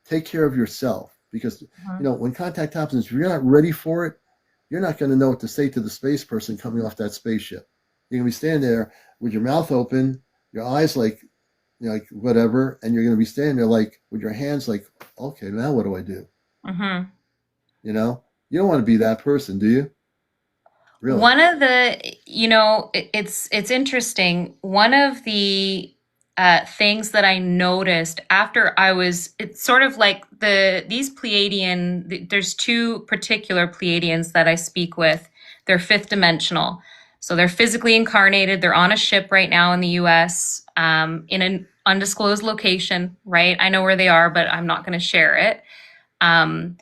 Take care of yourself, because when contact happens, if you're not ready for it, you're not going to know what to say to the space person coming off that spaceship. You're going to be standing there with your mouth open, your eyes like whatever, and you're going to be standing there like with your hands like, okay, now what do I do? Mm-hmm. You don't want to be that person, do you? Really? One of the, it's interesting. One of the things that I noticed after it's sort of like these Pleiadian, there's two particular Pleiadians that I speak with. They're fifth dimensional. So they're physically incarnated. They're on a ship right now in the US, in an undisclosed location, right? I know where they are, but I'm not going to share it. And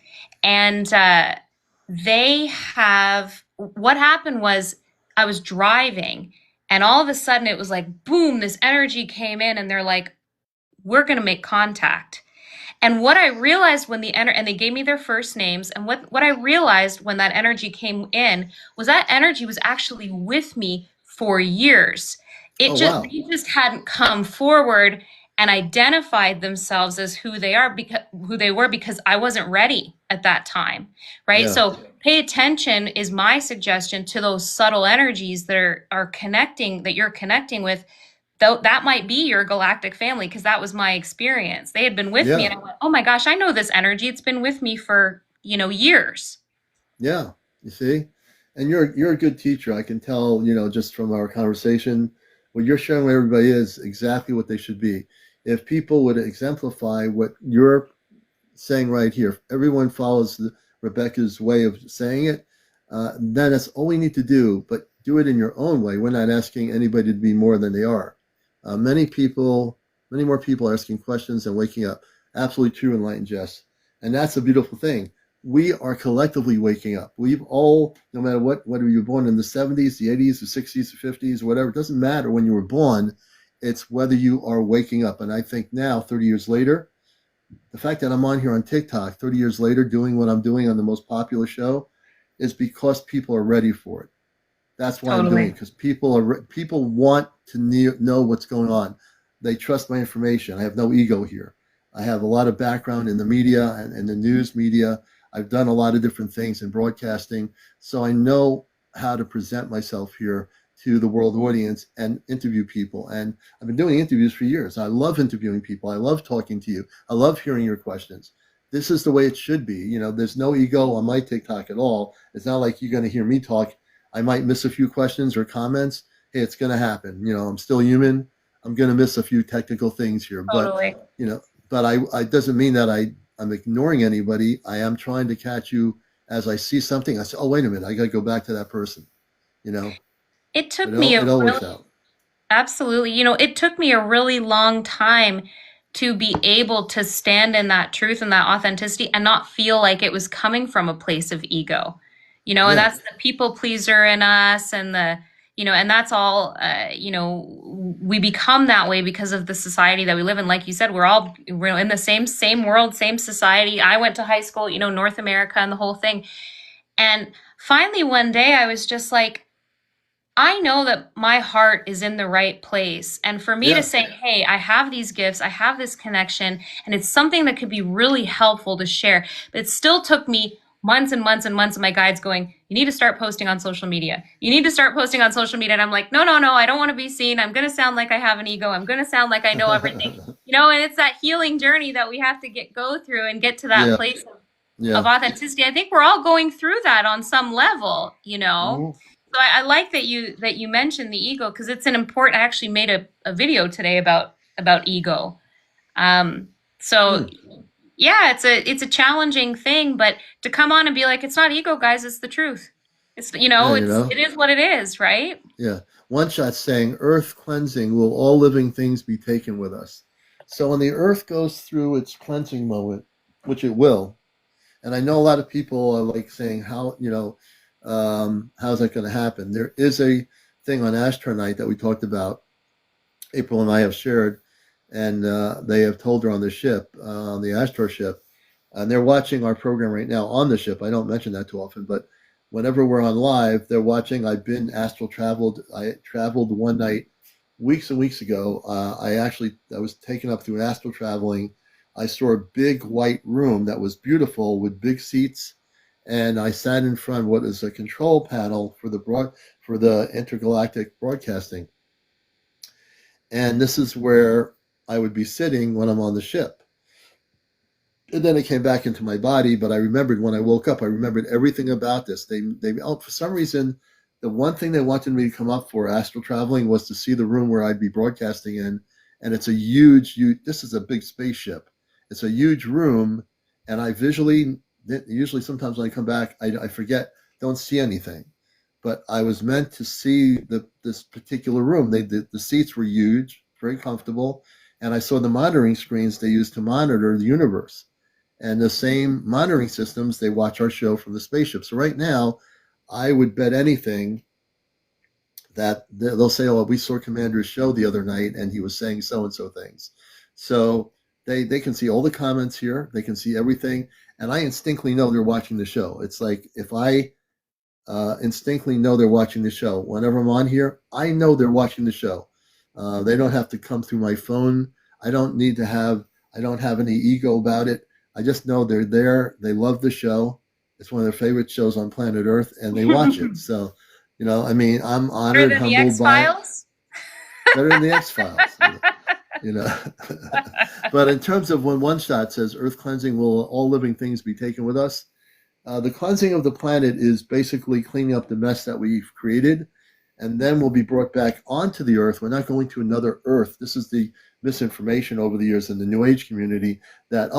what happened was I was driving and all of a sudden it was like, boom, this energy came in and they're like, we're going to make contact. And what I realized and they gave me their first names. And what I realized when that energy came in was that energy was actually with me for years. Wow. They just hadn't come forward and identified themselves as who they were because I wasn't ready at that time. Right. Yeah. So pay attention is my suggestion to those subtle energies that are connecting, that you're connecting with. Though that might be your galactic family, because that was my experience. They had been with me and I went, oh my gosh, I know this energy. It's been with me for, years. Yeah. You see? And you're a good teacher. I can tell, just from our conversation, what you're sharing with everybody is exactly what they should be. If people would exemplify what you're saying right here, if everyone follows Rebecca's way of saying it, then that's all we need to do. But do it in your own way. We're not asking anybody to be more than they are. Many more people are asking questions and waking up. Absolutely true, Enlightened Jess. And that's a beautiful thing. We are collectively waking up. We've all, no matter whether you were born in the 70s, the 80s, the 60s, the 50s, whatever, it doesn't matter when you were born. It's whether you are waking up. And I think now, 30 years later, the fact that I'm on here on TikTok 30 years later doing what I'm doing on the most popular show is because people are ready for it. That's why I'm doing it, because people want to know what's going on. They trust my information. I have no ego here. I have a lot of background in the media and the news media. I've done a lot of different things in broadcasting, so I know how to present myself here to the world audience and interview people. And I've been doing interviews for years. I love interviewing people. I love talking to you. I love hearing your questions. This is the way it should be. There's no ego on my TikTok at all. It's not like you're going to hear me talk. I might miss a few questions or comments. Hey, it's going to happen. I'm still human. I'm going to miss a few technical things here, Totally. but I doesn't mean that I'm ignoring anybody. I am trying to catch you as I see something. I say, oh, wait a minute, I got to go back to that person. It took me it all works out. Absolutely. It took me a really long time to be able to stand in that truth and that authenticity and not feel like it was coming from a place of ego. And that's the people pleaser in us and and that's all, we become that way because of the society that we live in. Like you said, we're in the same world, same society. I went to high school, North America and the whole thing. And finally, one day I was just like, I know that my heart is in the right place. And for me to say, hey, I have these gifts, I have this connection, and it's something that could be really helpful to share. But it still took me months and months and months of my guides going, you need to start posting on social media. You need to start posting on social media. And I'm like, no, I don't want to be seen. I'm going to sound like I have an ego. I'm going to sound like I know everything, and it's that healing journey that we have to go through and get to that Yeah, place yeah. of authenticity. I think we're all going through that on some level. Mhm. So I like that you mentioned the ego, because it's an important. I actually made a video today about ego. So Hmm. yeah, it's a challenging thing, but to come on and be like, it's not ego, guys, it's the truth. It's Yeah, it is what it is, right? Yeah. One shot saying, Earth cleansing, will all living things be taken with us? So when the Earth goes through its cleansing moment, which it will, and I know a lot of people are like saying, how's that going to happen? There is a thing on Astronite that we talked about, April and I have shared, and they have told her on the ship, on the Astro ship, and they're watching our program right now on the ship. I don't mention that too often, but whenever we're on live, they're watching. I've been astral traveled. I traveled one night weeks and weeks ago. I was taken up through an astral traveling. I saw a big white room that was beautiful with big seats, and I sat in front of what is a control panel for the intergalactic broadcasting. And this is where I would be sitting when I'm on the ship. And then it came back into my body, but I remembered when I woke up, I remembered everything about this. For some reason, the one thing they wanted me to come up for astral traveling was to see the room where I'd be broadcasting in. And it's a huge, this is a big spaceship. It's a huge room. And I usually sometimes when I come back, I forget, don't see anything. But I was meant to see this particular room. The seats were huge, very comfortable. And I saw the monitoring screens they used to monitor the universe. And the same monitoring systems, they watch our show from the spaceship. So right now, I would bet anything that they'll say, oh, we saw Commander's show the other night and he was saying so-and-so things. So they can see all the comments here. They can see everything. And I instinctively know they're watching the show. It's like if I instinctively know they're watching the show. Whenever I'm on here, I know they're watching the show. They don't have to come through my phone. I don't have any ego about it. I just know they're there. They love the show. It's one of their favorite shows on planet Earth, and they watch it. So, I'm Better honored, than the humbled by it. X-Files? Better than the X Files. you know. But in terms of when one shot says Earth cleansing, will all living things be taken with us? The cleansing of the planet is basically cleaning up the mess that we've created, and then we'll be brought back onto the Earth. We're not going to another Earth. This is the misinformation over the years in the New Age community that,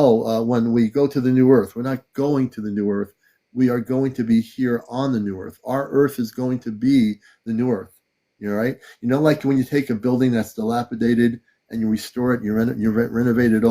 when we go to the new Earth, we're not going to the new Earth. We are going to be here on the new Earth. Our Earth is going to be the new Earth. Right? Like when you take a building that's dilapidated and you restore it, you renovate an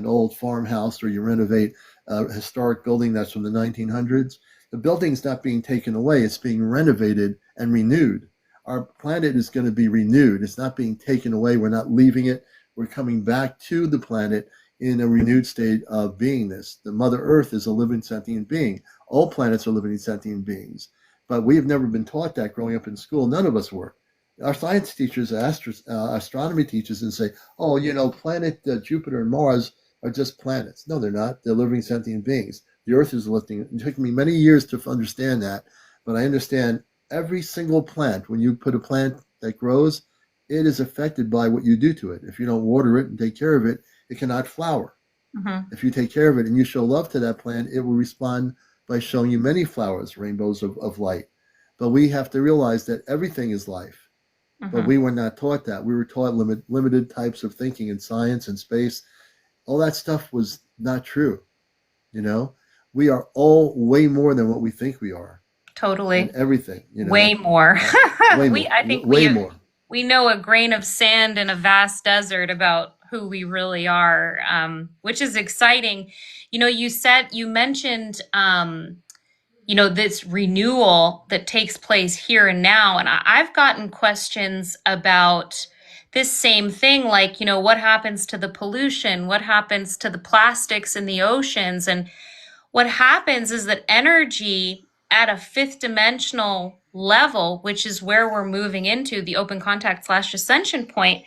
old farmhouse, or you renovate a historic building that's from the 1900s. The building's not being taken away. It's being renovated and renewed. Our planet is going to be renewed. It's not being taken away. We're not leaving it. We're coming back to the planet in a renewed state of beingness. The Mother Earth is a living sentient being. All planets are living sentient beings. But we have never been taught that growing up in school. None of us were. Our science teachers, astronomy teachers, and say, planet Jupiter and Mars are just planets. No, they're not. They're living sentient beings. The Earth is living. It took me many years to understand that, but I understand every single plant. When you put a plant that grows, it is affected by what you do to it. If you don't water it and take care of it, it cannot flower. Mm-hmm. If you take care of it and you show love to that plant, it will respond by showing you many flowers, rainbows of light. But we have to realize that everything is life. Mm-hmm. But we were not taught that. We were taught limited types of thinking in science and space. All that stuff was not true. We are all way more than what we think we are. Totally. And everything. Way more. Way more. I think way more. We know a grain of sand in a vast desert about who we really are, which is exciting. You mentioned, this renewal that takes place here and now. And I've gotten questions about this same thing, like, what happens to the pollution? What happens to the plastics in the oceans? And what happens is that energy at a fifth dimensional level, which is where we're moving into, the open contact / ascension point,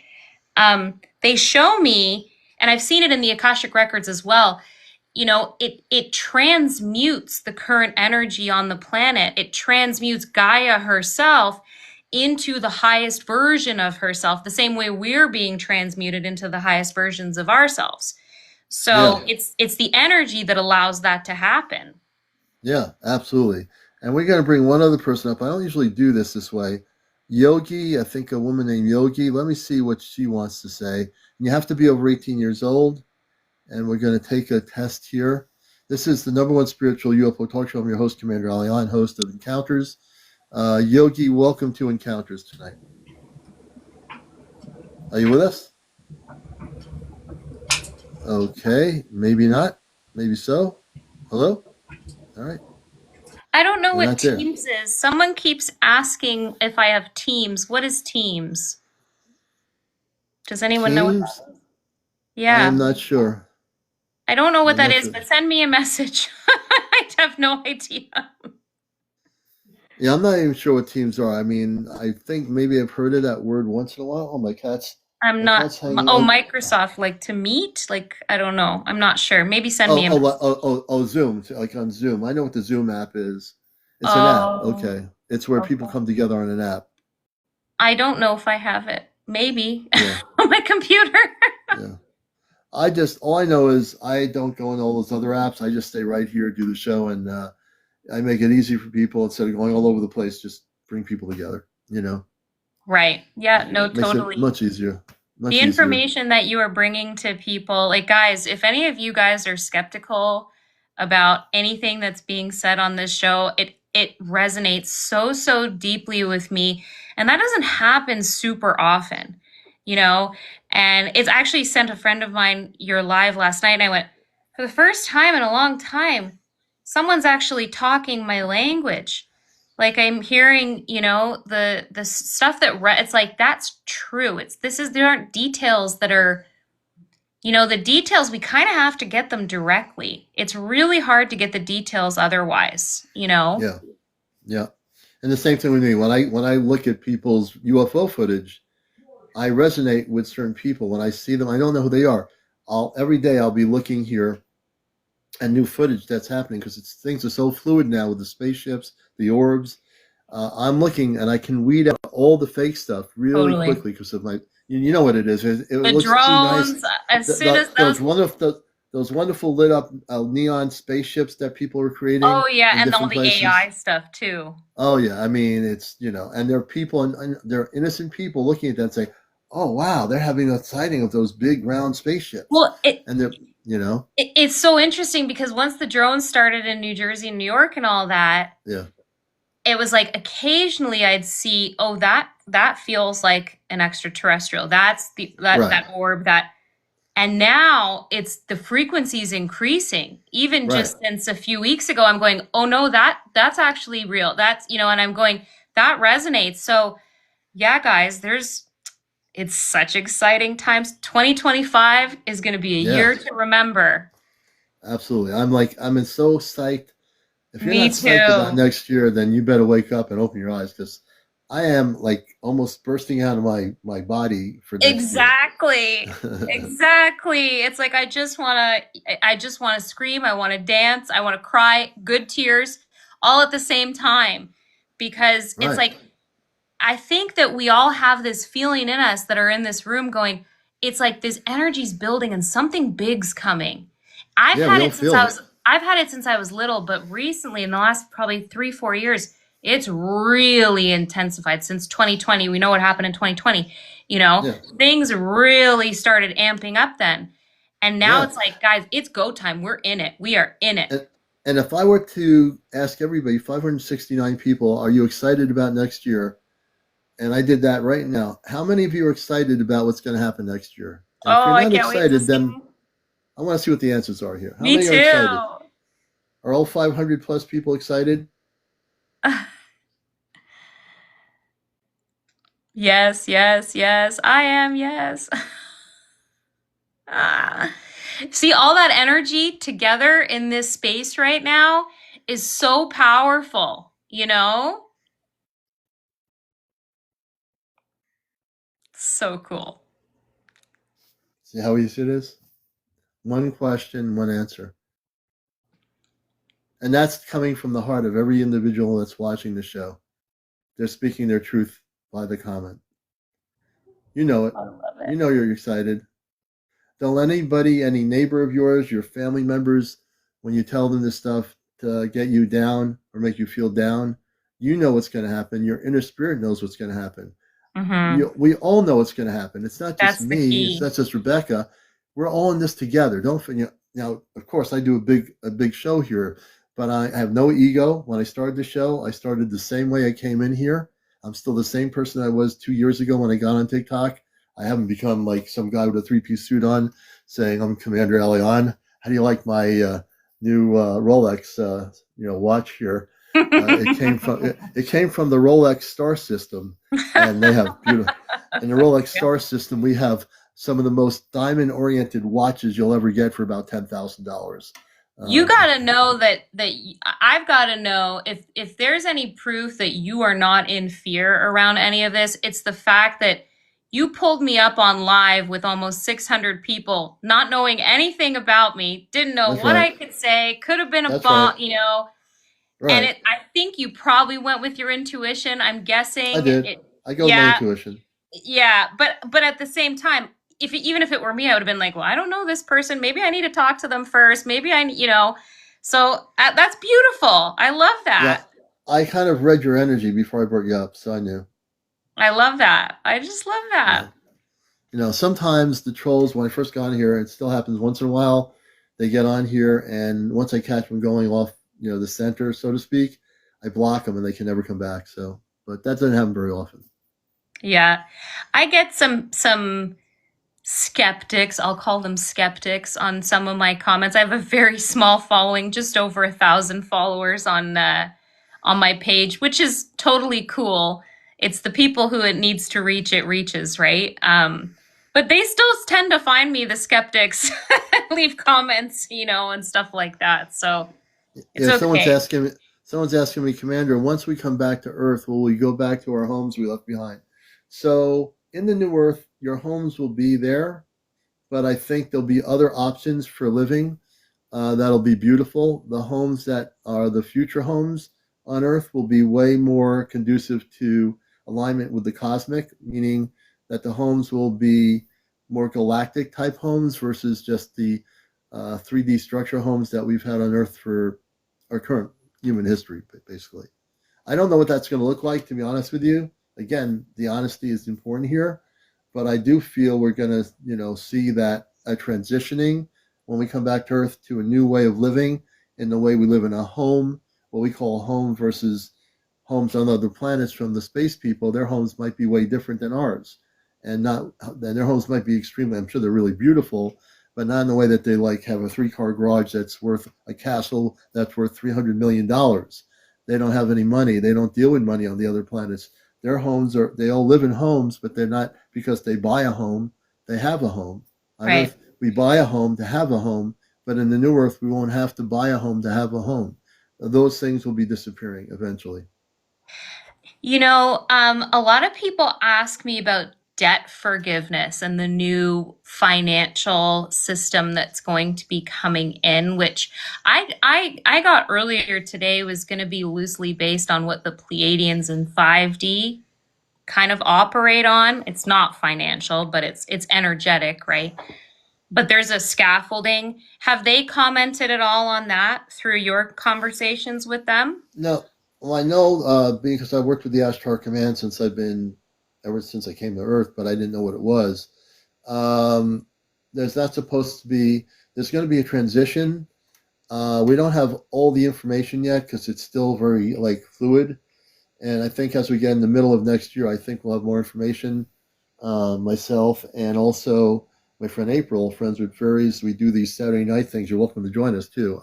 they show me, and I've seen it in the Akashic records as well, it transmutes the current energy on the planet. It transmutes Gaia herself into the highest version of herself, the same way we're being transmuted into the highest versions of ourselves. Yeah. So it's the energy that allows that to happen. Yeah, absolutely. And we're going to bring one other person up. I don't usually do this way. Yogi, I think a woman named Yogi. Let me see what she wants to say. And you have to be over 18 years old. And we're going to take a test here. This is the number one spiritual UFO talk show. I'm your host, CmdrAleon, host of Encounters. Yogi, welcome to Encounters tonight. Are you with us? Okay, maybe not. Maybe so. Hello? All right. I don't know You're what not there. Teams is. Someone keeps asking if I have Teams. What is Teams? Does anyone know what Teams, that is? I am Yeah. not sure. I don't know what I'm that not is, sure. but send me a message. I have no idea. Yeah, I'm not even sure what teams are. I mean, I think maybe I've heard of that word once in a while. Oh, I'm my not. cat's hanging Oh, out. Microsoft, like to meet? Like, I don't know. I'm not sure. Maybe send Oh, me a oh, message. Zoom, like on Zoom. I know what the Zoom app is. It's an app. Oh, Okay, it's where people okay. come together on an app. I don't know if I have it. Maybe Yeah, on my computer. yeah. All I know is I don't go on all those other apps. I just stay right here, do the show, and I make it easy for people instead of going all over the place. Just bring people together. Right. Yeah, no, Makes it totally. much easier. The Much easier. information that you are bringing to people, like guys, if any of you guys are skeptical about anything that's being said on this show, it resonates so deeply with me, and that doesn't happen super often, you know. And it's actually sent a friend of mine your live last night, and I went, for the first time in a long time, someone's actually talking my language. Like I'm hearing, the stuff that it's like that's true. There aren't details that are, the details we kind of have to get them directly. It's really hard to get the details otherwise. Yeah, yeah. And the same thing with me. When I look at people's UFO footage, I resonate with certain people. When I see them, I don't know who they are. Every day I'll be looking here at new footage that's happening because things are so fluid now with the spaceships, the orbs. I'm looking and I can weed out all the fake stuff really Totally. quickly because of my. You know what it is. It The looks too nice. drones, as soon as Those wonderful lit up neon spaceships that people are creating oh yeah, in and all different the places. AI stuff too. Oh yeah, I mean it's and there are people and there are innocent people looking at that and saying, "Oh wow, they're having a sighting of those big round spaceships," Well, it, and they're you know it's so interesting because once the drones started in New Jersey and New York and all that, yeah it was like occasionally I'd see, oh, that feels like an extraterrestrial. That's right that orb that, and now it's the frequency's increasing. Even right just since a few weeks ago, I'm going, oh no, that's actually real. And I'm going, that resonates. So yeah, guys, it's such exciting times. 2025 is going to be a yeah year to remember. absolutely. I'm so psyched. If you're Me not psyched about too. next year, then you better wake up and open your eyes because I am like almost bursting out of my body for next year. Exactly. Exactly. It's like I just want to scream, I want to dance, I want to cry, good tears all at the same time because it's Right. like I think that we all have this feeling in us that are in this room going, it's like this energy's building and something big's coming. I've Yeah, we had all it since feel I it. was I've had it since I was little, but recently in the last probably 3-4 years, it's really intensified since 2020. We know what happened in 2020. Yeah. Things really started amping up then. And now Yeah. it's like, guys, it's go time. We're in it. We are in it. And if I were to ask everybody, 569 people, are you excited about next year? And I did that right now. How many of you are excited about what's going to happen next year? And if Oh, you're I not can't wait to excited, see. then I want to see what the answers are here. How Me many are excited? too. Are all 500 plus people excited? Yes, yes, yes. I am, yes. Ah. See, all that energy together in this space right now is so powerful. So cool. See how easy it is? One question, one answer. And that's coming from the heart of every individual that's watching the show. They're speaking their truth by the comment. You know it. I love You it. know you're excited. Don't let anybody, any neighbor of yours, your family members, when you tell them this stuff to get you down or make you feel down, you know what's going to happen. Your inner spirit knows what's going to happen. Hmm. We all know what's going to happen. It's not just That's the me. It's key. not just Rebecca. We're all in this together. Don't forget. Now, of course, I do a big show here, but I have no ego. When I started the show, I started the same way I came in here. I'm still the same person I was 2 years ago when I got on TikTok. I haven't become like some guy with a three-piece suit on saying I'm CmdrAleon. How do you like my new Rolex watch here? It came from the Rolex star system, and they have beautiful. In the Rolex star system, we have some of the most diamond oriented watches you'll ever get for about $10,000. You gotta know I've gotta know if there's any proof that you are not in fear around any of this, it's the fact that you pulled me up on live with almost 600 people, not knowing anything about me, didn't know That's what right. I could say, could have been a That's right. bomb, you know. And Right. I think you probably went with your intuition. I'm I guessing did. it. I go with my Yeah, intuition. yeah, but at the same time, even if it were me, I would have been like, well, I don't know this person. Maybe I need to talk to them first. Maybe So that's beautiful. I love Yeah. that. I kind of read your energy before I brought you up, so I knew. I love that. I just love that. Yeah. Sometimes the trolls, when I first got on here, it still happens once in a while. They get on here, and once I catch them going off, the center, so to speak, I block them, and they can never come back. So, but that doesn't happen very often. Yeah, I get some skeptics. I'll call them skeptics on some of my comments. I have a very small following, just over 1,000 followers on my page, which is totally cool. It's the people who it needs to reach, it reaches, right? But they still tend to find me, the skeptics, leave comments, and stuff like that. So it's Yeah, okay. someone's asking me, Commander, once we come back to Earth, will we go back to our homes we left behind? So, in the new Earth, your homes will be there, but I think there'll be other options for living that'll be beautiful. The homes that are the future homes on Earth will be way more conducive to alignment with the cosmic, meaning that the homes will be more galactic type homes versus just the 3D structure homes that we've had on Earth for our current human history, basically. I don't know what that's going to look like, to be honest with you. Again, the honesty is important here, but I do feel we're going to, see that a transitioning when we come back to Earth to a new way of living in the way we live in a home, what we call home versus homes on other planets from the space people. Their homes might be way different than ours, and not then their homes might be extremely. I'm sure they're really beautiful, but not in the way that they like have a three-car garage that's worth a castle that's worth $300 million. They don't have any money. They don't deal with money on the other planets. Their homes they all live in homes, but they're not because they buy a home, they have a home. On Right. Earth, we buy a home to have a home, but in the new Earth, we won't have to buy a home to have a home. Those things will be disappearing eventually. A lot of people ask me about debt forgiveness and the new financial system that's going to be coming in, which I got earlier today was going to be loosely based on what the Pleiadians in 5D kind of operate on. It's not financial, but it's energetic, right? But there's a scaffolding. Have they commented at all on that through your conversations with them? No, well, I know because I worked with the Ashtar Command ever since I came to Earth, but I didn't know what it was. Um, there's not supposed to be. There's going to be a transition. We don't have all the information yet because it's still very like fluid. And I think as we get in the middle of next year, I think we'll have more information. Myself and also my friend April, Friends with Fairies, we do these Saturday night things. You're welcome to join us too.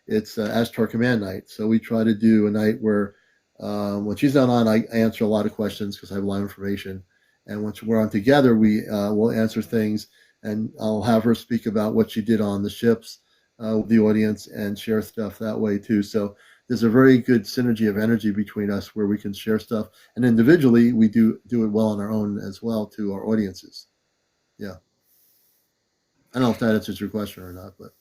It's Ashtar Command Night. So we try to do a night where when she's not on, I answer a lot of questions because I have a lot of information. And once we're on together, we will answer things, and I'll have her speak about what she did on the ships with the audience and share stuff that way too. So there's a very good synergy of energy between us where we can share stuff, and individually we do it well on our own as well to our audiences. Yeah, I don't know if that answers your question or not, but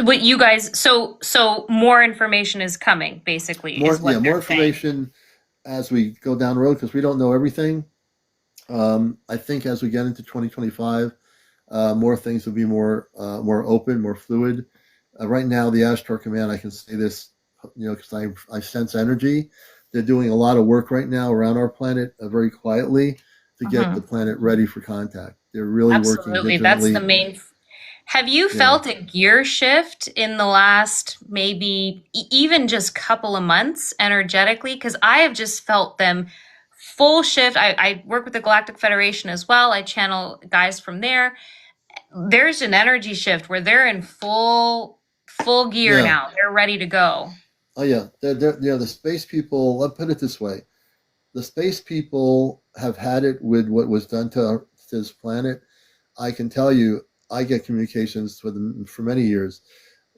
What you guys, so more information is coming, basically, is what More they're saying. information as we go down the road because we don't know everything. I think as we get into 2025, more things will be more open, more fluid. Right now, the Ashtar Command, I can say this, because I sense energy. They're doing a lot of work right now around our planet, very quietly, to get the Mhm. planet ready for contact. They're really working Absolutely. That's the vigilantly. main. Have you Yeah, felt a gear shift in the last maybe even just couple of months energetically? Because I have just felt them full shift. I work with the Galactic Federation as well. I channel guys from there. There's an energy shift where they're in full gear yeah, now. They're ready to go. oh yeah. The space people. Let's put it this way: the space people have had it with what was done to this planet. I can tell you, I get communications with them for many years.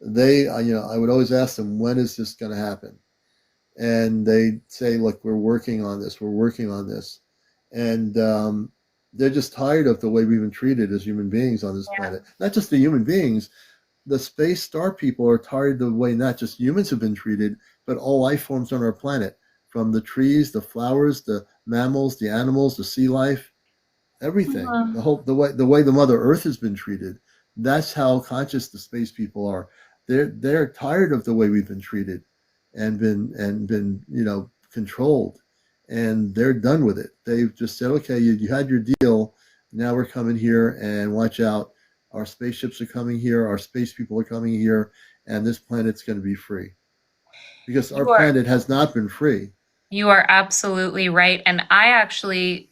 I would always ask them, when is this going to happen? And they say, look, we're working on this. We're working on this. And they're just tired of the way we've been treated as human beings on this Yeah. planet. Not just the human beings, the space star people are tired of the way not just humans have been treated, but all life forms on our planet, from the trees, the flowers, the mammals, the animals, the sea life, everything. Mhm. The way the Mother Earth has been treated. That's how conscious the space people are. They're tired of the way we've been treated and been controlled, and they're done with it. They've just said, okay, you had your deal. Now we're coming here, and watch out. Our spaceships are coming here. Our space people are coming here, and this planet's going to be free because our You are planet has not been free. You are absolutely right. And I actually,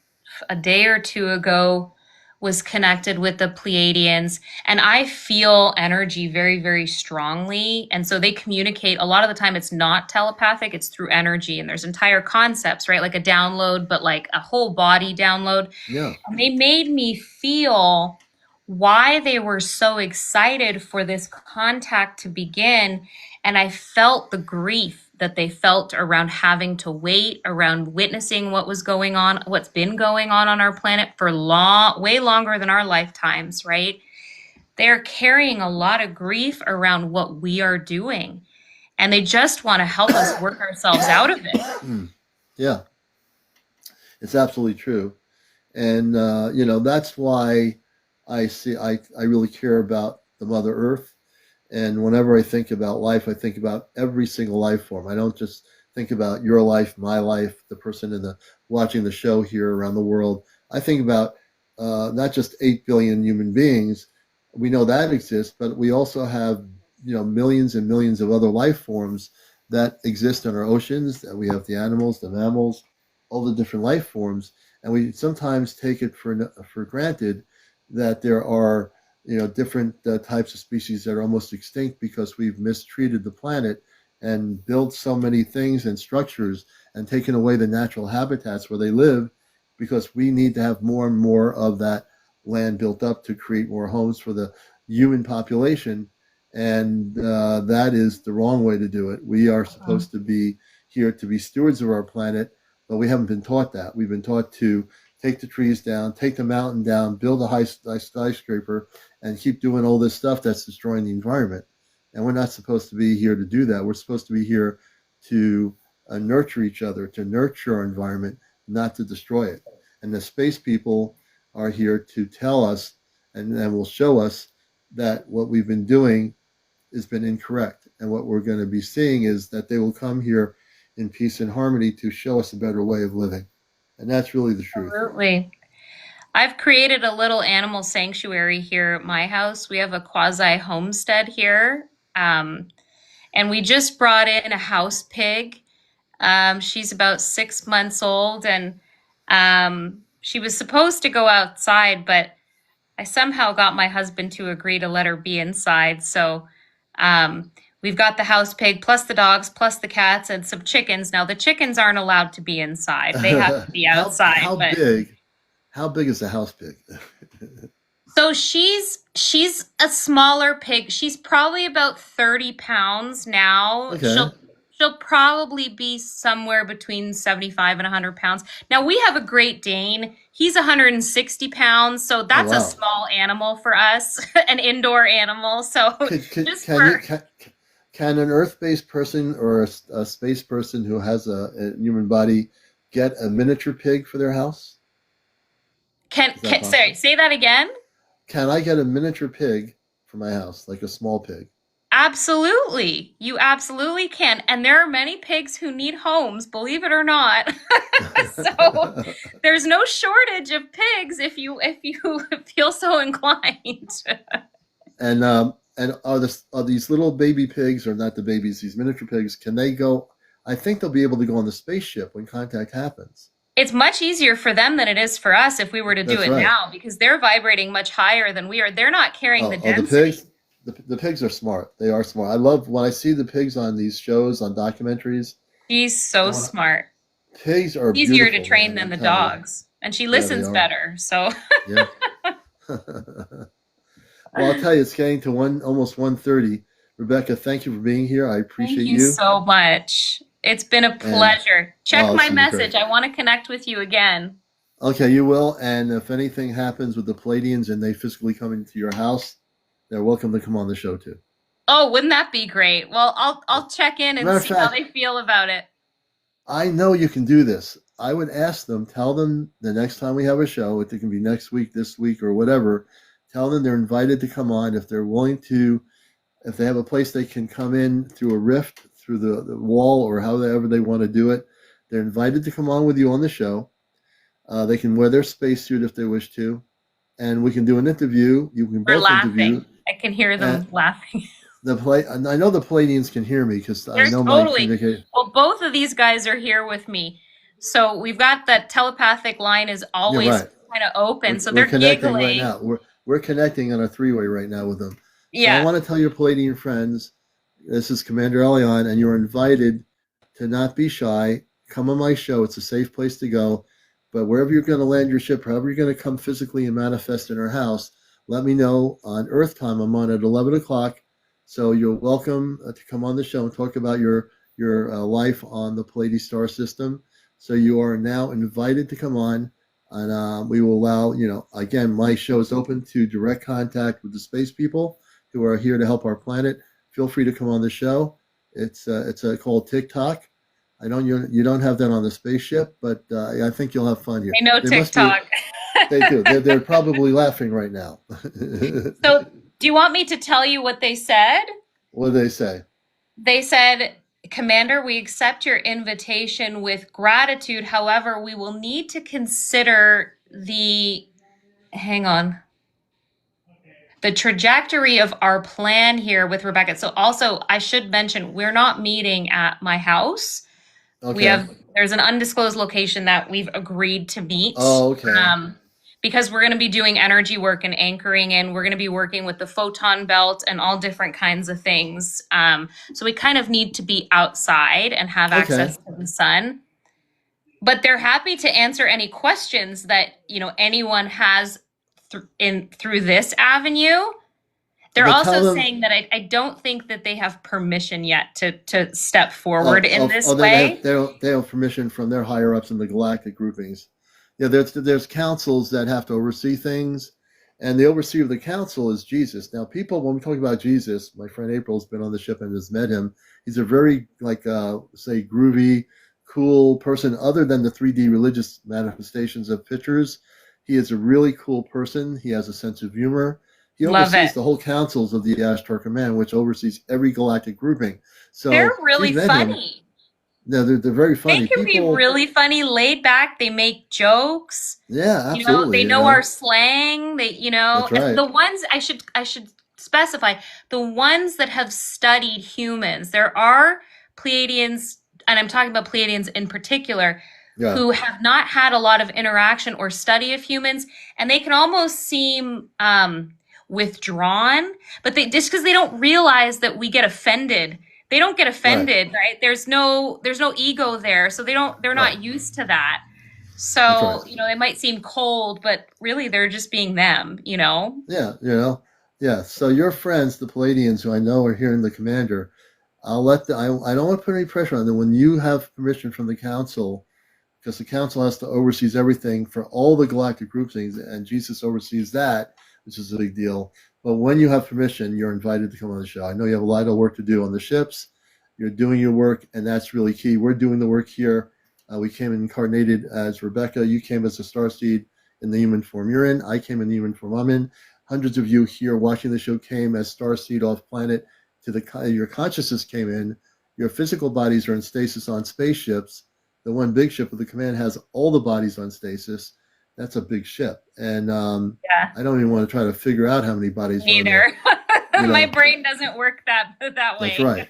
a day or two ago, was connected with the Pleiadians, and I feel energy very, very strongly. And so they communicate. A lot of the time, it's not telepathic, it's through energy. And there's entire concepts, right? Like a download, but like a whole body download. Yeah. And they made me feel why they were so excited for this contact to begin. And I felt the grief that they felt around having to wait, around witnessing what was going on, what's been going on our planet for long, way longer than our lifetimes, right? They're carrying a lot of grief around what we are doing. And they just want to help us work ourselves out of it. Yeah, it's absolutely true. And that's why I really care about the Mother Earth. And whenever I think about life, I think about every single life form. I don't just think about your life, my life, the person in the watching the show here around the world. I think about not just 8 billion human beings. We know that exists, but we also have millions and millions of other life forms that exist in our oceans. That we have the animals, the mammals, all the different life forms, and we sometimes take it for granted that there are different types of species that are almost extinct because we've mistreated the planet and built so many things and structures and taken away the natural habitats where they live because we need to have more and more of that land built up to create more homes for the human population. And that is the wrong way to do it. We are supposed to be here to be stewards of our planet, but we haven't been taught that. We've been taught to take the trees down, take the mountain down, build a high skyscraper, and keep doing all this stuff that's destroying the environment. And we're not supposed to be here to do that. We're supposed to be here to nurture each other, to nurture our environment, not to destroy it. And the space people are here to tell us and will show us that what we've been doing has been incorrect. And what we're going to be seeing is that they will come here in peace and harmony to show us a better way of living. And that's really the truth. Absolutely. I've created a little animal sanctuary here at my house. We have a quasi homestead here. And we just brought in a house pig. She's about 6 months old, and she was supposed to go outside, but I somehow got my husband to agree to let her be inside. So we've got the house pig, plus the dogs, plus the cats, and some chickens. Now, the chickens aren't allowed to be inside, they have to be how outside. how But big how big is the house pig? so she's a smaller pig. She's probably about 30 pounds now. Okay. She'll probably be somewhere between 75 and 100 pounds. Now, we have a Great Dane. He's 160 pounds, so Oh that's a wow. small animal for us, an indoor animal. So Could just for can an Earth-based person or a space person who has a human body get a miniature pig for their house? Is that sorry, possible? say that again? Can I get a miniature pig for my house, like a small pig? Absolutely. You absolutely can. And there are many pigs who need homes, believe it or not. So there's no shortage of pigs if you feel so inclined. And are these little baby pigs, or not the babies, these miniature pigs? Can they go? I think they'll be able to go on the spaceship when contact happens. It's much easier for them than it is for us if we were to do That's it right. now because they're vibrating much higher than we are. They're not carrying the The density. pigs. The pigs are smart. They are smart. I love when I see the pigs on these shows, on documentaries. She's so Oh, smart. pigs are Easier to beautiful, train man. than I'm the telling you. dogs. And she Yeah, they listens are. better. So Yeah. Well, I'll tell you, it's getting to almost 1:30. Rebecca, thank you for being here. I thank appreciate you you. so much. It's been a And pleasure. Check oh, it's my gonna be great. message. I want to connect with you again. Okay, you will. And if anything happens with the Palladians and they physically come into your house, they're welcome to come on the show too. Oh, wouldn't that be great? Well, I'll check in and Matter of see how fact, they feel about it. I know you can do this. I would ask them, tell them the next time we have a show, it can be next week, this week, or whatever. Tell them they're invited to come on if they're willing to. If they have a place they can come in through a rift, through the wall, or however they want to do it, they're invited to come on with you on the show. They can wear their spacesuit if they wish to, and we can do an interview. You can We're both interview. laughing. I can hear And them laughing. I know the Palladians can hear me because I They're know my totally. communication. Well, both of these guys are here with me. So we've got that telepathic line is You're always right. kind of open. So We're they're connecting right giggling. now. We're connecting on a three-way right now with them. So I Yeah. want to tell your Palladian friends, this is CmdrAleon, and you're invited to not be shy. Come on my show. It's a safe place to go. But wherever you're going to land your ship, however you're going to come physically and manifest in our house, let me know on Earth time. I'm on at 11 o'clock. So you're welcome to come on the show and talk about your life on the Palladi star system. So you are now invited to come on, and we will allow, again, my show is open to direct contact with the space people who are here to help our planet. Feel free to come on the show. It's called TikTok. I don't you don't have that on the spaceship, but I think you'll have fun here. I know They must be. TikTok. They do. They're probably laughing right now. So do you want me to tell you what they said? What do they say? They said, Commander, we accept your invitation with gratitude. However, we will need to consider hang on, the trajectory of our plan here with Rebecca. So also, I should mention, we're not meeting at my house. Okay. There's an undisclosed location that we've agreed to meet. Oh, okay. Because we're going to be doing energy work and anchoring in. We're going to be working with the photon belt and all different kinds of things. So we kind of need to be outside and have access to the sun. But they're happy to answer any questions that anyone has through this avenue. They're But also saying that I don't think that they have permission yet to step forward in this way. They have permission from their higher ups in the galactic groupings. Yeah, there's councils that have to oversee things, and the overseer of the council is Jesus. Now, people, when we talk about Jesus, my friend April's been on the ship and has met him. He's a very say groovy, cool person. Other than the 3D religious manifestations of pictures, he is a really cool person. He has a sense of humor. He oversees the whole councils of the Ashtar Command, which oversees every galactic grouping. So they're really funny. No, they're very funny. They can be really funny, laid back. They make jokes. Yeah, absolutely. They know our slang. That's right. The ones I should specify, the ones that have studied humans. There are Pleiadians, and I'm talking about Pleiadians in particular, who have not had a lot of interaction or study of humans, and they can almost seem withdrawn, but just because they don't realize that we get offended. They don't get offended, right? There's no ego there, so they're not used to that. So, they might seem cold, but really they're just being them, Yeah, yeah. So your friends, the Palladians, who I know are here in the Commander, I don't want to put any pressure on them. When you have permission from the council, because the council has to oversees everything for all the galactic groupings, and Jesus oversees that, which is a big deal. But when you have permission, you're invited to come on the show. I know you have a lot of work to do on the ships. You're doing your work, and that's really key. We're doing the work here. We came incarnated as Rebecca. You came as a starseed in the human form you're in. I came in the human form I'm in. Hundreds of you here watching the show came as starseed off planet. Your consciousness came in. Your physical bodies are in stasis on spaceships. The one big ship of the command has all the bodies on stasis. That's a big ship, and Yeah. I don't even want to try to figure out how many bodies are on there. Neither. My brain doesn't work that That's way. right.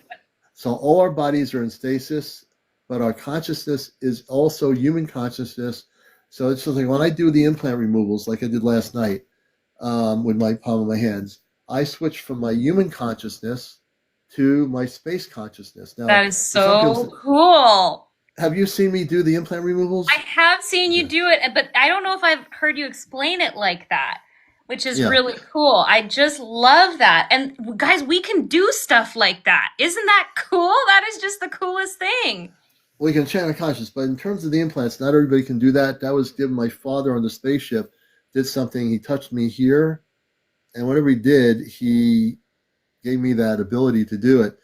So all our bodies are in stasis, but our consciousness is also human consciousness. So it's just like when I do the implant removals, like I did last night with my palm of my hands, I switch from my human consciousness to my space consciousness. Now, That is some people so cool. have you seen me do the implant removals? I have seen you Yeah. do it, but I don't know if I've heard you explain it like that, which is Yeah. really cool. I just love that. And guys, we can do stuff like that. Isn't that cool? That is just the coolest thing. We can channel conscious, but in terms of the implants, not everybody can do that. That was given my father on the spaceship, did something. He touched me here, and whatever he did, he gave me that ability to do it.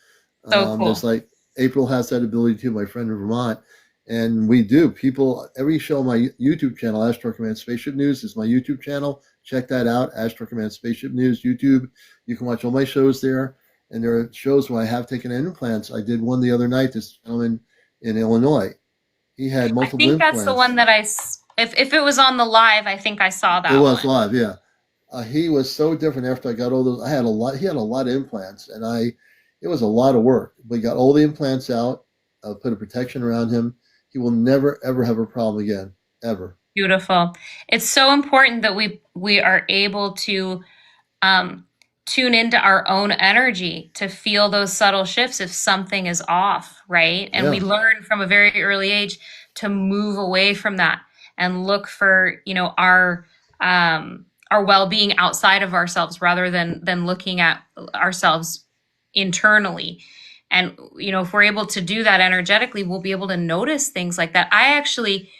So cool. There's like April has that ability too, my friend in Vermont. And we do. People, every show on my YouTube channel, Astro Command Spaceship News, is my YouTube channel. Check that out, Astro Command Spaceship News, YouTube. You can watch all my shows there. And there are shows where I have taken implants. I did one the other night, this gentleman in Illinois. He had multiple I think implants. that's the one that if it was on the live, I think I saw that It was one. live, yeah. He was so different after I got all those. He had a lot of implants, and it was a lot of work. We got all the implants out, put a protection around him. He will never, ever have a problem again, ever. Beautiful. It's so important that we are able to tune into our own energy to feel those subtle shifts if something is off, right? And we learn from a very early age to move away from that and look for, our well-being outside of ourselves rather than looking at ourselves internally. And if we're able to do that energetically, we'll be able to notice things like that. I actually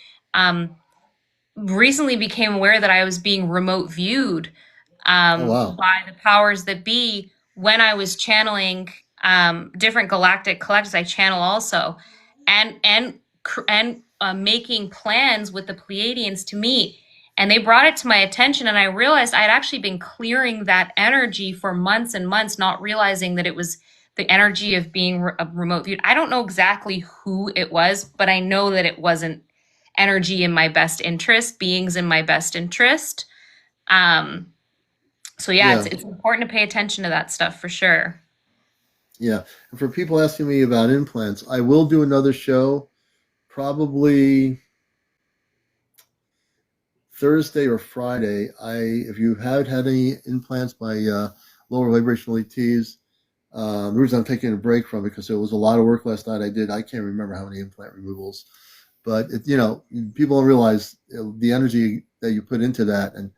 recently became aware that I was being remote viewed by the powers that be when I was channeling different galactic collectives. I channel also, and making plans with the Pleiadians to meet. And they brought it to my attention, and I realized I had actually been clearing that energy for months and months, not realizing that it was the energy of being remote viewed. I don't know exactly who it was, but I know that it wasn't energy in my best interest, beings in my best interest. So it's important to pay attention to that stuff for sure. Yeah. And for people asking me about implants, I will do another show probably Thursday or Friday. If you have had any implants by lower vibrational ETs, the reason I'm taking a break from it because it was a lot of work last night. I can't remember how many implant removals, but people don't realize the energy that you put into that and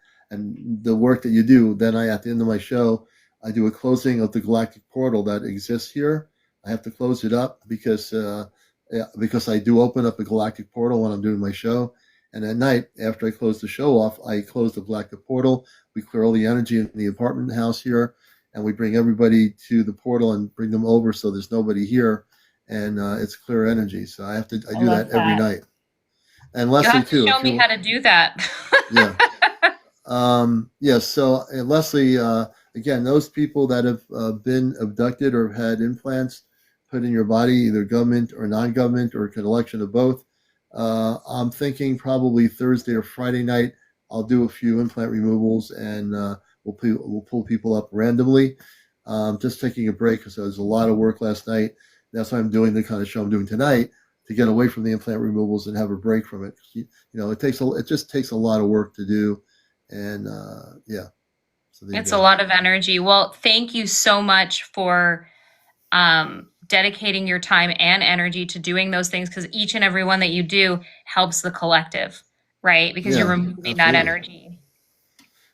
the work that you do. Then at the end of my show, I do a closing of the galactic portal that exists here. I have to close it up because I do open up a galactic portal when I'm doing my show. And at night, after I close the show off, I close the galactic portal. We clear all the energy in the apartment house here, and we bring everybody to the portal and bring them over so there's nobody here, and it's clear energy. So I do that every night. And Leslie You'll have to too. show me how to do that. Yeah. So and Leslie, again, those people that have been abducted or have had implants put in your body, either government or non-government or a collection of both, I'm thinking probably Thursday or Friday night, I'll do a few implant removals and we'll pull people up randomly. Just taking a break because there was a lot of work last night. That's why I'm doing the kind of show I'm doing tonight to get away from the implant removals and have a break from it. It just takes a lot of work to do. And so it's a lot of energy. Well, thank you so much for dedicating your time and energy to doing those things, because each and every one that you do helps the collective, right? Because you're removing that energy.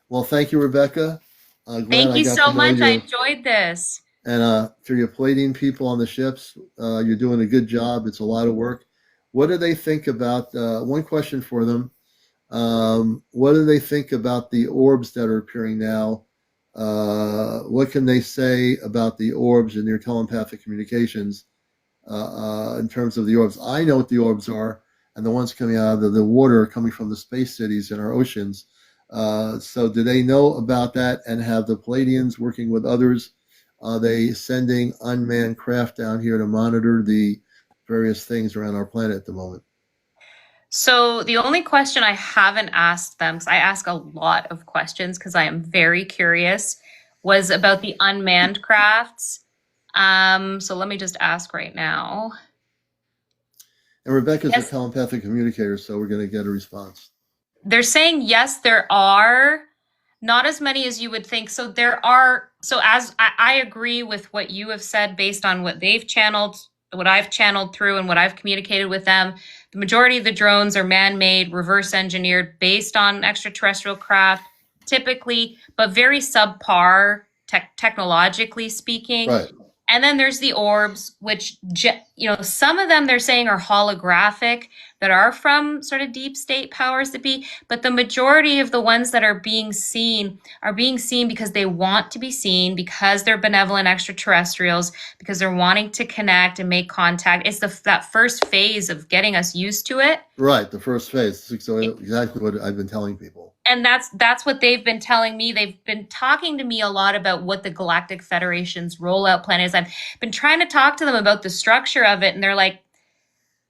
Well, thank you, Rebecca. Thank you so much. I enjoyed this. And for your Palladian people on the ships, you're doing a good job. It's a lot of work. What do they think about? One question for them. What do they think about the orbs that are appearing now? What can they say about the orbs in their telepathic communications in terms of the orbs? I know what the orbs are, and the ones coming out of the water coming from the space cities in our oceans. So do they know about that, and have the Palladians working with others? Are they sending unmanned craft down here to monitor the various things around our planet at the moment? So the only question I haven't asked them, because I ask a lot of questions because I am very curious, was about the unmanned crafts. So let me just ask right now. And Rebecca's a Yes, telepathic communicator, so we're going to get a response. they're saying yes, there are. Not as many as you would think. So there are, so as I agree with what you have said based on what they've channeled, what I've channeled through, and what I've communicated with them. The majority of the drones are man-made, reverse engineered based on extraterrestrial craft, typically, but very subpar technologically speaking. Right. And then there's the orbs, which, some of them they're saying are holographic, that are from sort of deep state powers that be. But the majority of the ones that are being seen because they want to be seen, because they're benevolent extraterrestrials, because they're wanting to connect and make contact. It's that first phase of getting us used to it. Right, the first phase. So exactly what I've been telling people. And that's what they've been telling me. They've been talking to me a lot about what the Galactic Federation's rollout plan is. I've been trying to talk to them about the structure of it, and they're like,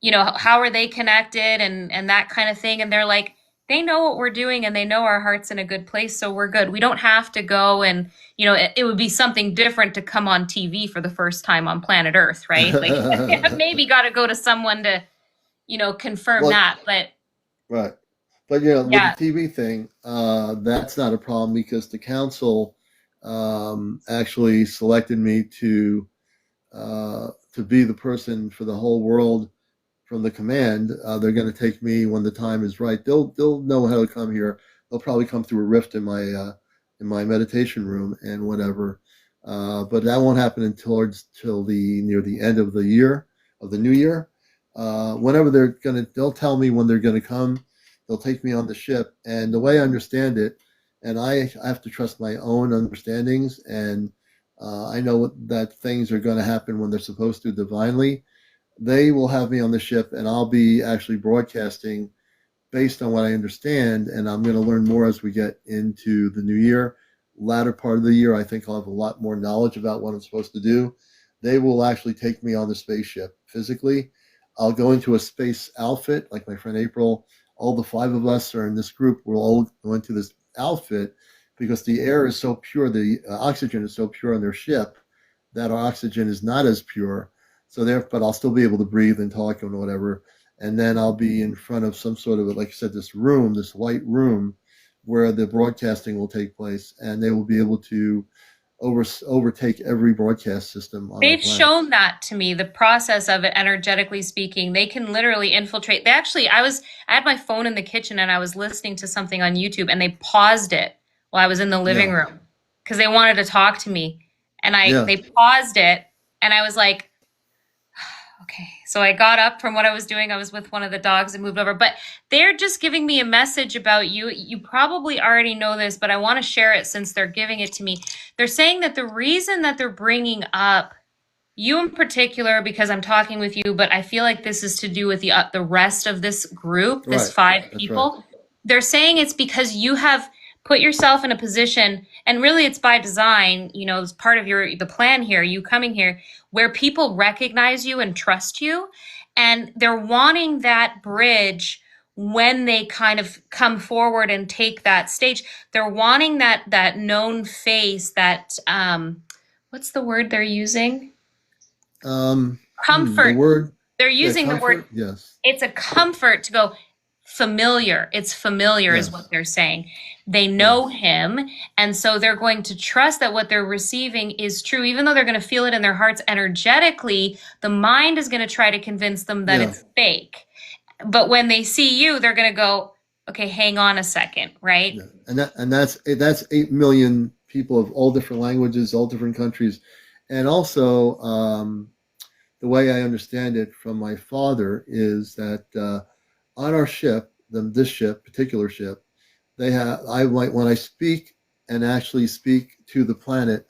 how are they connected and that kind of thing. And they're like, they know what we're doing, and they know our heart's in a good place, so we're good. We don't have to go and, it would be something different to come on TV for the first time on planet Earth, right? Like, I've maybe got to go to someone to, confirm that, but. Right. But Yeah. with the TV thing, that's not a problem because the council actually selected me to be the person for the whole world from the command. They're going to take me when the time is right. They'll know how to come here. They'll probably come through a rift in my meditation room and whatever. But that won't happen until near the end of the year, of the new year. Whenever they'll tell me when they're gonna come. They'll take me on the ship, and the way I understand it, and I have to trust my own understandings, and I know that things are going to happen when they're supposed to divinely. They will have me on the ship, and I'll be actually broadcasting based on what I understand, and I'm going to learn more as we get into the new year. Latter part of the year, I think I'll have a lot more knowledge about what I'm supposed to do. They will actually take me on the spaceship physically. I'll go into a space outfit, like my friend April. All the 5 of us are in this group. We'll all go into this outfit because the air is so pure, the oxygen is so pure on their ship that our oxygen is not as pure. But I'll still be able to breathe and talk and whatever. And then I'll be in front of some sort of, like I said, this white room where the broadcasting will take place, and they will be able to overtake every broadcast system on They've shown that to me, the process of it, energetically speaking. They can literally infiltrate. I had my phone in the kitchen and I was listening to something on YouTube, and they paused it while I was in the living room because they wanted to talk to me. And they paused it, and I was like, okay. So I got up from what I was doing. I was with one of the dogs and moved over, but they're just giving me a message about you. You probably already know this, but I want to share it since they're giving it to me. They're saying that the reason that they're bringing up you in particular, because I'm talking with you, but I feel like this is to do with the rest of this group, this 5 people. Right. They're saying it's because you have put yourself in a position, and really it's by design, it's part of the plan here, you coming here, where people recognize you and trust you, and they're wanting that bridge when they kind of come forward and take that stage. They're wanting that known face, that what's the word they're using? Comfort. They're using the word. Yes. It's a comfort to go familiar. It's familiar is what they're saying. They know him, and so they're going to trust that what they're receiving is true, even though they're going to feel it in their hearts energetically. The mind is going to try to convince them that it's fake. But when they see you, they're going to go, okay, hang on a second, right? Yeah. And that's 8 million people of all different languages, all different countries. And also, the way I understand it from my father is that on our ship, this ship, particular ship, they have. I like when I speak and actually speak to the planet.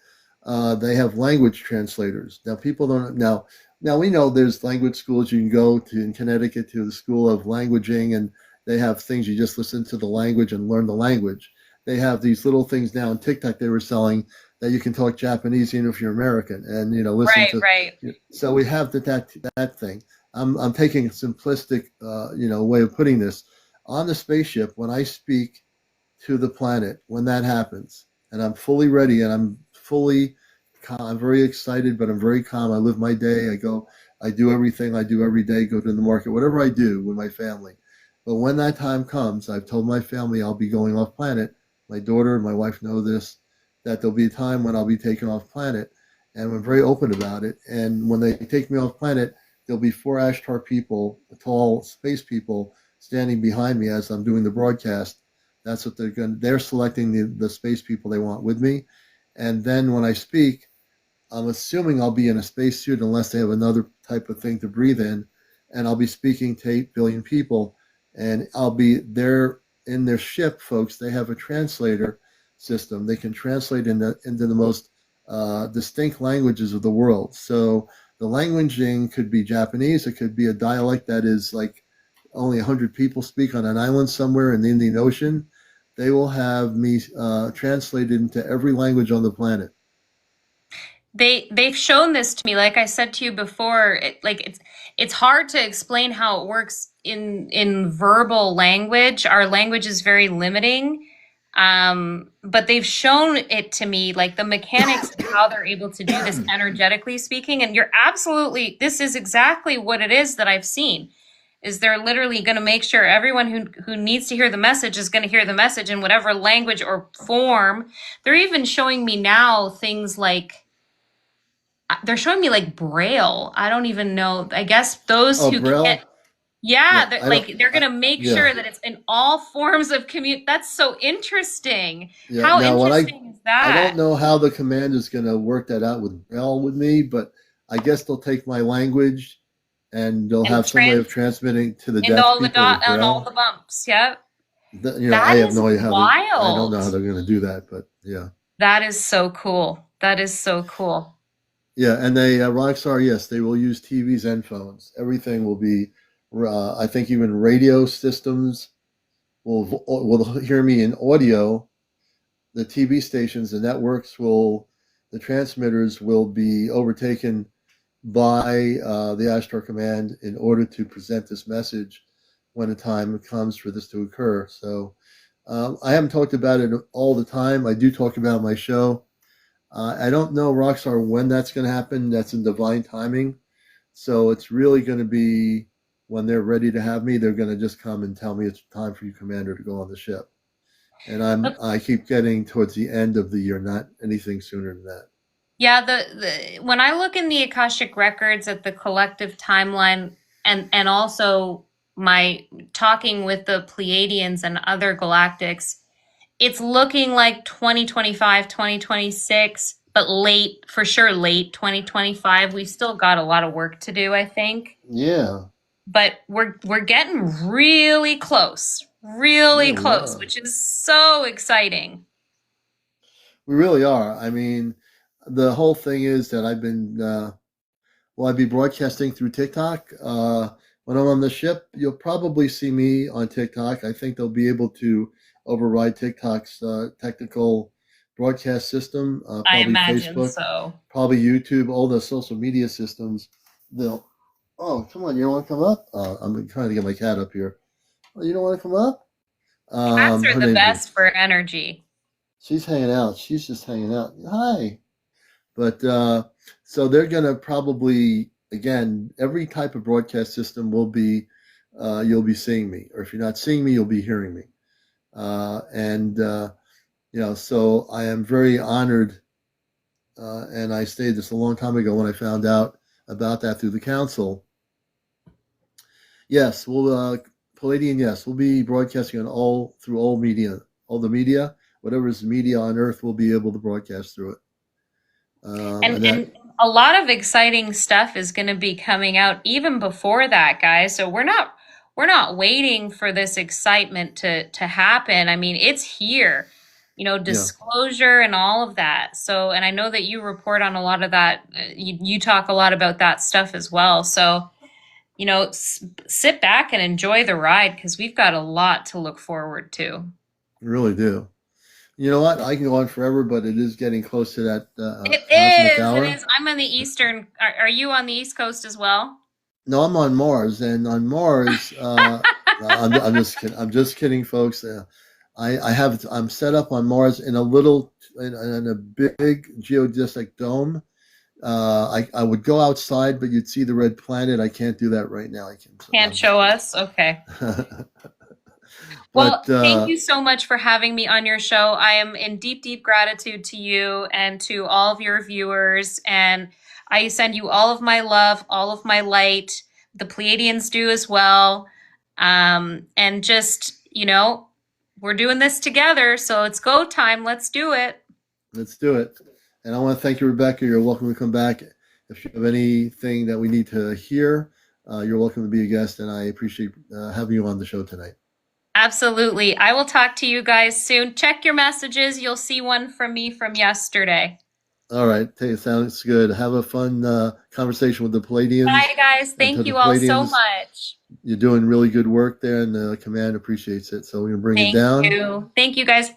They have language translators. Now people don't now. Now we know there's language schools you can go to in Connecticut to the School of Languaging, and they have things you just listen to the language and learn the language. They have these little things now in TikTok they were selling that you can talk Japanese even if you're American, and listen Right, to. right. So we have that thing. I'm taking a simplistic way of putting this on the spaceship when I speak to the planet when that happens, and I'm fully ready and I'm fully calm. I'm very excited, but I'm very calm. I live my day. I do everything I do every day. Go to the market, whatever I do with my family. But when that time comes, I've told my family I'll be going off planet. My daughter and my wife know this, that there'll be a time when I'll be taken off planet, and I'm very open about it. And when they take me off planet, there'll be 4 Ashtar people, tall space people, standing behind me as I'm doing the broadcast. That's what they're selecting the space people they want with me. And then when I speak, I'm assuming I'll be in a spacesuit unless they have another type of thing to breathe in. And I'll be speaking to 8 billion people. And I'll be there in their ship, folks. They have a translator system. They can translate into the most distinct languages of the world. So the languaging could be Japanese. It could be a dialect that is like only 100 people speak on an island somewhere in the Indian Ocean. They will have me translated into every language on the planet. They've shown this to me. Like I said to you before, it's hard to explain how it works in verbal language. Our language is very limiting. But they've shown it to me, like the mechanics of how they're able to do this energetically speaking. And this is exactly what it is that I've seen. Is they're literally going to make sure everyone who needs to hear the message is going to hear the message in whatever language or form. They're even showing me now things like they're showing me like Braille. I don't even know. I guess those Oh, who can't. Braille? Yeah, Yeah, they're I don't. like they're gonna make Yeah, sure that it's in all forms of commute. That's so interesting. yeah. How Now, interesting is I don't that? know how the command is going to work that out with Braille with me, but I guess they'll take my language and they'll And have some way of trans transmitting to the and deaf all the people with and all Braille. the bumps. Yep. I That have is no idea how they. I don't know how wild. they're going to do that, but yeah. That is so cool. That is so cool. Yeah, and they Rockstar, yes, they will use TVs and phones. Everything will be. I think even radio systems will hear me in audio. The TV stations, the networks the transmitters will be overtaken by the Ashtar Command in order to present this message when the time comes for this to occur. So I haven't talked about it all the time. I do talk about it on my show. I don't know, Rockstar, when that's going to happen. That's in divine timing. So it's really going to be when they're ready to have me. They're going to just come and tell me it's time for you, Commander, to go on the ship. And I keep getting towards the end of the year, not anything sooner than that. Yeah, the when I look in the Akashic records at the collective timeline and also my talking with the Pleiadians and other galactics, it's looking like 2025, 2026, but late, for sure late 2025. We've still got a lot of work to do, I think. Yeah, But we're getting yeah, really we close, are. which is so exciting. We really are. I mean, the whole thing is that I'd be broadcasting through TikTok. When I'm on the ship, you'll probably see me on TikTok. I think they'll be able to override TikTok's technical broadcast system, I probably imagine Facebook, so. probably YouTube, all the social media systems. They'll, oh, come on, you don't want to come up? I'm trying to get my cat up here. Oh, you don't want to come up? Cats are Her the name's, best for energy. she's hanging out. She's just hanging out. Hi. But so they're going to probably, again, every type of broadcast system will be, you'll be seeing me. Or if you're not seeing me, you'll be hearing me. And, so I am very honored. And I stated this a long time ago when I found out about that through the council. Yes, Palladian, yes, we'll be broadcasting through all the media, whatever is media on Earth, we'll be able to broadcast through it. And And that, a lot of exciting stuff is going to be coming out even before that, guys. So we're not waiting for this excitement to happen. I mean, it's here. Yeah, Disclosure and all of that. So, and I know that you report on a lot of that. You talk a lot about that stuff as well. So, sit back and enjoy the ride because we've got a lot to look forward to. we really do. You know what? I can go on forever, but it is getting close to that It cosmic is. It hour. is. I'm on the Eastern. Are you on the East Coast as well? No, I'm on Mars, and on Mars, no, I'm just kidding. I'm just kidding, folks. I'm set up on Mars in a big geodesic dome. I would go outside, but you'd see the red planet. I can't do that right now. I can. Can't I'm just show us? Okay. kidding. Well, But thank you so much for having me on your show. I am in deep, deep gratitude to you and to all of your viewers. And I send you all of my love, all of my light. The Pleiadians do as well. And just, we're doing this together. So it's go time. Let's do it. let's do it. And I want to thank you, Rebecca. You're welcome to come back. If you have anything that we need to hear, you're welcome to be a guest. And I appreciate having you on the show tonight. Absolutely. I will talk to you guys soon. Check your messages. You'll see one from me from yesterday. All right. Sounds good. Have a fun conversation with the Palladians. Bye, guys. And to Thank the you all so Palladians, much. you're doing really good work there, and the command appreciates it. So we're going to bring it Thank down. you. Thank you, guys.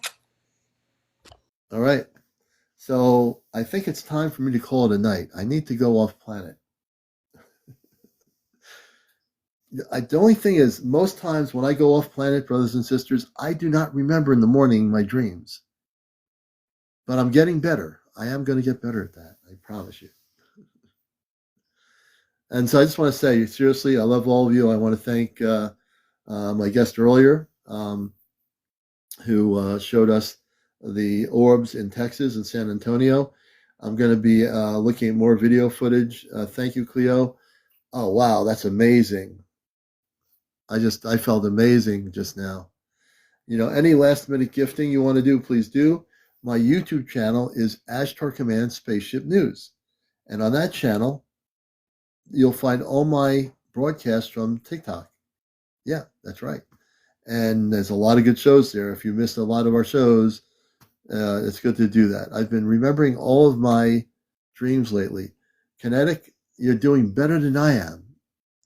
All right. So I think it's time for me to call it a night. I need to go off planet. The only thing is, most times when I go off planet, brothers and sisters, I do not remember in the morning my dreams. But I'm getting better. I am going to get better at that. I promise you. And so I just want to say, seriously, I love all of you. I want to thank my guest earlier, who showed us the orbs in Texas and San Antonio. I'm going to be looking at more video footage. Thank you, Cleo. Oh, wow, that's amazing. I felt amazing just now. Any last minute gifting you want to do, please do. My YouTube channel is Ashtar Command Spaceship News. And on that channel, you'll find all my broadcasts from TikTok. Yeah, that's right. And there's a lot of good shows there. If you missed a lot of our shows, it's good to do that. I've been remembering all of my dreams lately. Kinetic, you're doing better than I am.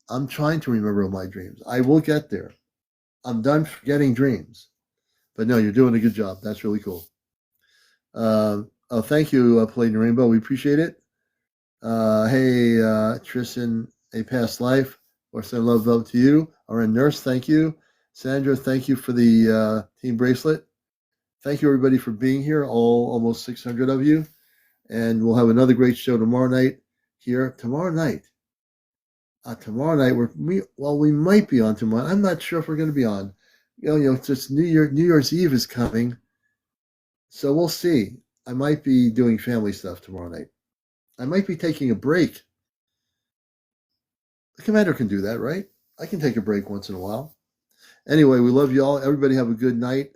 I'm trying to remember all my dreams. I will get there. I'm done forgetting dreams. But no, you're doing a good job. That's really cool. Thank you, Palladian Rainbow. We appreciate it. Hey, Tristan, a past life. Or send love to you. RN Nurse, thank you. Sandra, thank you for the team bracelet. Thank you, everybody, for being here, almost 600 of you. And we'll have another great show tomorrow night here. Tomorrow night, we might be on tomorrow. I'm not sure if we're going to be on. It's just New Year's Eve is coming. So we'll see. I might be doing family stuff tomorrow night. I might be taking a break. The commander can do that, right? I can take a break once in a while. Anyway, we love you all. Everybody have a good night.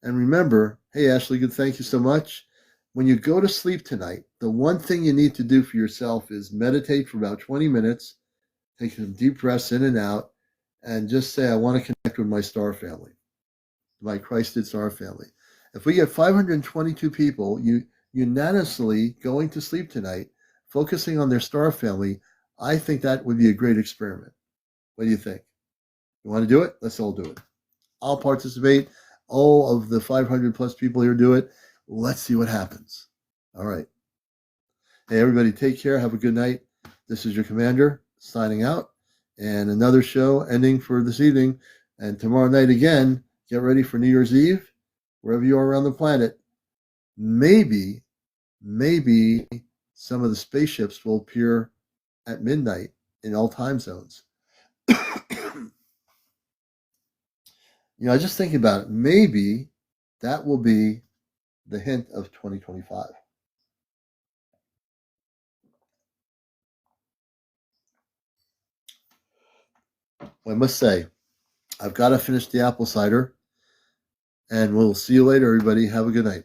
And remember, hey, Ashley, good. Thank you so much. When you go to sleep tonight, the one thing you need to do for yourself is meditate for about 20 minutes, take some deep breaths in and out, and just say, I want to connect with my star family, my Christed star family. If we get 522 people unanimously going to sleep tonight, focusing on their star family, I think that would be a great experiment. What do you think? You want to do it? Let's all do it. I'll participate. All of the 500 plus people here do it. Let's see what happens. All right. Hey, everybody, take care. Have a good night. This is your commander signing out. And another show ending for this evening. And tomorrow night again, get ready for New Year's Eve, wherever you are around the planet. Maybe some of the spaceships will appear at midnight in all time zones. I just think about it. Maybe that will be the hint of 2025. I must say, I've got to finish the apple cider, and we'll see you later, everybody. Have a good night.